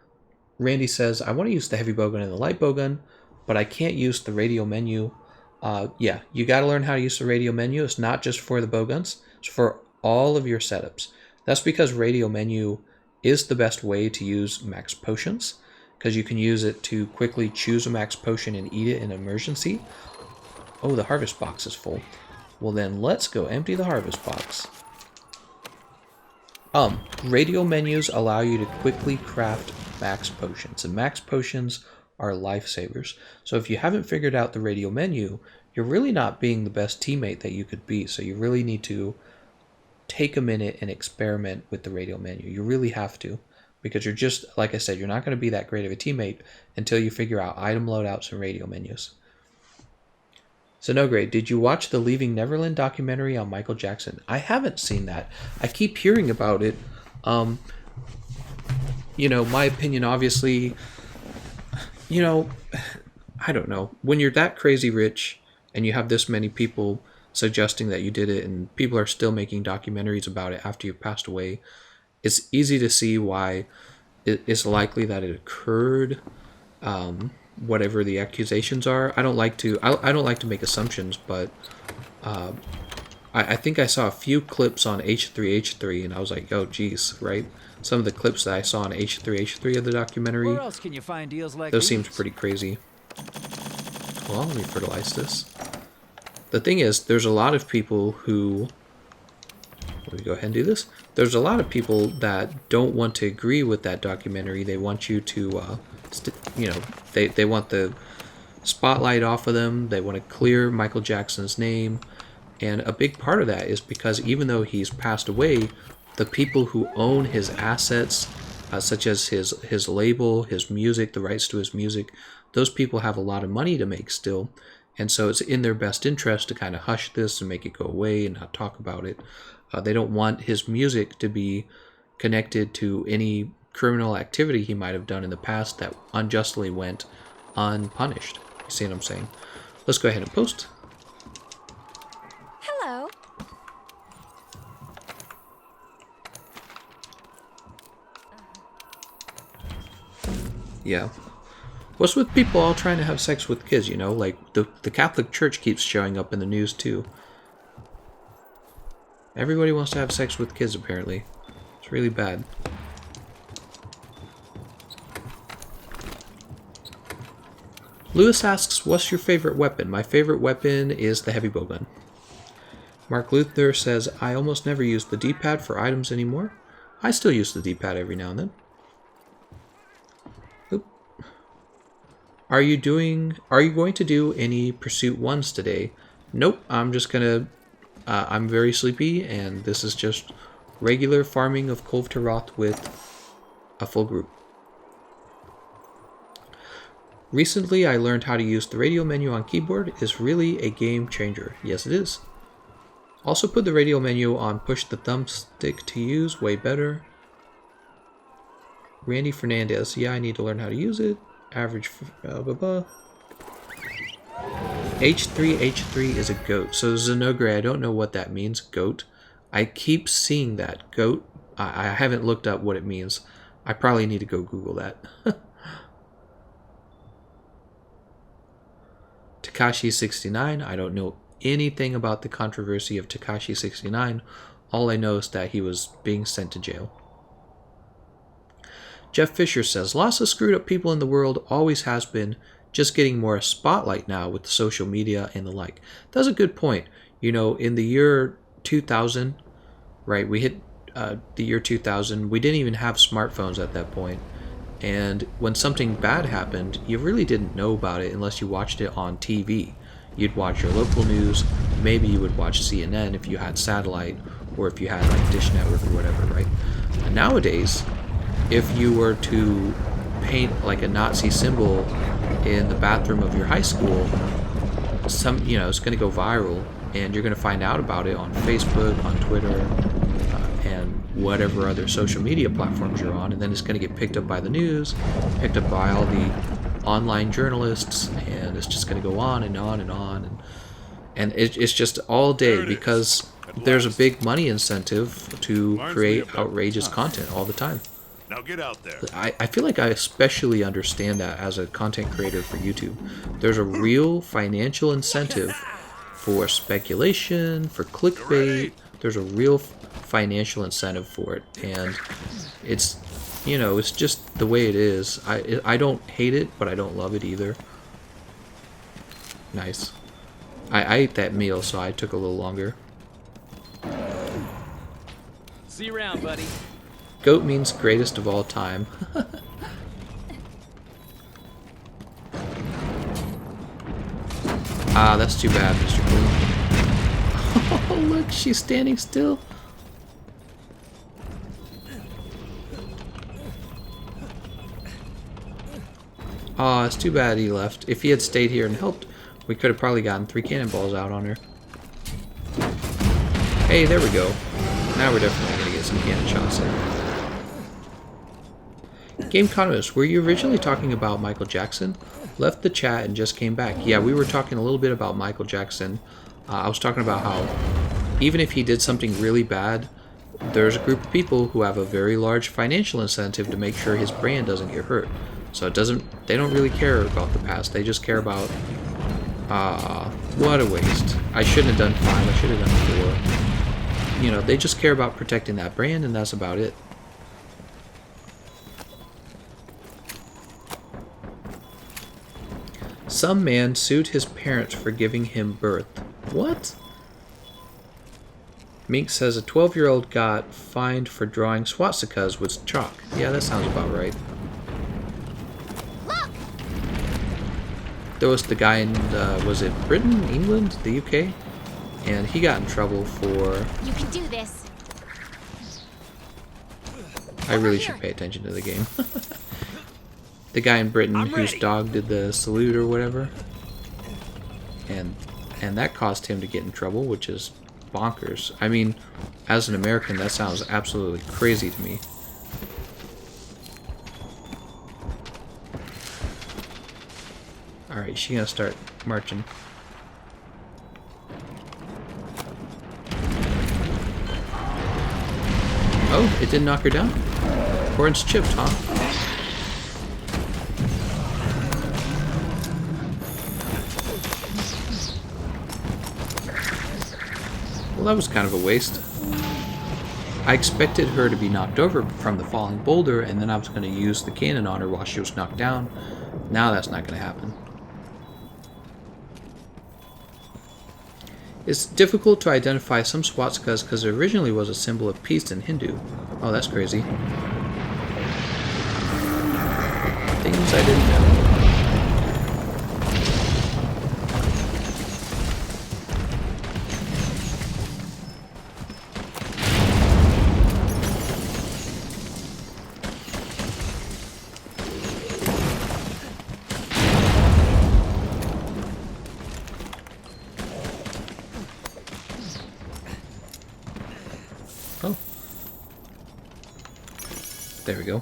Randy says, I want to use the heavy bowgun and the light bowgun, but I can't use the radio menu. Yeah, you got to learn how to use the radio menu. It's not just for the bowguns, it's for all of your setups. That's because radio menu is the best way to use max potions, because you can use it to quickly choose a max potion and eat it in an emergency. Oh, the harvest box is full. Well then, let's go empty the harvest box. Radio menus allow you to quickly craft max potions, and max potions are lifesavers. So if you haven't figured out the radio menu, you're really not being the best teammate that you could be. So you really need to take a minute and experiment with the radio menu. You really have to, because you're just, like I said, you're not going to be that great of a teammate until you figure out item loadouts and radio menus. So no grade, did you watch the Leaving Neverland documentary on Michael Jackson? I haven't seen that. I keep hearing about it. My opinion, obviously, I don't know. When you're that crazy rich and you have this many people suggesting that you did it and people are still making documentaries about it after you've passed away, it's easy to see why it's likely that it occurred. Whatever the accusations are, I don't like to make assumptions, but I think I saw a few clips on H3H3 and I was like, oh geez, right? Some of the clips that I saw on H3H3 of the documentary, Where else can you find deals like those these? seemed pretty crazy. Well, let me fertilize this. The thing is, there's a lot of people who, let me go ahead and do this. There's a lot of people that don't want to agree with that documentary. They want you to they want the spotlight off of them. They want to clear Michael Jackson's name. And a big part of that is because even though he's passed away, the people who own his assets, such as his label, his music, the rights to his music, those people have a lot of money to make still. And so it's in their best interest to kind of hush this and make it go away and not talk about it. They don't want his music to be connected to any criminal activity he might have done in the past that unjustly went unpunished. You see what I'm saying? Let's go ahead and post. Hello. Yeah. What's with people all trying to have sex with kids, Like, the Catholic Church keeps showing up in the news, too. Everybody wants to have sex with kids, apparently. It's really bad. Lewis asks, what's your favorite weapon? My favorite weapon is the heavy bowgun. Mark Luther says, I almost never use the D-pad for items anymore. I still use the D-pad every now and then. Oop. Are you going to do any Pursuit 1s today? Nope, I'm just gonna... I'm very sleepy, and this is just regular farming of Kulve Taroth with a full group. Recently, I learned how to use the radio menu on keyboard. It's really a game changer. Yes, it is. Also put the radio menu on push the thumbstick to use. Way better. Randy Fernandez. Yeah, I need to learn how to use it. Average... H3 is a goat. So Zenogre, I don't know what that means. Goat. I keep seeing that. Goat. I haven't looked up what it means. I probably need to go Google that. Takashi69. I don't know anything about the controversy of Takashi69. All I know is that he was being sent to jail. Jeff Fisher says, lots of screwed up people in the world, always has been, just getting more spotlight now with the social media and the like. That's a good point. You know, in the year 2000, right, we hit the year 2000, we didn't even have smartphones at that point. And when something bad happened, you really didn't know about it unless you watched it on TV. You'd watch your local news, maybe you would watch CNN if you had satellite, or if you had like Dish Network or whatever, right? And nowadays, if you were to paint like a Nazi symbol in the bathroom of your high school, it's going to go viral, and you're going to find out about it on Facebook, on Twitter, and whatever other social media platforms you're on, and then it's going to get picked up by the news, picked up by all the online journalists, and it's just going to go on and on and on, and it's just all day, because there's a big money incentive to create outrageous content all the time. Now get out there. I feel like I especially understand that as a content creator for YouTube. There's a real financial incentive for speculation, for clickbait. There's a real financial incentive for it, and it's, you know, it's just the way it is. I don't hate it, but I don't love it either. Nice. I ate that meal, so I took a little longer. See you around, buddy. Goat means greatest of all time. Ah, that's too bad, Mr. Clean. Oh, look, she's standing still. Oh, it's too bad he left. If he had stayed here and helped, we could have probably gotten 3 cannonballs out on her. Hey, there we go. Now we're definitely going to get some cannon shots in. Gameconomist, were you originally talking about Michael Jackson? Left the chat and just came back. Yeah, we were talking a little bit about Michael Jackson. I was talking about how even if he did something really bad, there's a group of people who have a very large financial incentive to make sure his brand doesn't get hurt. So they don't really care about the past. They just care about, what a waste. I shouldn't have done 5, I should have done 4. You know, they just care about protecting that brand, and that's about it. Some man sued his parents for giving him birth. What? Mink says a 12-year-old got fined for drawing swastikas with chalk. Yeah, that sounds about right. Look! There was the guy in, was it Britain, England, the UK? And he got in trouble for... You can do this. I really should pay attention to the game. The guy in Britain whose dog did the salute or whatever. And that caused him to get in trouble, which is bonkers. I mean, as an American, that sounds absolutely crazy to me. Alright, she's gonna start marching. Oh, it didn't knock her down? Horn's chipped, huh? Well, that was kind of a waste. I expected her to be knocked over from the falling boulder, and then I was going to use the cannon on her while she was knocked down. Now that's not going to happen. It's difficult to identify some swastikas because it originally was a symbol of peace in Hindu. Oh, that's crazy. Things I didn't know. Oh. There we go.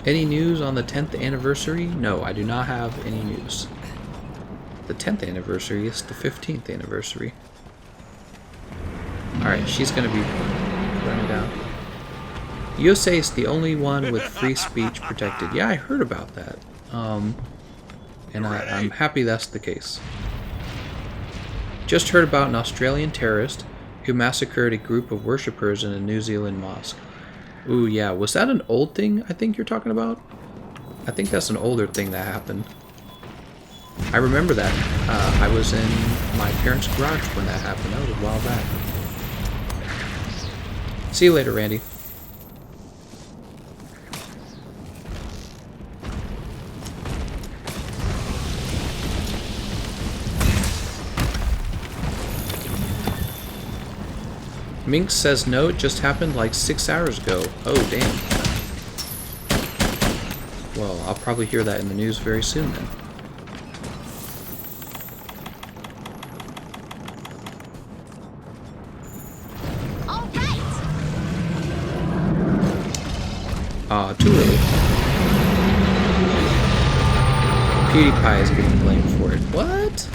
Any news on the 10th anniversary? No, I do not have any news. The 10th anniversary is the 15th anniversary. Alright, she's gonna be running down. USA is the only one with free speech protected. Yeah, I heard about that. And I'm happy that's the case. Just heard about an Australian terrorist who massacred a group of worshippers in a New Zealand mosque. Ooh, yeah. Was that an old thing I think you're talking about? I think that's an older thing that happened. I remember that. I was in my parents' garage when that happened. That was a while back. See you later, Randy. Minx says no, it just happened like 6 hours ago. Oh, damn. Well, I'll probably hear that in the news very soon then. All right. Aw, too early. PewDiePie is getting blamed for it. What?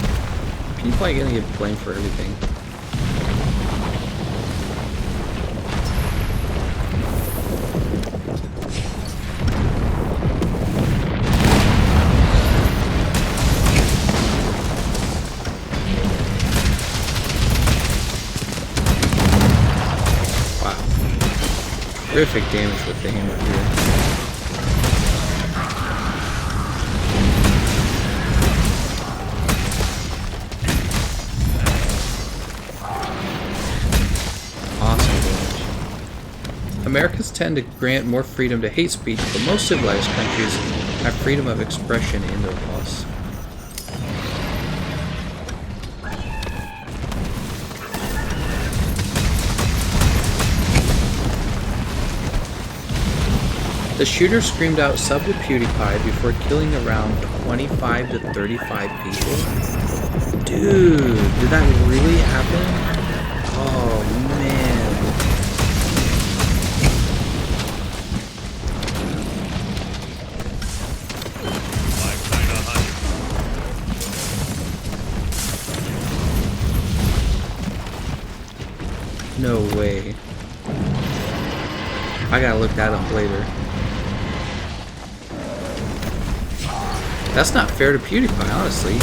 PewDiePie gonna get blamed for everything. Terrific damage with the hammer here. Awesome damage. Americans tend to grant more freedom to hate speech, but most civilized countries have freedom of expression in their laws. The shooter screamed out sub to PewDiePie before killing around 25 to 35 people. Dude, did that really happen? Oh man. No way. I gotta look that up later. That's not fair to PewDiePie, honestly.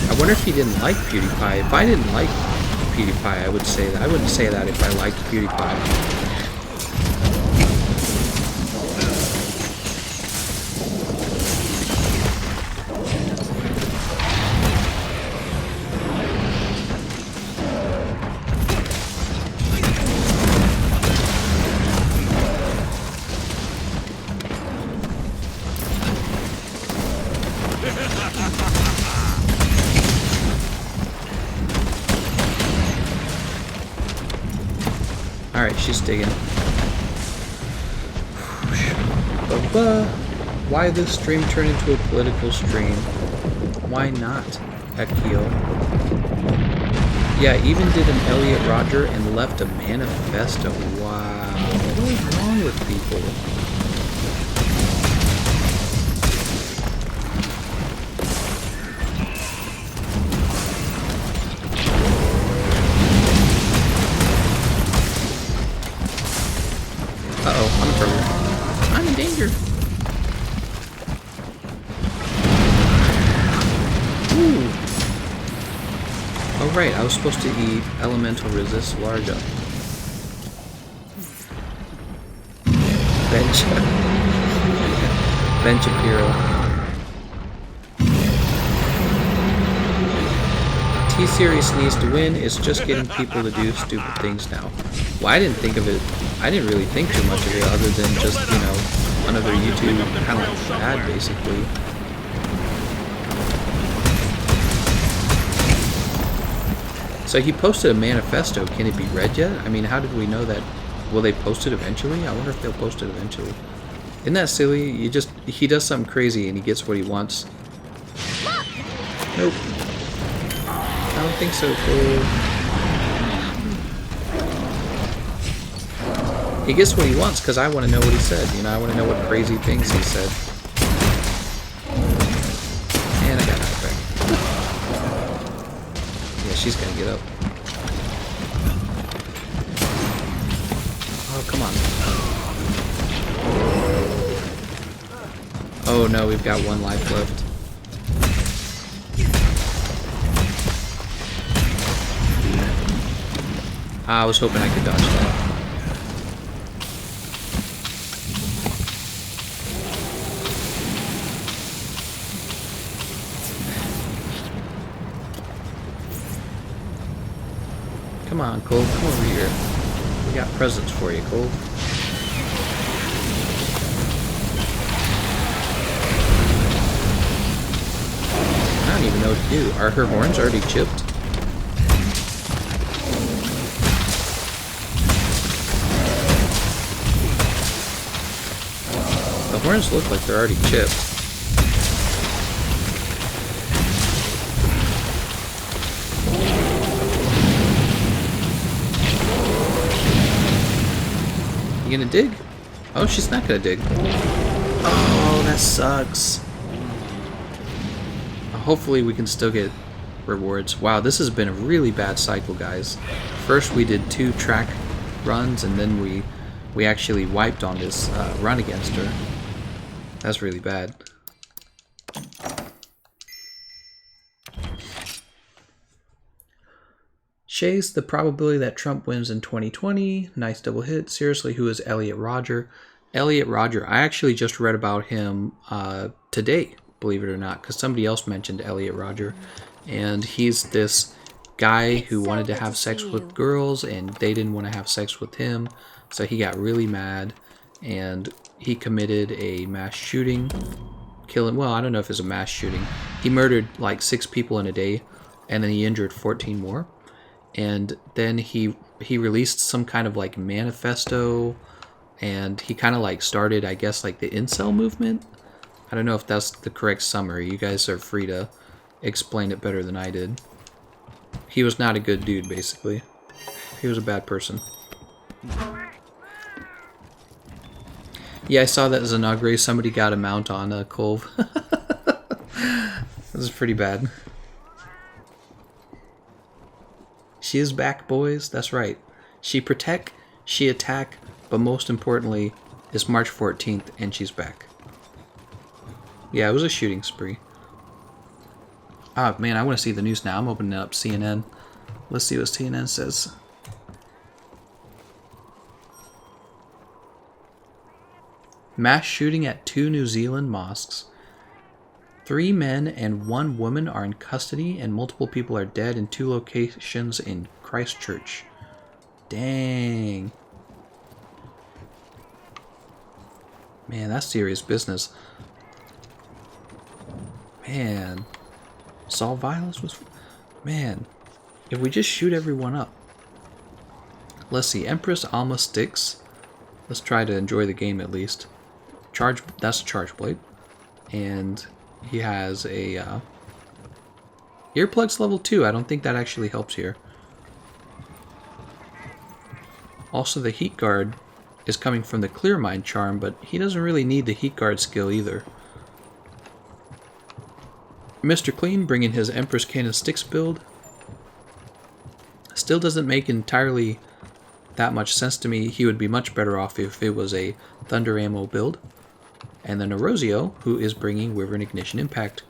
I wonder if he didn't like PewDiePie. If I didn't like PewDiePie, I would say that. I wouldn't say that if I liked PewDiePie. Alright, she's digging. Why this stream turn into a political stream? Why not, Akio? Yeah, even did an Elliot Rodger and left a manifesto. Wow. What is wrong with people? Uh-oh, I'm in trouble. I'm in danger. Ooh. Oh right, I was supposed to eat elemental resist large up. Ben Shapiro. T-Series needs to win. It's just getting people to do stupid things now. Well, I didn't think of it. I didn't really think too much of it other than just, you know, another YouTube kind of like ad, basically. So he posted a manifesto. Can it be read yet? I mean, how did we know that? Will they post it eventually? I wonder if they'll post it eventually. Isn't that silly? He does something crazy and he gets what he wants. Nope. I don't think so, Cole. He gets what he wants because I want to know what he said. You know, I want to know what crazy things he said. And I got knocked back. Yeah, she's gonna get up. Oh, come on. Oh no, we've got one life left. I was hoping I could dodge that. Come on, Cole, come over here. We got presents for you, Cole. I don't even know what to do. Are her horns already chipped? The horns look like they're already chipped. You gonna dig? Oh, she's not gonna dig. Oh, that sucks. Hopefully we can still get rewards. Wow, this has been a really bad cycle, guys. First we did 2 track runs, and then we actually wiped on this run against her. That's really bad. Shay's the probability that Trump wins in 2020. Nice double hit. Seriously, who is Elliot Rodger? Elliot Rodger, I actually just read about him today, believe it or not, because somebody else mentioned Elliot Rodger. And he's this guy who wanted to have sex with girls, and they didn't want to have sex with him. So he got really mad, and he committed a mass shooting. Well, I don't know if it's a mass shooting. He murdered like 6 people in a day, and then he injured 14 more. And then he released some kind of like manifesto, and he kind of like started, I guess, like the incel movement. I don't know if that's the correct summary. You guys are free to explain it better than I did. He was not a good dude, basically. He was a bad person. Yeah, I saw that as Zanagre. Somebody got a mount on Kulve. This is pretty bad. She is back, boys. That's right. She PROTECC, she ATTACC, but most importantly, it's March 14th, and she's back. Yeah, it was a shooting spree. Oh, man, I want to see the news now. I'm opening up CNN. Let's see what CNN says. Mass shooting at 2 New Zealand mosques. 3 men and 1 woman are in custody, and multiple people are dead in 2 locations in Christchurch. Dang. Man, that's serious business. Man. Solve violence was... Man. If we just shoot everyone up. Let's see. Empress Alma Sticks. Let's try to enjoy the game at least. That's a charge blade. And... he has a earplugs level 2. I don't think that actually helps here. Also, the heat guard is coming from the Clear Mind charm, but he doesn't really need the heat guard skill either. Mr. Clean bringing his Empress Cannon Sticks build. Still doesn't make entirely that much sense to me. He would be much better off if it was a Thunder Ammo build. And then Erosio, who is bringing Wyvern Ignition Impact.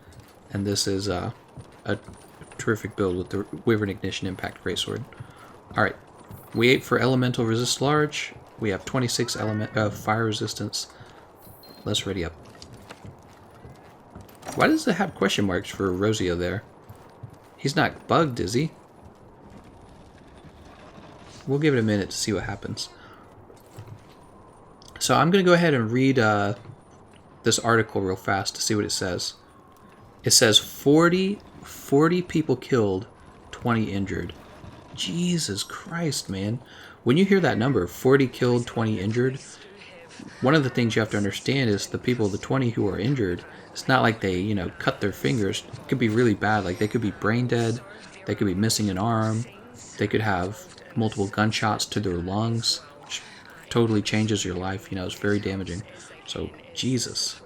And this is a terrific build with the Wyvern Ignition Impact Greatsword. Alright, we ate for Elemental Resist Large. We have 26 fire resistance. Let's ready up. Why does it have question marks for Rosio there? He's not bugged, is he? We'll give it a minute to see what happens. So I'm going to go ahead and read this article real fast to see what it says. It says 40 people killed, 20 injured. Jesus Christ, man. When you hear that number, 40 killed, 20 injured, one of the things you have to understand is the 20 who are injured, it's not like they, you know, cut their fingers. It could be really bad. Like, they could be brain dead. They could be missing an arm. They could have multiple gunshots to their lungs. Which totally changes your life. You know, it's very damaging. So, Jesus.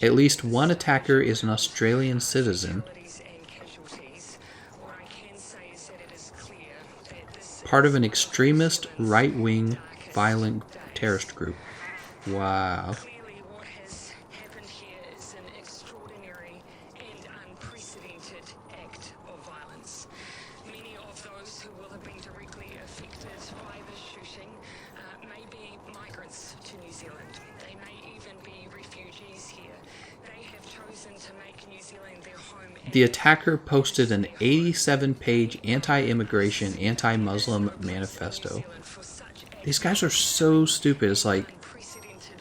At least one attacker is an Australian citizen. Part of an extremist, right-wing, violent terrorist group. Wow. Clearly, what has happened here is an extraordinary and unprecedented act of violence. Many of those who will have been directly affected by the shooting may be migrants to New Zealand. They may even be refugees here. They have chosen to make New Zealand their home. The attacker posted an 87-page anti-immigration, anti-Muslim manifesto. These guys are so stupid. It's like,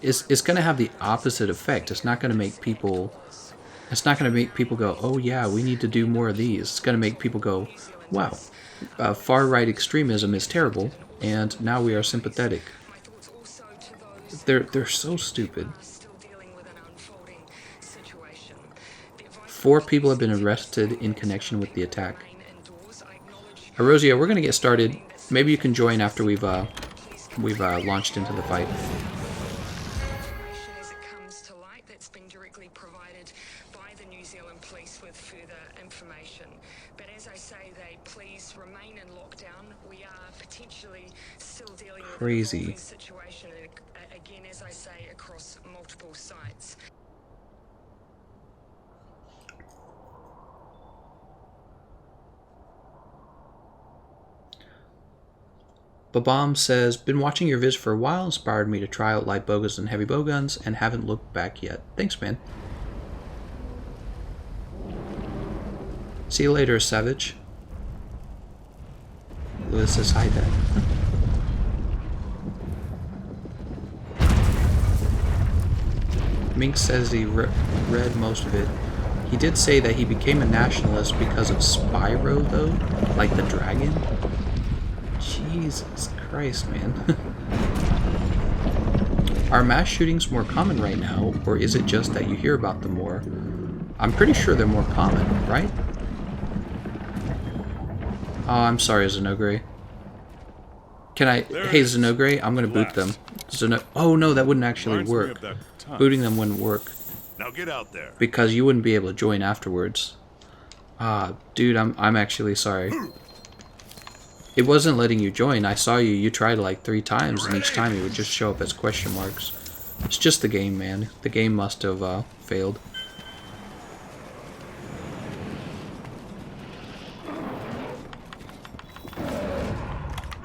it's going to have the opposite effect. It's not going to make people go, oh yeah, we need to do more of these. It's going to make people go, wow, far-right extremism is terrible, and now we are sympathetic. They're so stupid. 4 people have been arrested in connection with the attack. Arosio, we're going to get started. Maybe you can join after we've launched into the fight. As it comes to light, that's been directly provided by the New Zealand Police with further information. But as I say, they please remain in lockdown. We are potentially still dealing with an evolving situation, again, as I say, across multiple sites. Babam says, been watching your vids for a while, inspired me to try out light bowguns and heavy bowguns, and haven't looked back yet. Thanks, man. See you later, Savage. Lewis says hi, Dad. Mink says he read most of it. He did say that he became a nationalist because of Spyro, though, like the dragon. Jesus Christ, man. Are mass shootings more common right now, or is it just that you hear about them more? I'm pretty sure they're more common, right? Oh, I'm sorry, Zenogre. Can I... Hey, Zenogre, I'm gonna boot them. Oh, no, that wouldn't actually work. Booting them wouldn't work. Now get out there. Because you wouldn't be able to join afterwards. Dude, I'm actually sorry. It wasn't letting you join. I saw you tried like 3 times, and each time it would just show up as question marks. It's just the game, man. The game must have failed.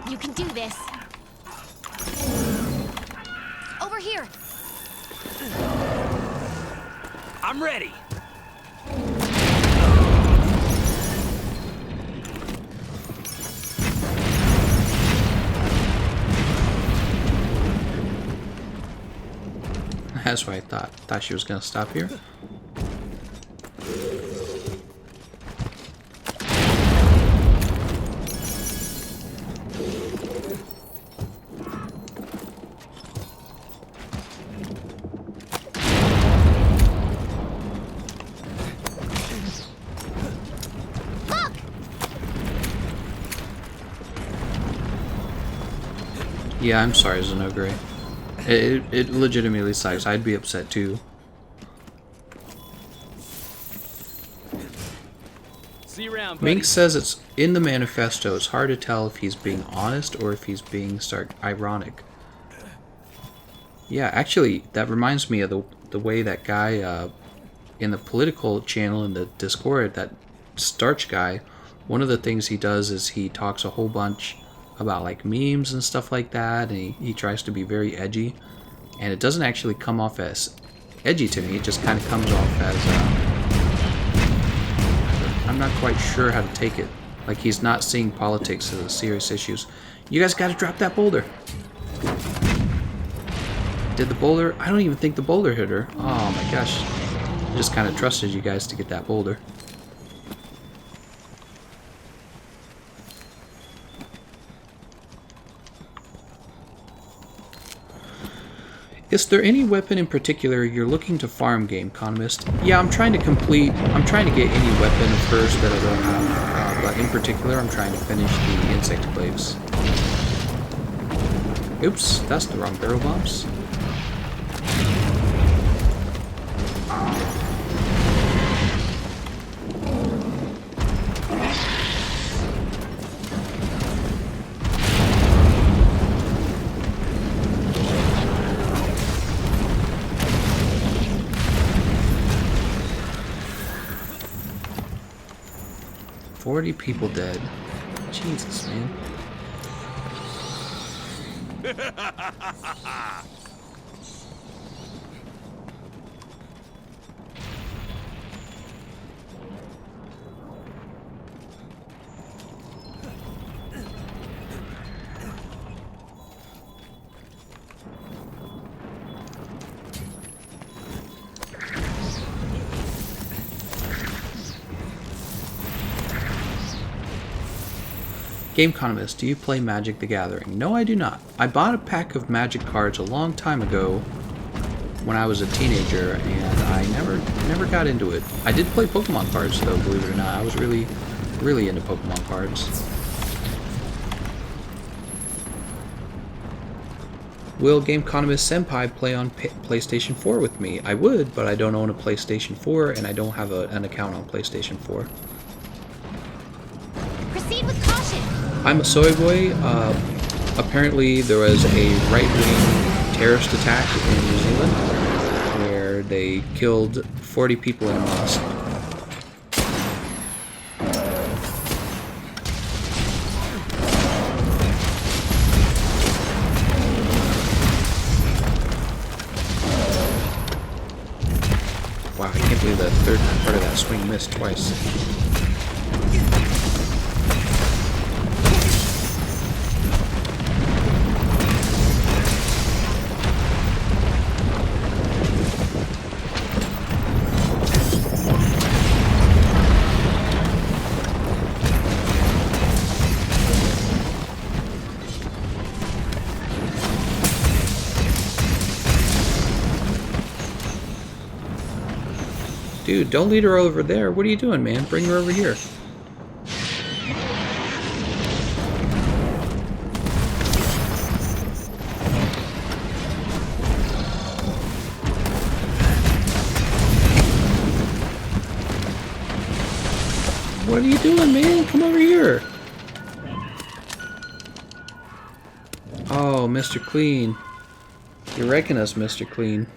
You can do this. Over here. I'm ready. That's what I thought. Thought she was gonna stop here. Look! Yeah, I'm sorry, Zenogre. It legitimately sucks. I'd be upset too. See you around, buddy. Mink says it's in the manifesto. It's hard to tell if he's being honest or if he's being ironic. Yeah, actually, that reminds me of the way that guy in the political channel in the Discord, that Starch guy, one of the things he does is he talks a whole bunch about like memes and stuff like that, and he tries to be very edgy, and it doesn't actually come off as edgy to me. It just kind of comes off as I'm not quite sure how to take it. Like he's not seeing politics as serious issues. You guys got to drop that boulder. Did the boulder? I don't even think the boulder hit her. Oh my gosh. Just kind of trusted you guys to get that boulder. Is there any weapon in particular you're looking to farm, Gameconomist? Yeah, I'm trying to get any weapon first that I don't have, but in particular I'm trying to finish the insect claves. Oops, that's the wrong barrel bombs. 40 people dead. Jesus, man. Gameconomist, do you play Magic the Gathering? No, I do not. I bought a pack of Magic cards a long time ago when I was a teenager, and I never got into it. I did play Pokemon cards, though, believe it or not. I was really into Pokemon cards. Will Gameconomist Senpai play on PlayStation 4 with me? I would, but I don't own a PlayStation 4, and I don't have an account on PlayStation 4. Proceed with caution. I'm a soy boy. Apparently there was a right-wing terrorist attack in New Zealand where they killed 40 people in a mosque. Wow, I can't believe that third part of that swing missed twice. Dude, don't lead her over there. What are you doing, man? Bring her over here. What are you doing, man? Come over here. Oh, Mr. Clean. You're wrecking us, Mr. Clean.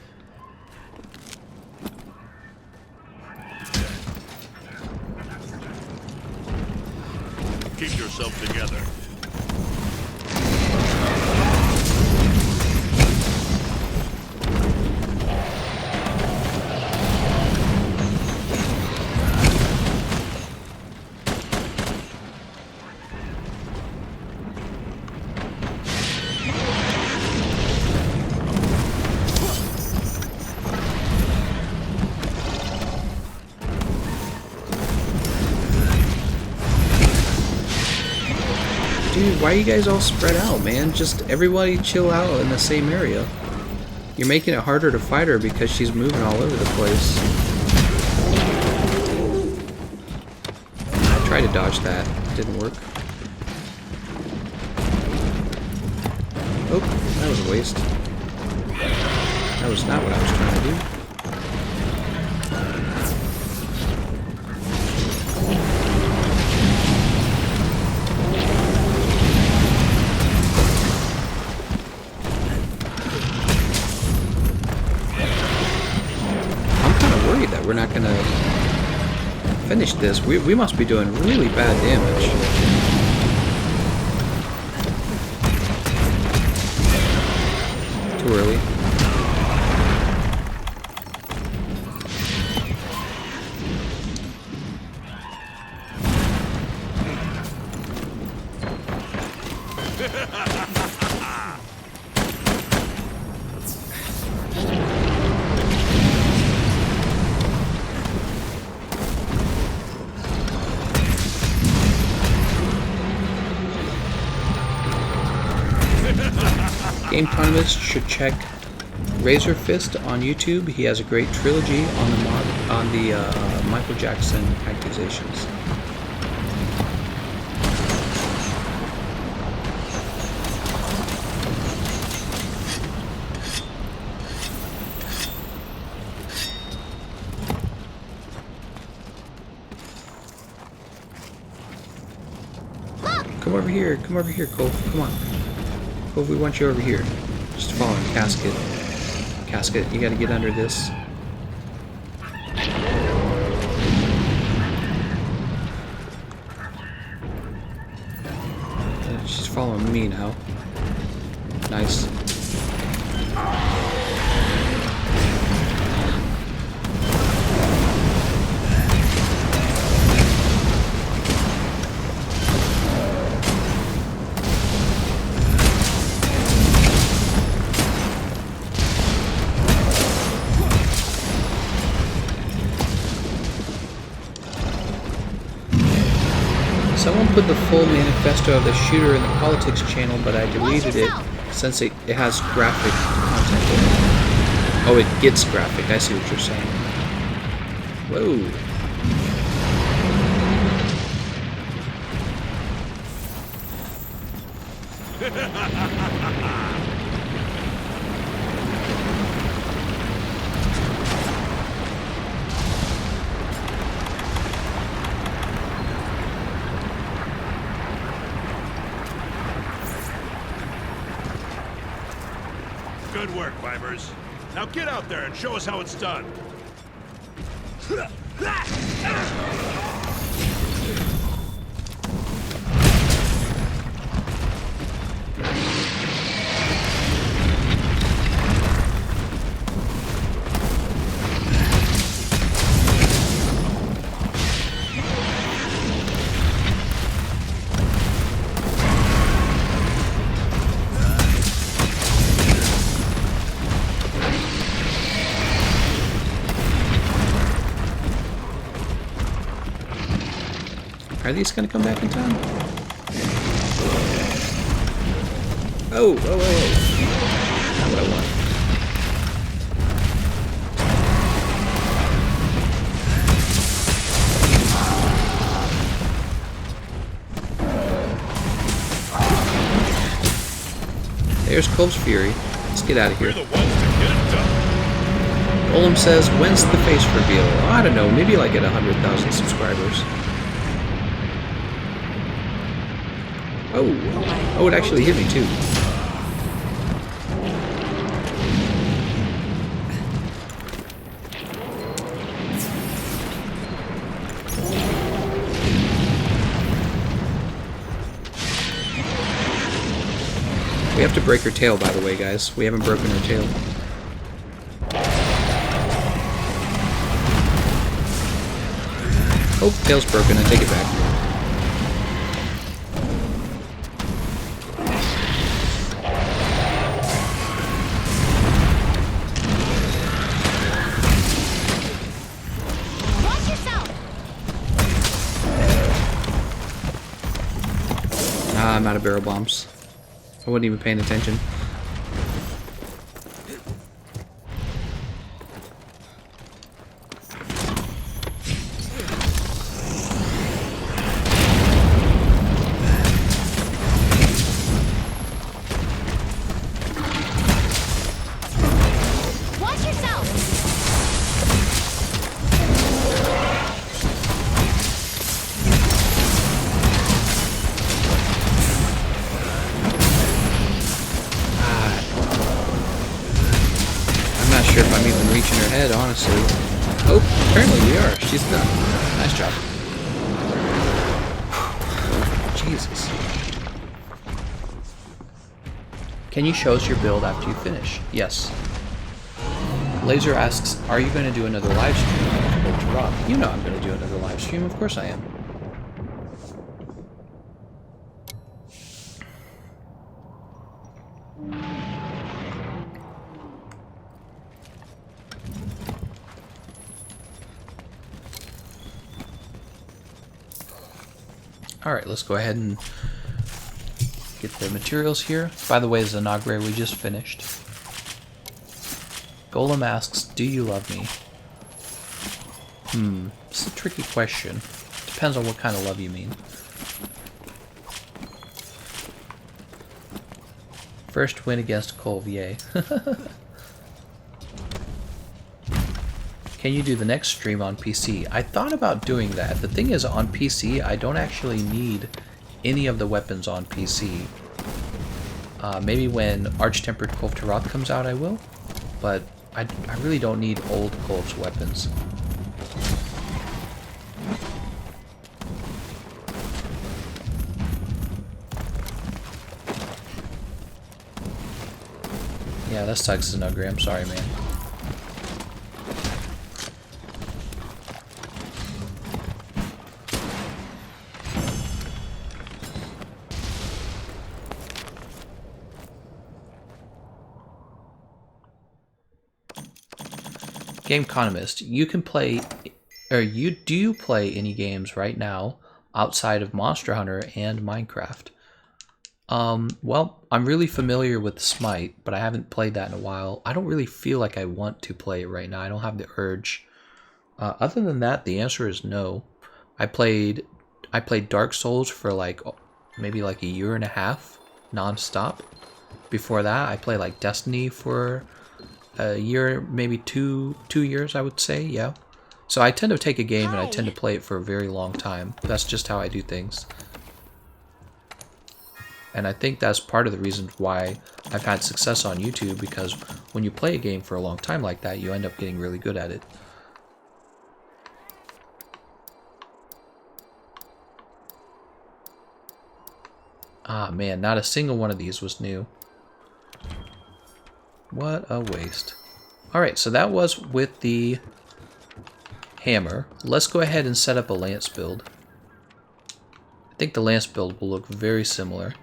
Keep yourself together. Dude, why are you guys all spread out, man? Just everybody chill out in the same area. You're making it harder to fight her because she's moving all over the place. I tried to dodge that. It didn't work. Oh, that was a waste. That was not what I was trying to do. We're not gonna finish this. We must be doing really bad damage. Too early. Gameconomist should check Razor Fist on YouTube. He has a great trilogy on the Michael Jackson accusations. Come over here, Kulve. Come on. Kulve, we want you over here. Just following Casket. Casket, you gotta get under this. She's following me now. Nice. Someone put the full manifesto of the shooter in the politics channel, but I deleted it since it has graphic content in it. Oh, it gets graphic. I see what you're saying. Whoa. Good work, Vibers. Now get out there and show us how it's done. Are these gonna come back in time? Oh, oh, oh, oh. Not what I want. There's Kulve's Fury. Let's get out of here. We're the ones to get it done. Olem says, when's the face reveal? I don't know, maybe like at 100,000 subscribers. Oh, it actually hit me too. We have to break her tail, by the way, guys. We haven't broken her tail. Oh, tail's broken. I take it back. I'm out of barrel bombs. I wasn't even paying attention. Watch yourself! I'm not sure if I'm even reaching her head, honestly. Oh, apparently we are. She's done. Nice. Nice job. Jesus. Can you show us your build after you finish? Yes. Laser asks, are you going to do another live stream? To Rob. You know I'm going to do another live stream. Of course I am. Alright, let's go ahead and get the materials here. By the way, Zanagre, we just finished. Golem asks, do you love me? It's a tricky question. Depends on what kind of love you mean. First win against Kulve, yay. Can you do the next stream on PC? I thought about doing that. The thing is, on PC, I don't actually need any of the weapons on PC. Maybe when Arch-Tempered Kulve Taroth comes out, I will. But I really don't need old Kulve's weapons. Yeah, that sucks, Zanogre. I'm sorry, man. Gameconomist, you can play, or do you play any games right now outside of Monster Hunter and Minecraft? Well, I'm really familiar with Smite, but I haven't played that in a while. I don't really feel like I want to play it right now. I don't have the urge. Other than that, the answer is no. I played Dark Souls for maybe a year and a half, non-stop. Before that, I played like Destiny for a year, maybe two years, I would say, yeah. So I tend to take a game and I tend to play it for a very long time. That's just how I do things. And I think that's part of the reason why I've had success on YouTube, because when you play a game for a long time like that, you end up getting really good at it. Ah man, not a single one of these was new. What a waste. Alright, so that was with the hammer. Let's go ahead and set up a lance build. I think the lance build will look very similar.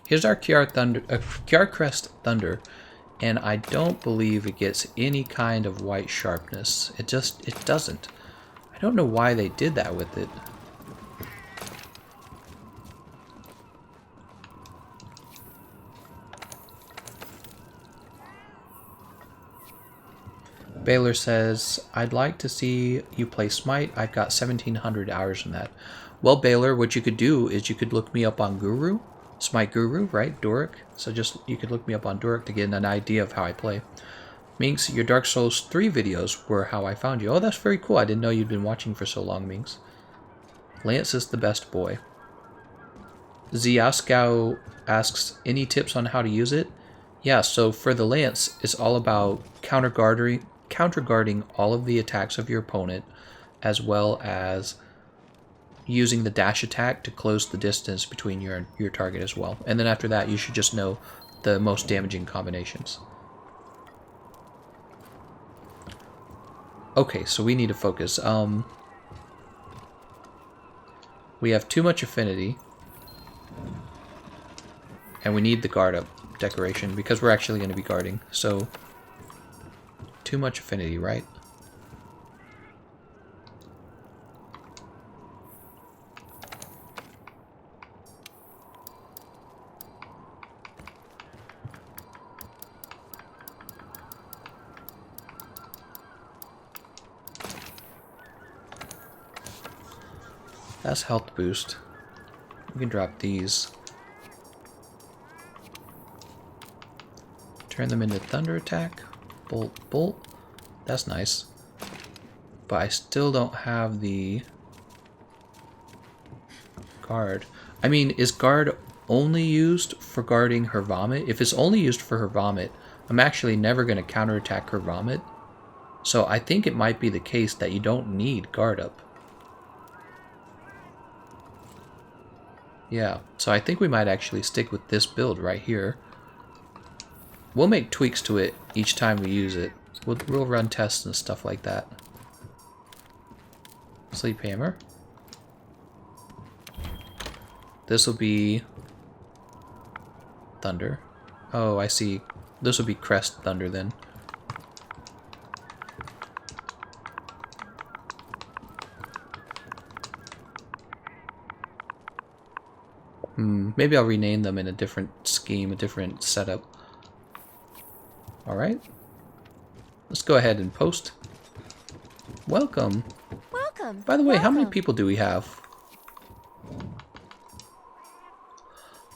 Here's our QR Crest Thunder, and I don't believe it gets any kind of white sharpness. It doesn't. I don't know why they did that with it. Baylor says, I'd like to see you play Smite. I've got 1,700 hours in that. Well, Baylor, what you could do is you could look me up on Guru. Smite Guru, right? Doric. So you could look me up on Doric to get an idea of how I play. Minx, your Dark Souls 3 videos were how I found you. Oh, that's very cool. I didn't know you'd been watching for so long, Minx. Lance is the best boy. Ziaskow asks, any tips on how to use it? Yeah, so for the Lance, it's all about counterguarding all of the attacks of your opponent, as well as using the dash attack to close the distance between your target as well. And then after that, you should just know the most damaging combinations. Okay, so we need to focus. We have too much affinity, and we need the guard up decoration because we're actually going to be guarding. So too much affinity, right? That's health boost. We can drop these. Turn them into thunder attack. Bolt, bolt. That's nice. But I still don't have the guard. I mean, is guard only used for guarding her vomit, if it's only used for her vomit, I'm actually never going to counterattack her vomit. So I think it might be the case that you don't need guard up. Yeah, so I think we might actually stick with this build right here. We'll make tweaks to it each time we use it. We'll run tests and stuff like that. Sleep hammer. This will be thunder. Oh, I see. This will be crest thunder then. Maybe I'll rename them in a different scheme, a different setup. Alright. Let's go ahead and post. Welcome. Welcome. By the way, how many Welcome. people do we have?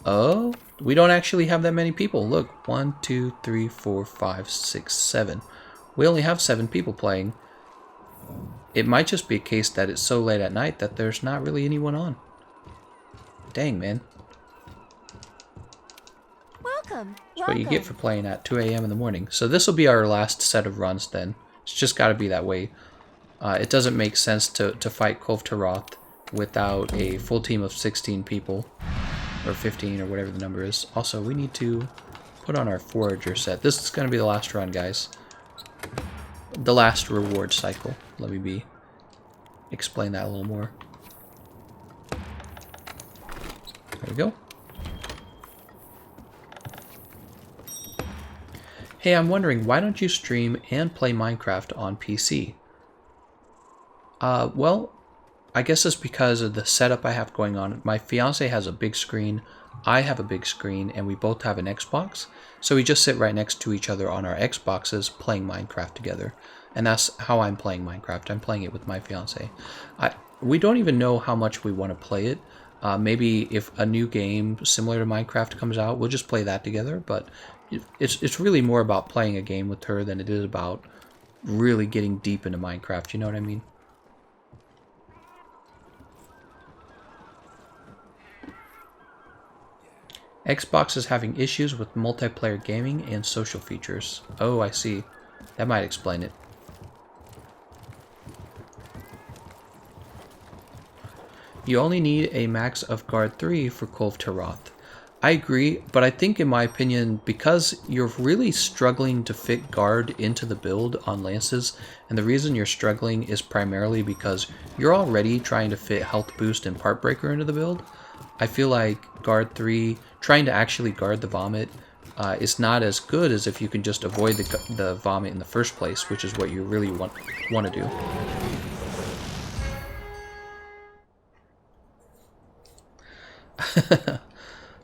Oh, we don't actually have that many people. Look, 1, 2, 3, 4, 5, 6, 7. We only have 7 people playing. It might just be a case that it's so late at night that there's not really anyone on. Dang, man. Welcome. That's what you get for playing at 2 a.m. in the morning. So this will be our last set of runs then. It's just got to be that way. It doesn't make sense to fight Kulve Taroth without a full team of 16 people. Or 15 or whatever the number is. Also, we need to put on our Forager set. This is going to be the last run, guys. The last reward cycle. Let me explain that a little more. There we go. Hey, I'm wondering, why don't you stream and play Minecraft on PC? Well, I guess it's because of the setup I have going on. My fiance has a big screen, I have a big screen, and we both have an Xbox. So we just sit right next to each other on our Xboxes playing Minecraft together. And that's how I'm playing Minecraft. I'm playing it with my fiance. We don't even know how much we want to play it. Maybe if a new game similar to Minecraft comes out, we'll just play that together. But it's really more about playing a game with her than it is about really getting deep into Minecraft. You know what I mean? Xbox is having issues with multiplayer gaming and social features. Oh, I see. That might explain it. You only need a max of guard 3 for Kulve Taroth. I agree, but I think in my opinion, because you're really struggling to fit guard into the build on lances, and the reason you're struggling is primarily because you're already trying to fit health boost and part breaker into the build, I feel like guard 3, trying to actually guard the vomit, is not as good as if you can just avoid the vomit in the first place, which is what you really want to do.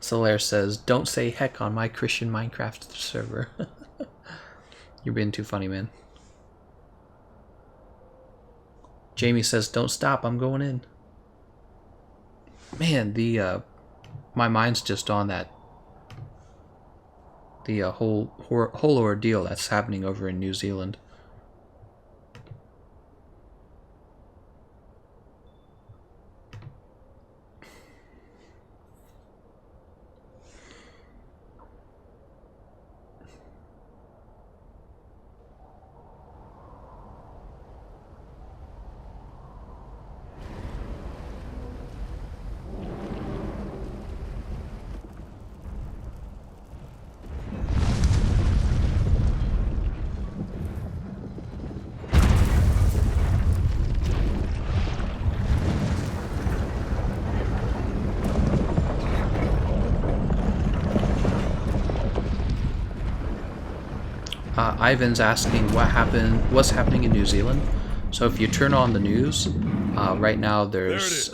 Solaire says, don't say heck on my Christian Minecraft server. You're being too funny, man. Jamie says, don't stop, I'm going in. Man, my mind's just on that. The whole ordeal that's happening over in New Zealand. Ivan's asking what's happening in New Zealand. So if you turn on the news, right now there's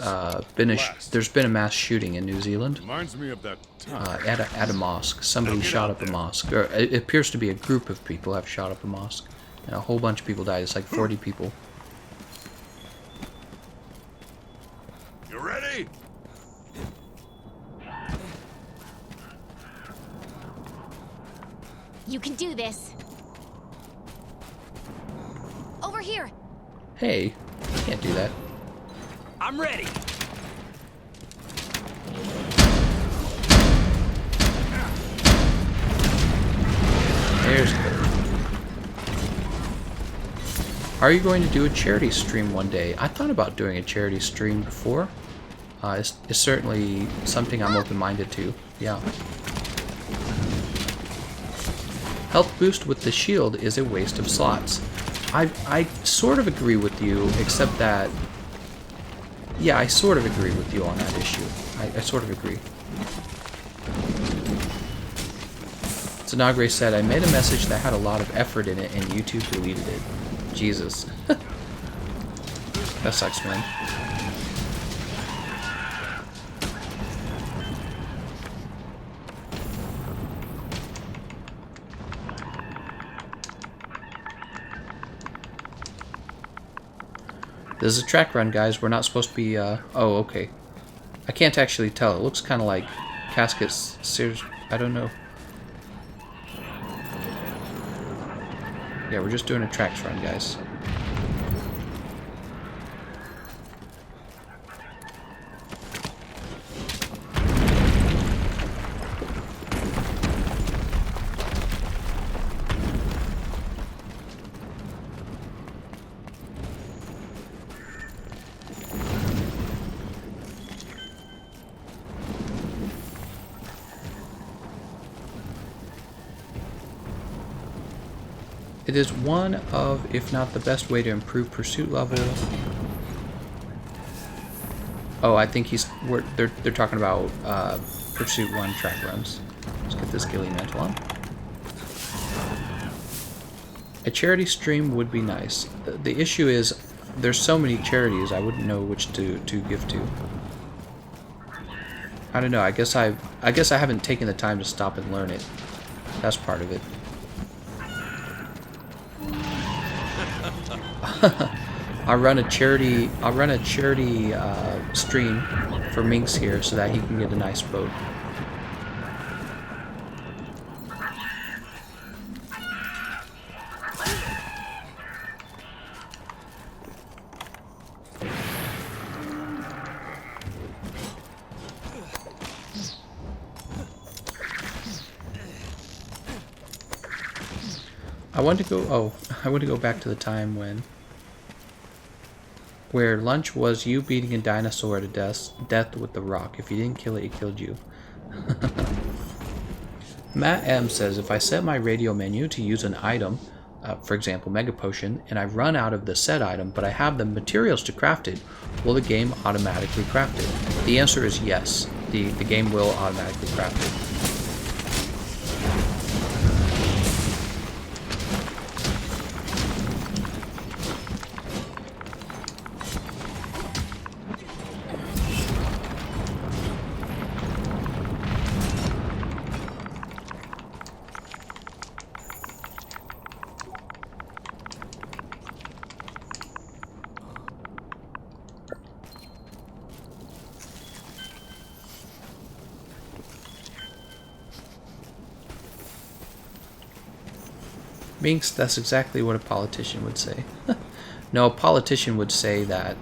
been a mass shooting in New Zealand. Reminds me of that time. At a mosque. Somebody shot up a mosque, or it appears to be a group of people have shot up a mosque, and a whole bunch of people died. It's like 40 people. You ready? You can do this. Over here. Hey, you can't do that. I'm ready. There's good. Are you going to do a charity stream one day? I thought about doing a charity stream before. It's certainly something I'm open-minded to. Yeah. Health boost with the shield is a waste of slots. I sort of agree with you, except that... Yeah, I sort of agree with you on that issue. I sort of agree. Zanagre said, I made a message that had a lot of effort in it and YouTube deleted it. Jesus. That sucks, man. This is a track run, guys. We're not supposed to be, oh, okay. I can't actually tell. It looks kind of like caskets. I don't know. Yeah, we're just doing a tracks run, guys. It is one of, if not the best way to improve pursuit level. Oh, I think they're talking about Pursuit 1 track runs. Let's get this ghillie mantle on. A charity stream would be nice. The issue is there's so many charities I wouldn't know which to give to. I don't know. I guess I haven't taken the time to stop and learn it. That's part of it. I'll run a charity stream for Minx here so that he can get a nice boat. I want to go back to the time where lunch was you beating a dinosaur to death with the rock. If you didn't kill it, it killed you. Matt M says, if I set my radio menu to use an item, for example, Mega Potion, and I run out of the said item, but I have the materials to craft it, will the game automatically craft it? The answer is yes. The game will automatically craft it. Minx, that's exactly what a politician would say. No, a politician would say that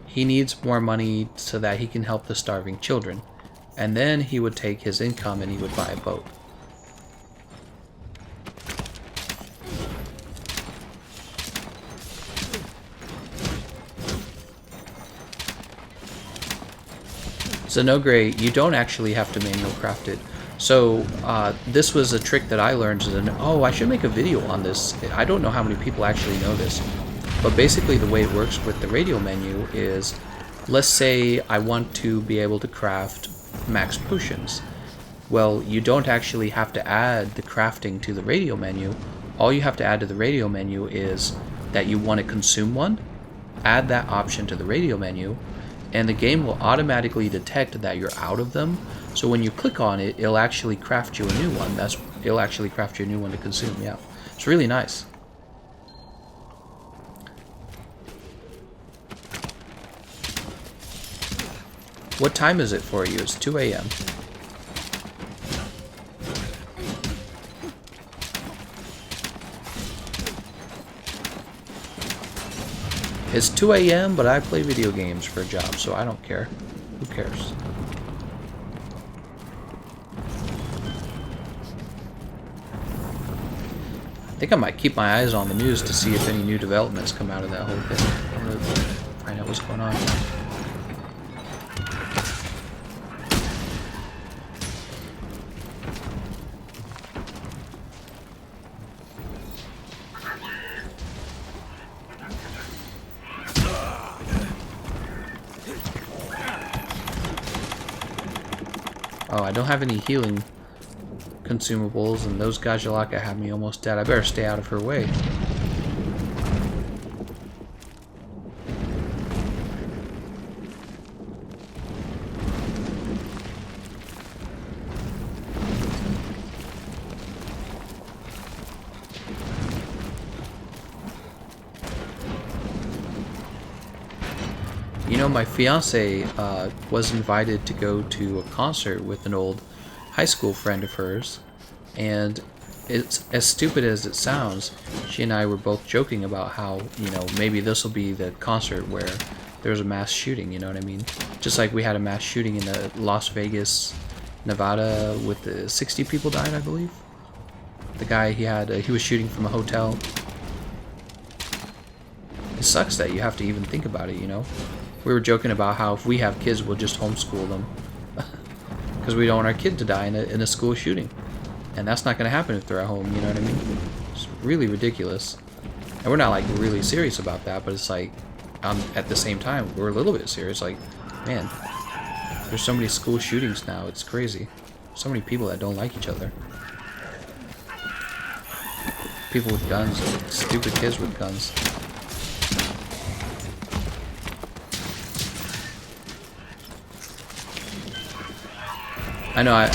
he needs more money so that he can help the starving children. And then he would take his income and he would buy a boat. Zenogre, you don't actually have to manual craft it. So this was a trick that I learned. Oh, I should make a video on this. I don't know how many people actually know this. But basically the way it works with the radio menu is, let's say I want to be able to craft max potions. Well, you don't actually have to add the crafting to the radio menu. All you have to add to the radio menu is that you want to consume one. Add that option to the radio menu, and the game will automatically detect that you're out of them. So when you click on it, it'll actually craft you a new one. It'll actually craft you a new one to consume. Yeah, it's really nice. What time is it for you? It's 2 a.m. It's 2 a.m., but I play video games for a job, so I don't care. Who cares? think I might keep my eyes on the news to see if any new developments come out of that whole thing. I'm gonna find out what's going on. Oh, I don't have any healing consumables, and those Gajalaka have me almost dead. I better stay out of her way. You know, my fiance was invited to go to a concert with an old high school friend of hers, and it's as stupid as it sounds. She and I were both joking about how, you know, maybe this will be the concert where there's a mass shooting, you know what I mean? Just like we had a mass shooting in Las Vegas, Nevada, with 60 people died, I believe. The guy, he was shooting from a hotel. It sucks that you have to even think about it, you know? We were joking about how if we have kids, we'll just homeschool them. Because we don't want our kid to die in a school shooting. And that's not going to happen if they're at home, you know what I mean? It's really ridiculous. And we're not like really serious about that, but it's like, at the same time, we're a little bit serious. Like, man, there's so many school shootings now, it's crazy. So many people that don't like each other. People with guns, stupid kids with guns. I know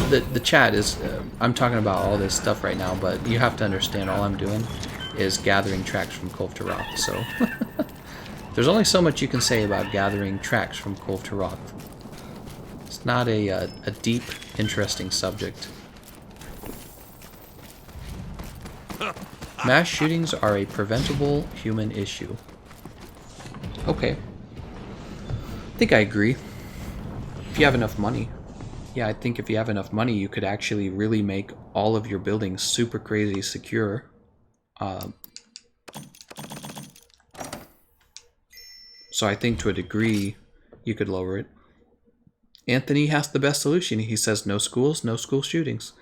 the chat is, I'm talking about all this stuff right now, but you have to understand all I'm doing is gathering tracks from Kulve Taroth, so there's only so much you can say about gathering tracks from Kulve Taroth. It's not a deep, interesting subject. Mass shootings are a preventable human issue. Okay. I think I agree. If you have enough money. Yeah, I think if you have enough money, you could actually really make all of your buildings super crazy secure. So I think to a degree, you could lower it. Anthony has the best solution. He says no schools, no school shootings.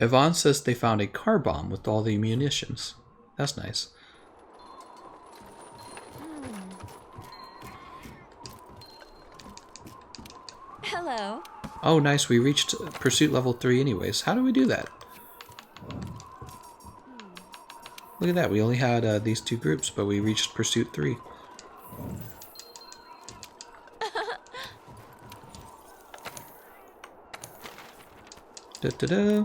Yvonne says they found a car bomb with all the munitions. That's nice. Hello. Oh, nice. We reached pursuit level 3 anyways. How do we do that? Look at that. We only had these two groups, but we reached pursuit 3. Da-da-da.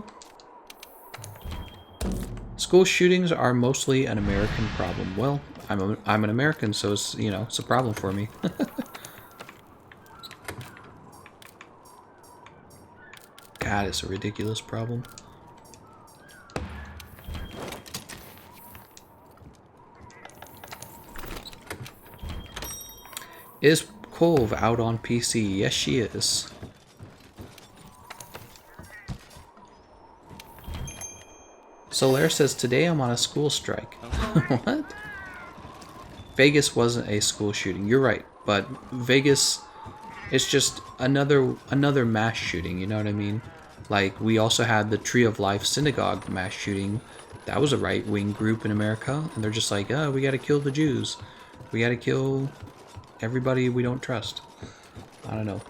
School shootings are mostly an American problem. Well, I'm an American, so it's, you know, it's a problem for me. God, it's a ridiculous problem. Is Kulve out on PC? Yes, she is. Solaire says, today I'm on a school strike. What? Vegas wasn't a school shooting. You're right, but Vegas, it's just another mass shooting, you know what I mean? Like, we also had the Tree of Life synagogue mass shooting. That was a right-wing group in America, and they're just like, oh, we gotta kill the Jews. We gotta kill everybody we don't trust. I don't know.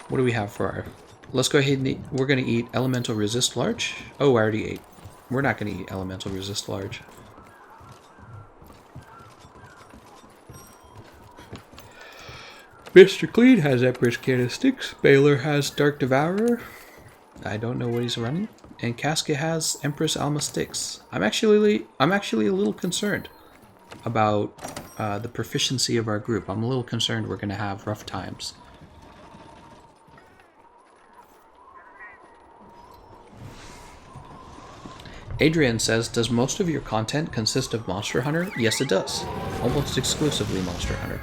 What do we have for our... Let's go ahead and eat. We're gonna eat Elemental Resist Large. Oh, I already ate. We're not gonna eat Elemental Resist Large. Mr. Clean has Empress Candlesticks. Baylor has Dark Devourer. I don't know what he's running. And Casca has Empress Alma Sticks. I'm actually a little concerned about the proficiency of our group. I'm a little concerned we're going to have rough times. Adrian says, does most of your content consist of Monster Hunter? Yes, it does. Almost exclusively Monster Hunter.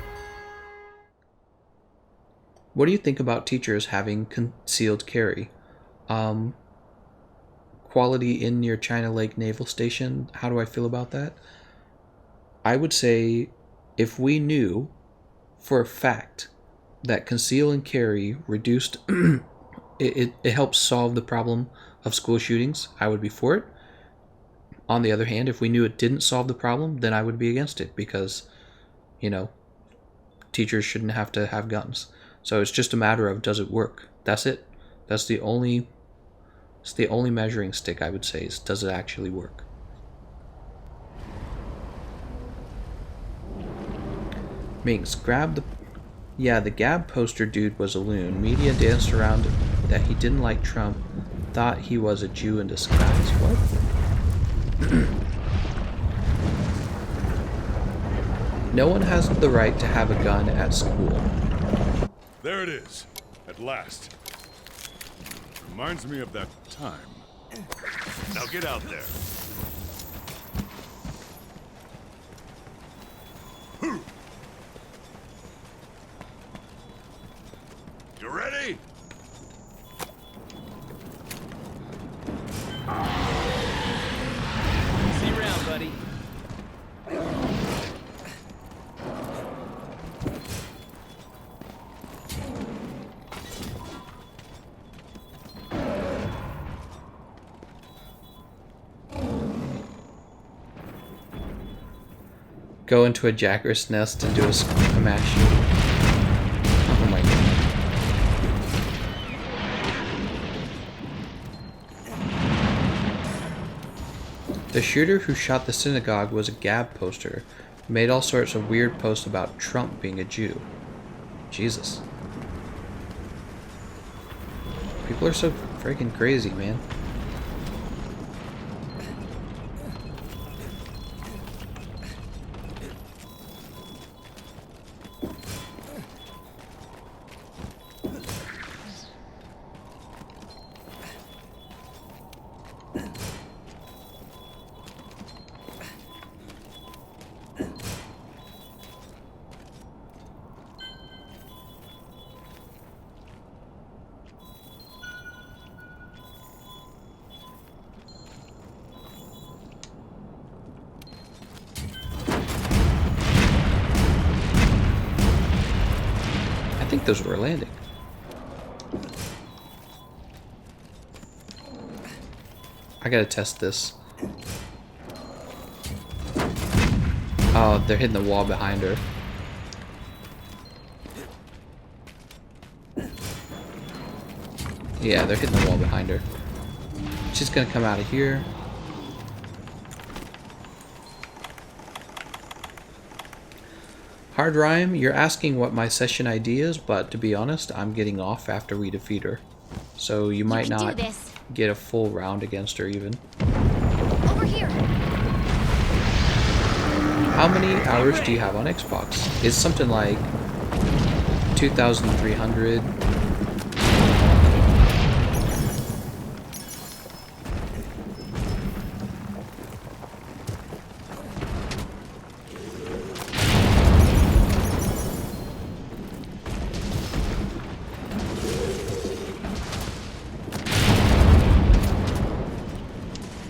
What do you think about teachers having concealed carry? quality in near China Lake Naval Station. How do I feel about that? I would say if we knew for a fact that conceal and carry reduced it helps solve the problem of school shootings, I would be for it. On the other hand, if we knew it didn't solve the problem, then I would be against it because, teachers shouldn't have to have guns. So it's just a matter of, does it work? That's it. It's the only measuring stick I would say is, does it actually work? Minx, the Gab poster dude was a loon. Media danced around that he didn't like Trump, thought he was a Jew in disguise. What? No one has the right to have a gun at school. There it is, at last. Reminds me of that time. Now get out there. You ready? See you around, buddy. Go into a jacker's nest and do a smash. Oh my god. The shooter who shot the synagogue was a Gab poster. Made all sorts of weird posts about Trump being a Jew. Jesus. People are so freaking crazy, man. I think those were landing. I gotta test this. Oh, they're hitting the wall behind her. Yeah, they're hitting the wall behind her. She's gonna come out of here. Hard Rhyme, you're asking what my session ID is, but to be honest, I'm getting off after we defeat her. So you might not get a full round against her even. Over here. How many hours do you have on Xbox? It's something like 2,300.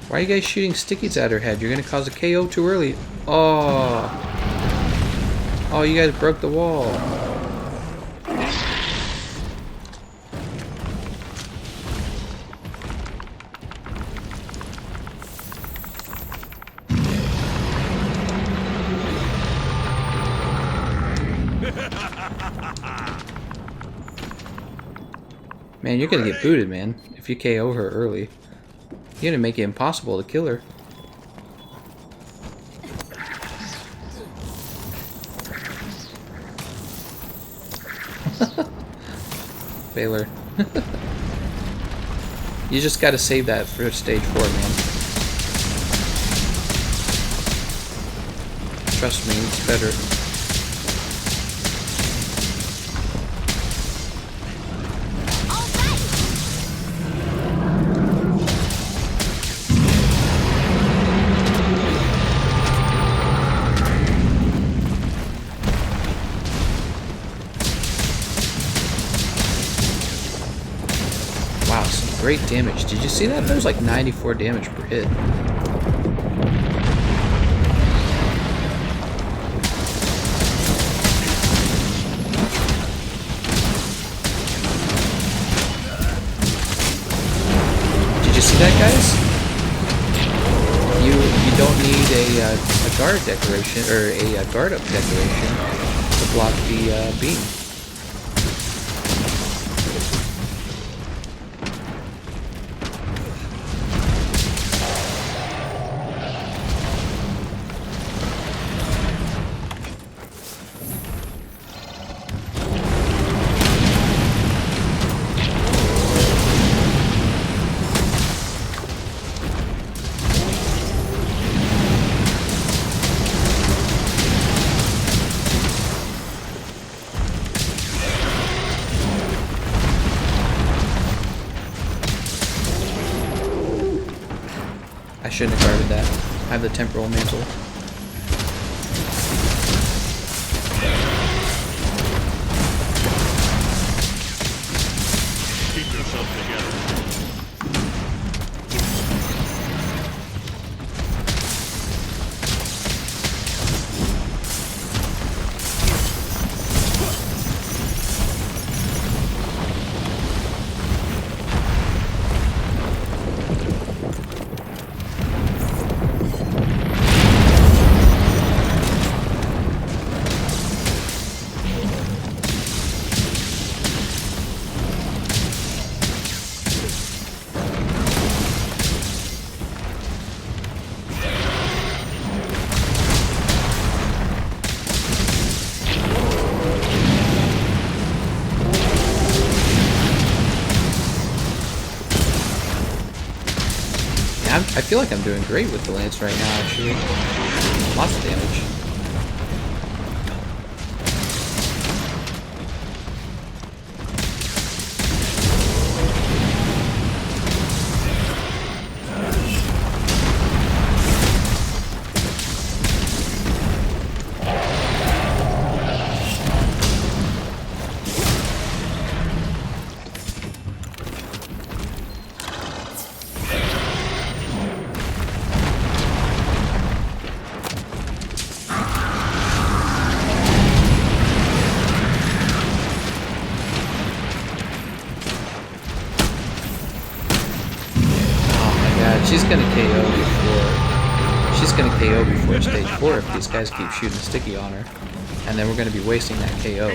Why are you guys shooting stickies at her head? You're gonna cause a KO too early. Oh. Oh, you guys broke the wall. Man, you're gonna get booted, man, if you KO her early. You're gonna make it impossible to kill her. Baylor. You just gotta save that for stage 4, man. Trust me, it's better. Wow, some great damage. Did you see that? That was like 94 damage per hit. Did you see that, guys? You don't need a guard decoration or a guard up decoration to block the beam. I shouldn't have guarded that. I have the temporal mantle. Keep yourself together. I feel like I'm doing great with the lance right now, actually. Lots of damage. She's gonna KO before stage 4 if these guys keep shooting sticky on her. And then we're gonna be wasting that KO.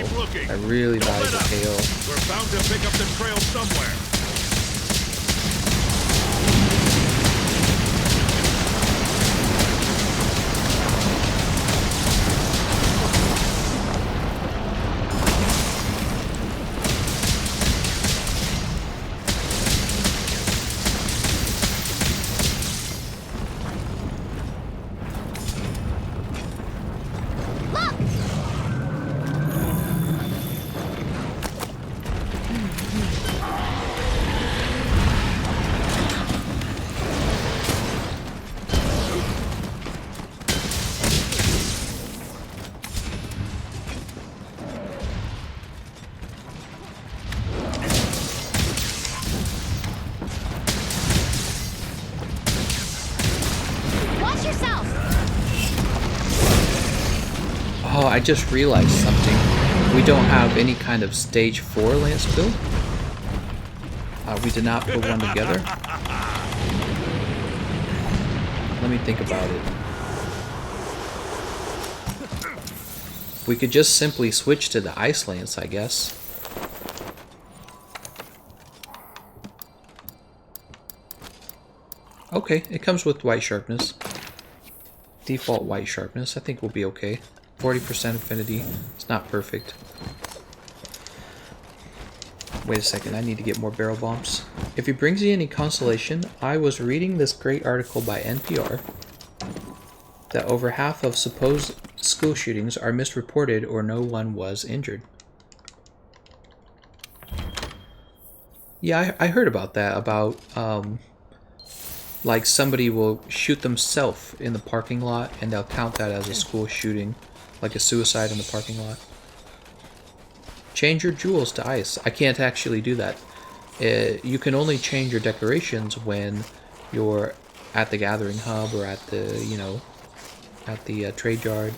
I really value the KO. We're bound to pick up the trail somewhere. Oh, I just realized something. We don't have any kind of stage 4 lance build. We did not put one together. Let me think about it. We could just simply switch to the ice lance, I guess. Okay, it comes with white sharpness. Default white sharpness, I think we'll be okay. 40% affinity, it's not perfect. Wait a second, I need to get more barrel bombs. If it brings you any consolation, I was reading this great article by NPR that over half of supposed school shootings are misreported or no one was injured. Yeah, I heard about that, about like somebody will shoot themselves in the parking lot and they'll count that as a school shooting, like a suicide in the parking lot. Change your jewels to ice. I can't actually do that. You can only change your decorations when you're at the gathering hub or at the, you know, at the trade yard.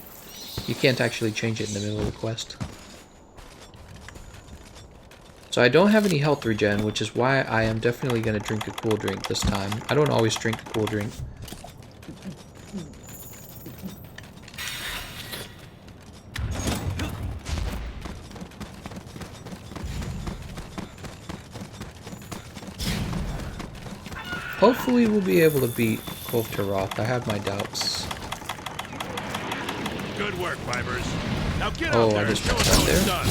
You can't actually change it in the middle of the quest. So I don't have any health regen, which is why I am definitely going to drink a cool drink this time. I don't always drink a cool drink. Hopefully we'll be able to beat Kulve Taroth. I have my doubts. Good work, Vibers. Now get Oh, out there I just and show messed us up how it's there. done.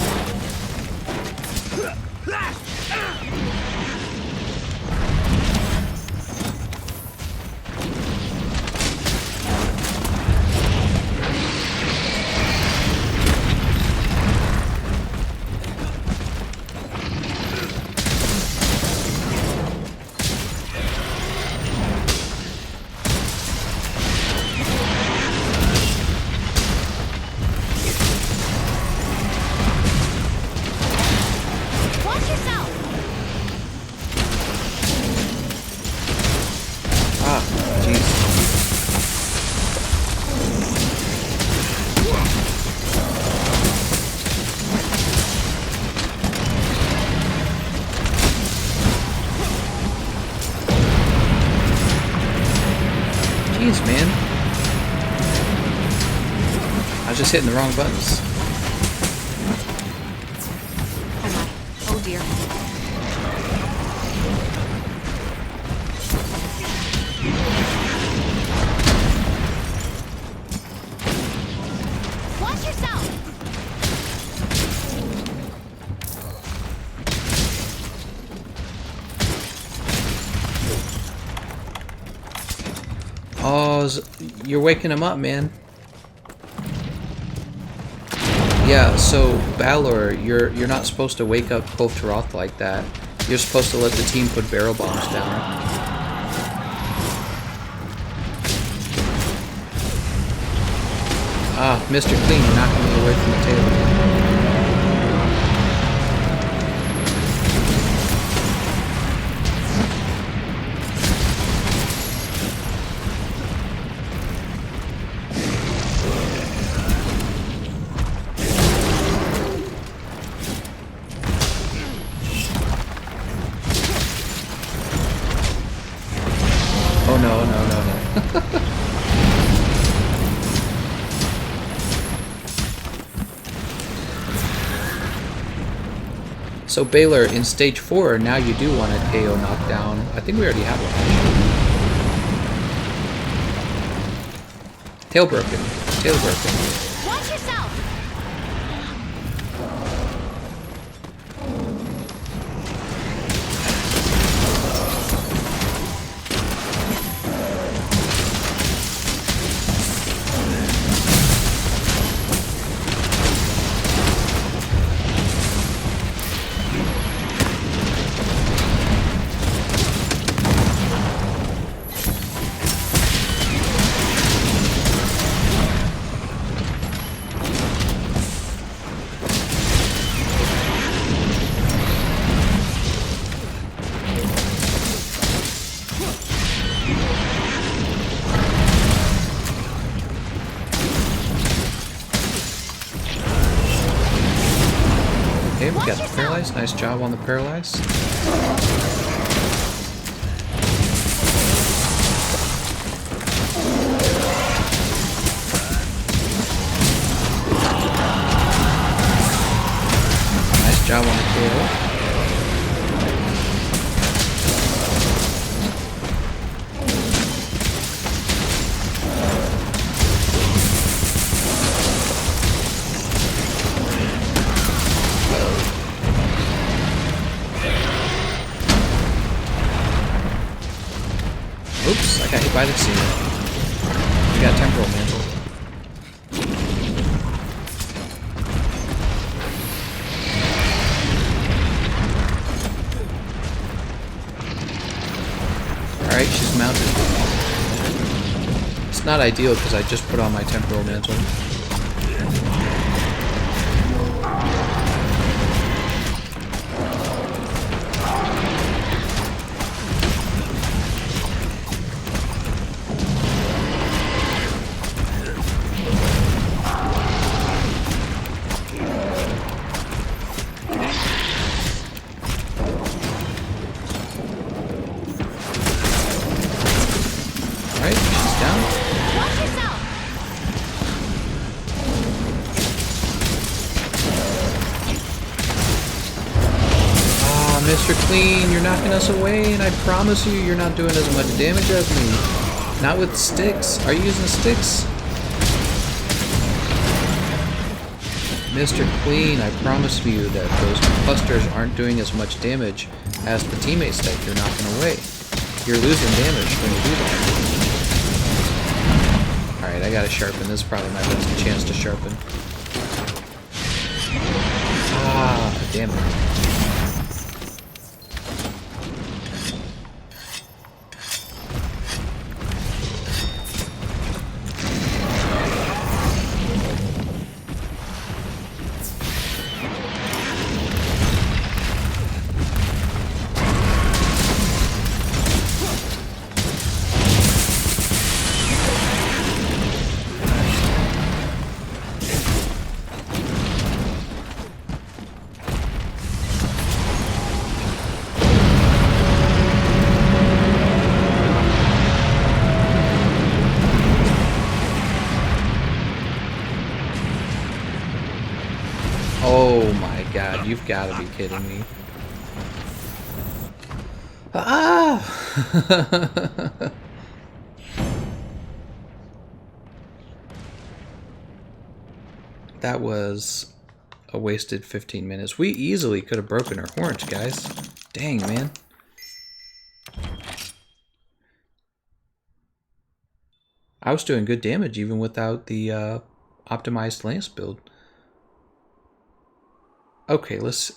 Watch yourself! Ah, jeez. Jeez, man. I was just hitting the wrong buttons. Am I? Oh dear. Watch yourself! Oh, you're waking him up, man. Yeah, so Balor, you're not supposed to wake up Kulve Taroth like that. You're supposed to let the team put barrel bombs down. Ah, Mr. Clean, you're knocking me away from the table. Oh no, no, no, no. So Baylor, in stage 4, now you do want a KO knockdown. I think we already have one. Tail broken. Tail broken. Watch yourself! Okay, we got the paralyzed. Nice job on the paralyzed. Nice job on the KO. Oops, I got hit by the sea. We got temporal mantle. Alright, she's mounted. It's not ideal because I just put on my temporal mantle. Mr. Clean, you're knocking us away, and I promise you, you're not doing as much damage as me. Not with sticks. Are you using sticks? Mr. Clean, I promise you that those clusters aren't doing as much damage as the teammates that you're knocking away. You're losing damage when you do that. Alright, I gotta sharpen. This is probably my best chance to sharpen. Ah, damn it. Oh my god, you've got to be kidding me. Ah! That was a wasted 15 minutes. We easily could have broken her horns, guys. Dang, man. I was doing good damage even without the optimized lance build. Okay, let's...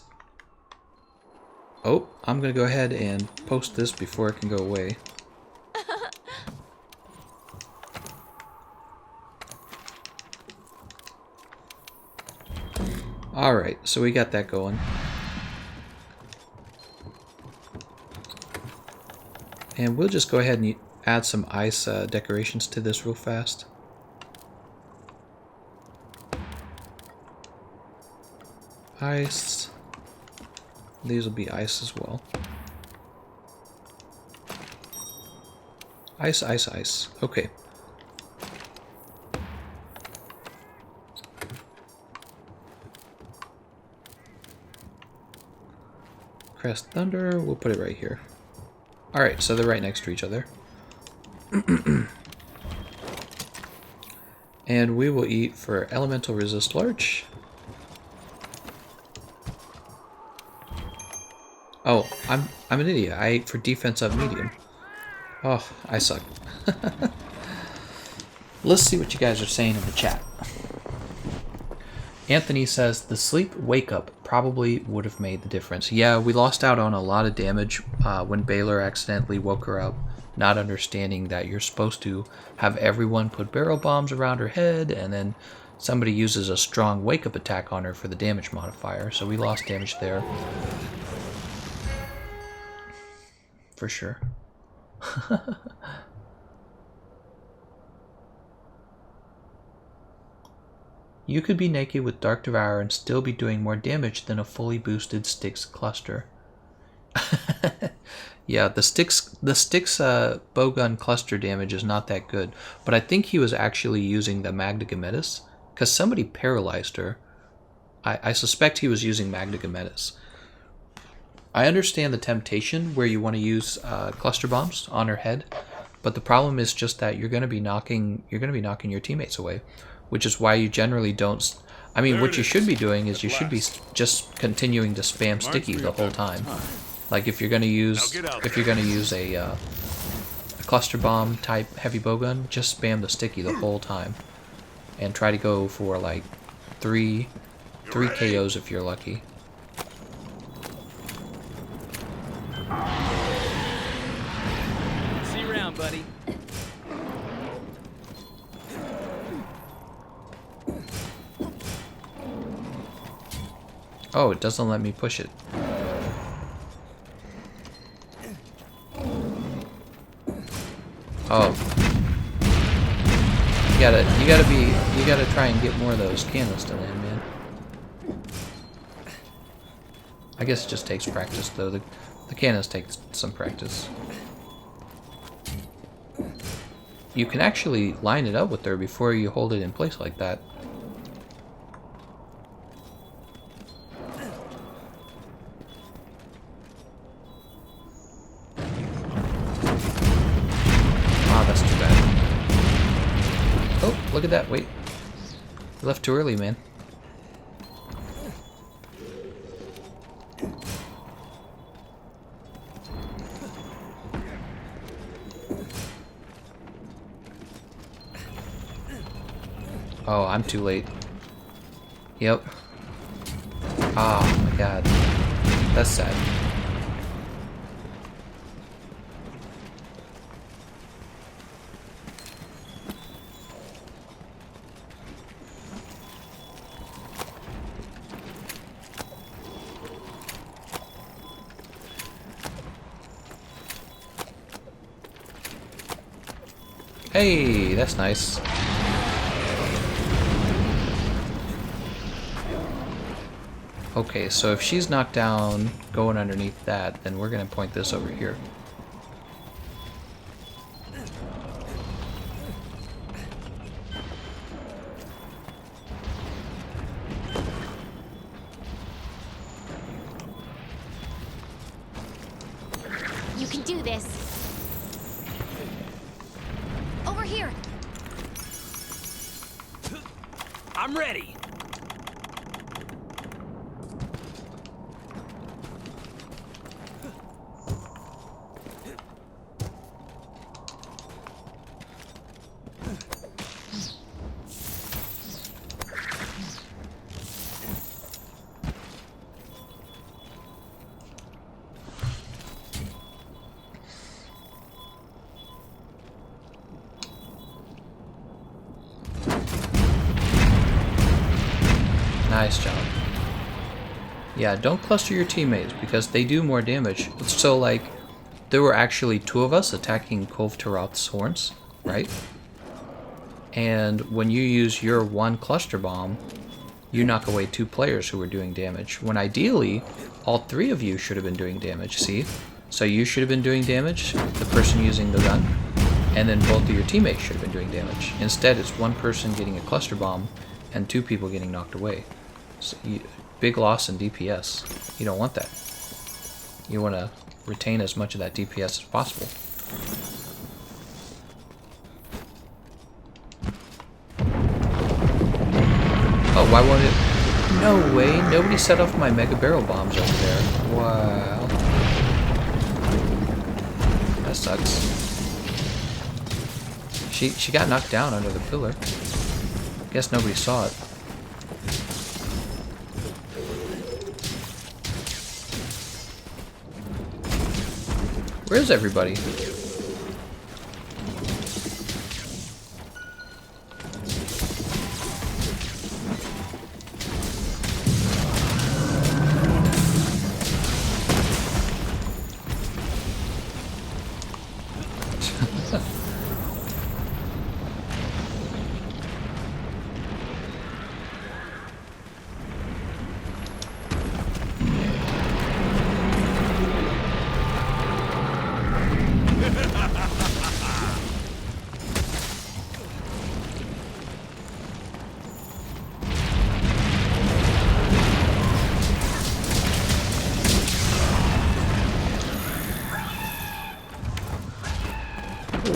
Oh, I'm going to go ahead and post this before it can go away. Alright, so we got that going. And we'll just go ahead and add some ice decorations to this real fast. Ice. These will be ice as well. Ice, ice, ice. Okay. Crest Thunder, we'll put it right here. Alright, so they're right next to each other. And we will eat for Elemental Resist Large. Oh, I'm an idiot. I ate for Defense of Medium. Oh, I suck. Let's see what you guys are saying in the chat. Anthony says, the sleep wake-up probably would have made the difference. Yeah, we lost out on a lot of damage when Baylor accidentally woke her up, not understanding that you're supposed to have everyone put barrel bombs around her head, and then somebody uses a strong wake-up attack on her for the damage modifier, so we lost damage there. For sure. You could be naked with Dark Devour and still be doing more damage than a fully boosted Styx cluster. Yeah, the Styx bowgun cluster damage is not that good, but I think he was actually using the Magna Gametis, because somebody paralyzed her. I suspect he was using Magna Gametis. I understand the temptation where you want to use cluster bombs on her head, but the problem is just that you're going to be knocking your teammates away, which is why you generally don't. I mean, what you should be doing is you should be just continuing to spam sticky the whole time. Like if you're going to use a cluster bomb type heavy bowgun, just spam the sticky the whole time, and try to go for like three KOs if you're lucky. See you around, buddy. Oh, it doesn't let me push it. Oh. You gotta try and get more of those cannons to land, man. I guess it just takes practice though. The cannons take some practice. You can actually line it up with her before you hold it in place like that. look at that. Wait. You left too early, man. Oh, I'm too late. Yep. Oh my god. That's sad. Hey, that's nice. Okay, so if she's knocked down going underneath that, then we're gonna point this over here. You can do this. Over here. I'm ready. Nice job. Yeah, don't cluster your teammates because they do more damage. So, like, there were actually 2 of us attacking Kulve Taroth's horns, right? And when you use your 1 cluster bomb, you knock away 2 players who were doing damage. When ideally, all 3 of you should have been doing damage, see? So you should have been doing damage, the person using the gun, and then both of your teammates should have been doing damage. Instead, it's 1 person getting a cluster bomb and 2 people getting knocked away. So big loss in DPS. You don't want that. You want to retain as much of that DPS as possible. Oh, why won't it? No way. Nobody set off my mega barrel bombs over there. Wow. That sucks. She got knocked down under the pillar. Guess nobody saw it. Where's everybody?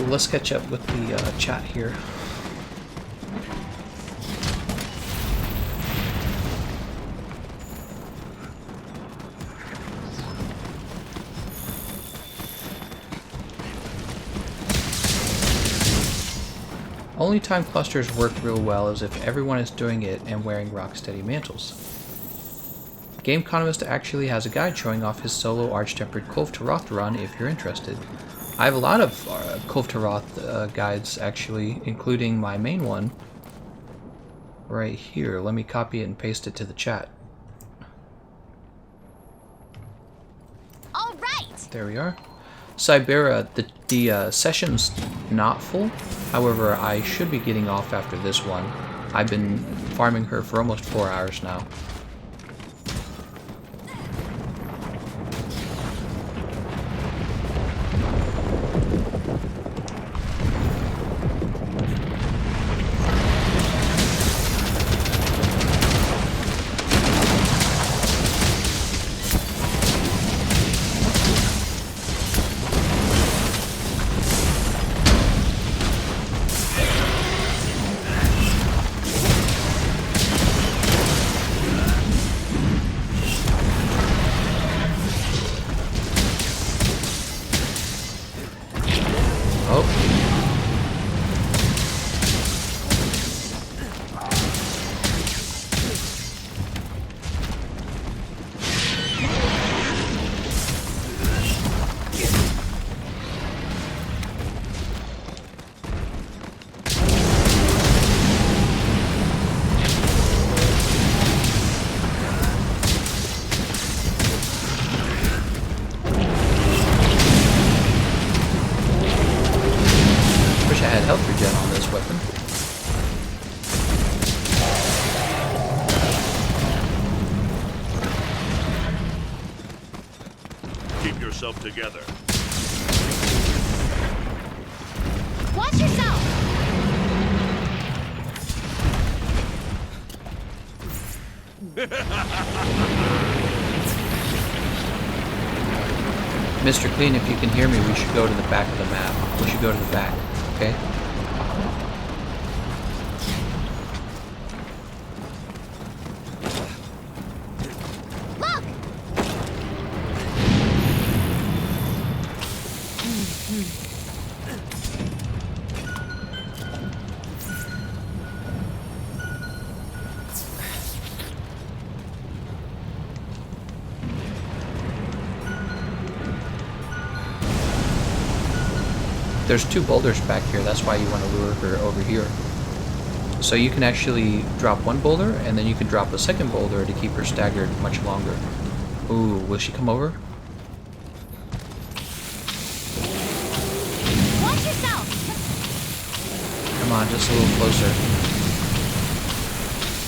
Let's catch up with the chat here. Only time clusters work real well is if everyone is doing it and wearing Rocksteady mantles. Gameconomist actually has a guide showing off his solo Arch-Tempered Kulve Taroth run if you're interested. I have a lot of Kulve Taroth guides actually, including my main one right here. Let me copy it and paste it to the chat. All right. There we are. Cybera, the session's not full. However, I should be getting off after this one. I've been farming her for almost 4 hours now. Oh. Wish I had health regen on this weapon. Keep yourself together. Watch yourself! Mr. Clean, if you can hear me, we should go to the back of the map. We should go to the back, okay? Look! There's 2 boulders back here, that's why you want to lure her over here. So you can actually drop 1 boulder, and then you can drop a second boulder to keep her staggered much longer. Ooh, will she come over? Watch yourself! Come on, just a little closer.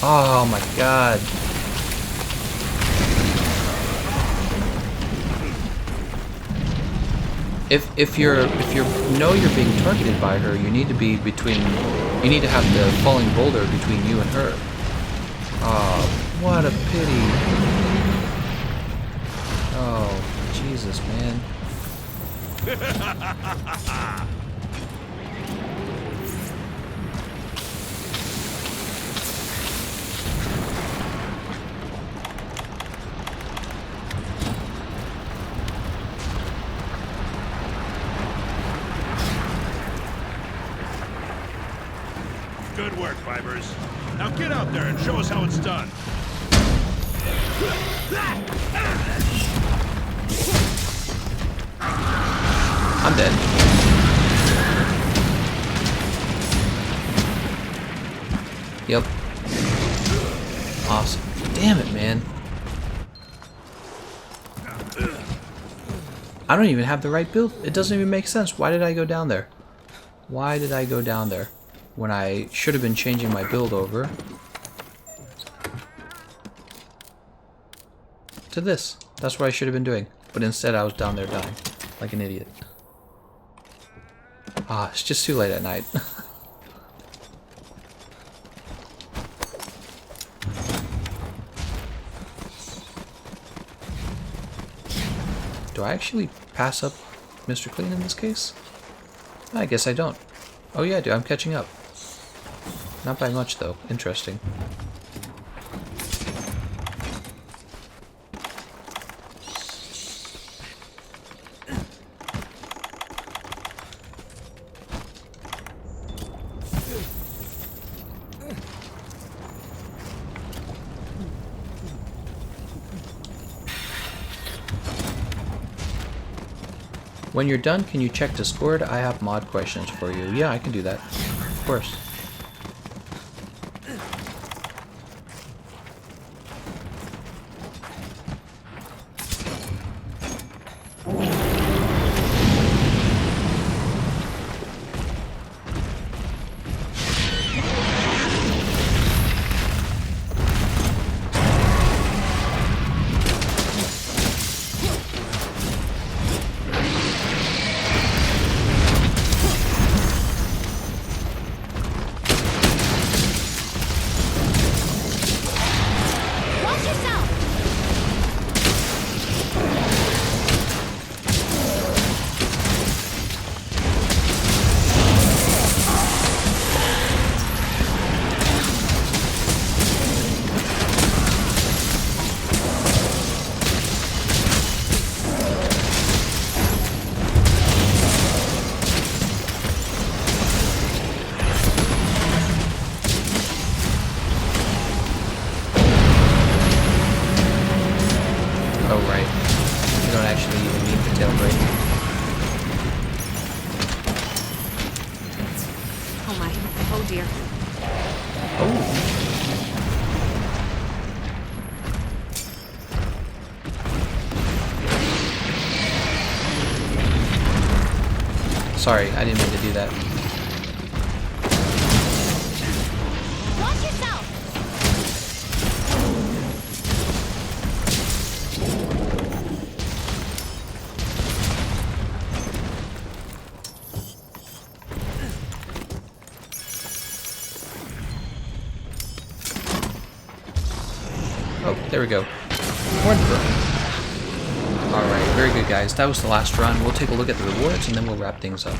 Oh my god. If you know you're being targeted by her, you need to be between. You need to have the falling boulder between you and her. Oh, what a pity. Oh, Jesus, man. Good work, Fibers. Now get out there and show us how it's done. I'm dead. Yep. Awesome. Damn it, man. I don't even have the right build. It doesn't even make sense. Why did I go down there? Why did I go down there when I should have been changing my build over to this? That's what I should have been doing. But instead I was down there dying like an idiot. Ah, it's just too late at night. Do I actually pass up Mr. Clean in this case? I guess I don't. Oh yeah, I do. I'm catching up. Not by much, though. Interesting. When you're done, can you check Discord? I have mod questions for you. Yeah, I can do that. Of course. Sorry, I didn't mean to do that. Watch yourself! Oh, there we go. Horn burn. Alright, very good guys. That was the last run. We'll take a look at the rewards and then we'll wrap things up.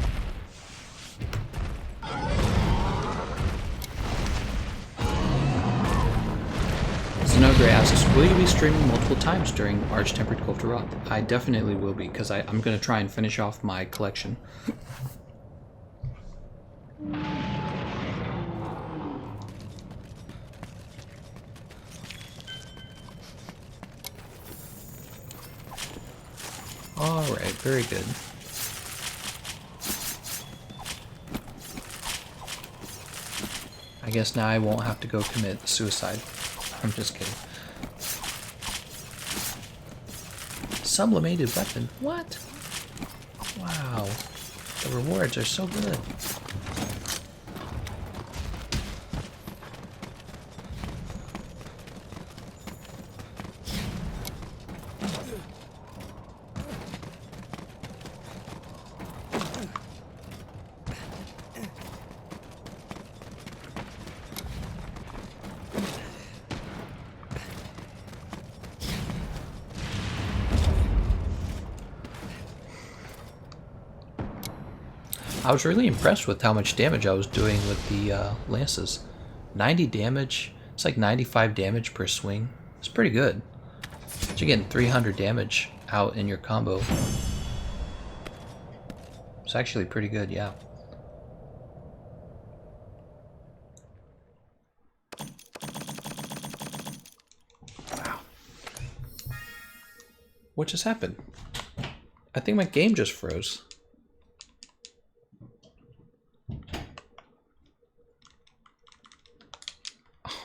Zenogre asks, will you be streaming multiple times during Arch-Tempered Kulve Taroth? I definitely will be, because I'm going to try and finish off my collection. Alright, very good. I guess now I won't have to go commit suicide. I'm just kidding. Sublimated weapon? What? Wow. The rewards are so good. I was really impressed with how much damage I was doing with the lances. 90 damage, it's like 95 damage per swing. It's pretty good. You're getting 300 damage out in your combo. It's actually pretty good, yeah. Wow. What just happened? I think my game just froze.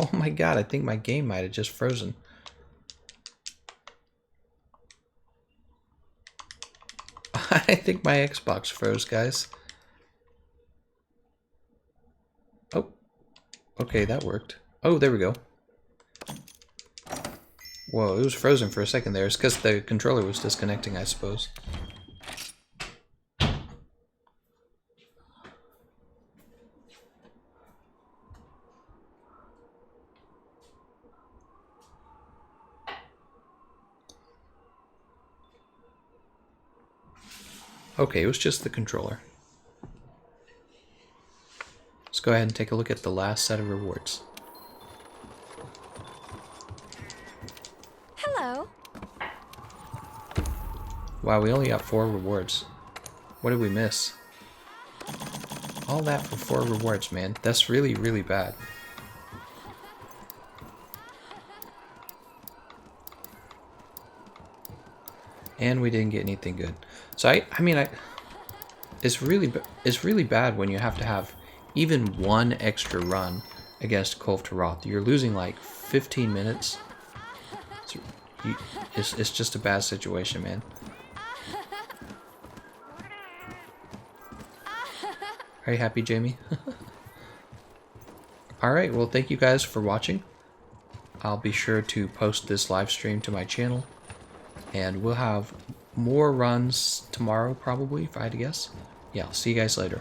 Oh my god, I think my game might have just frozen. I think my Xbox froze, guys. Oh. Okay, that worked. Oh, there we go. Whoa, it was frozen for a second there. It's because the controller was disconnecting, I suppose. Okay, it was just the controller. Let's go ahead and take a look at the last set of rewards. Hello. Wow, we only got 4 rewards. What did we miss? All that for 4 rewards, man. That's really, really bad. And we didn't get anything good. So it's really bad when you have to have even one extra run against Kulve Taroth. You're losing like 15 minutes. It's just a bad situation, man. Are you happy, Jamie? Alright, well thank you guys for watching. I'll be sure to post this live stream to my channel. And we'll have more runs tomorrow, probably, if I had to guess. Yeah, I'll see you guys later.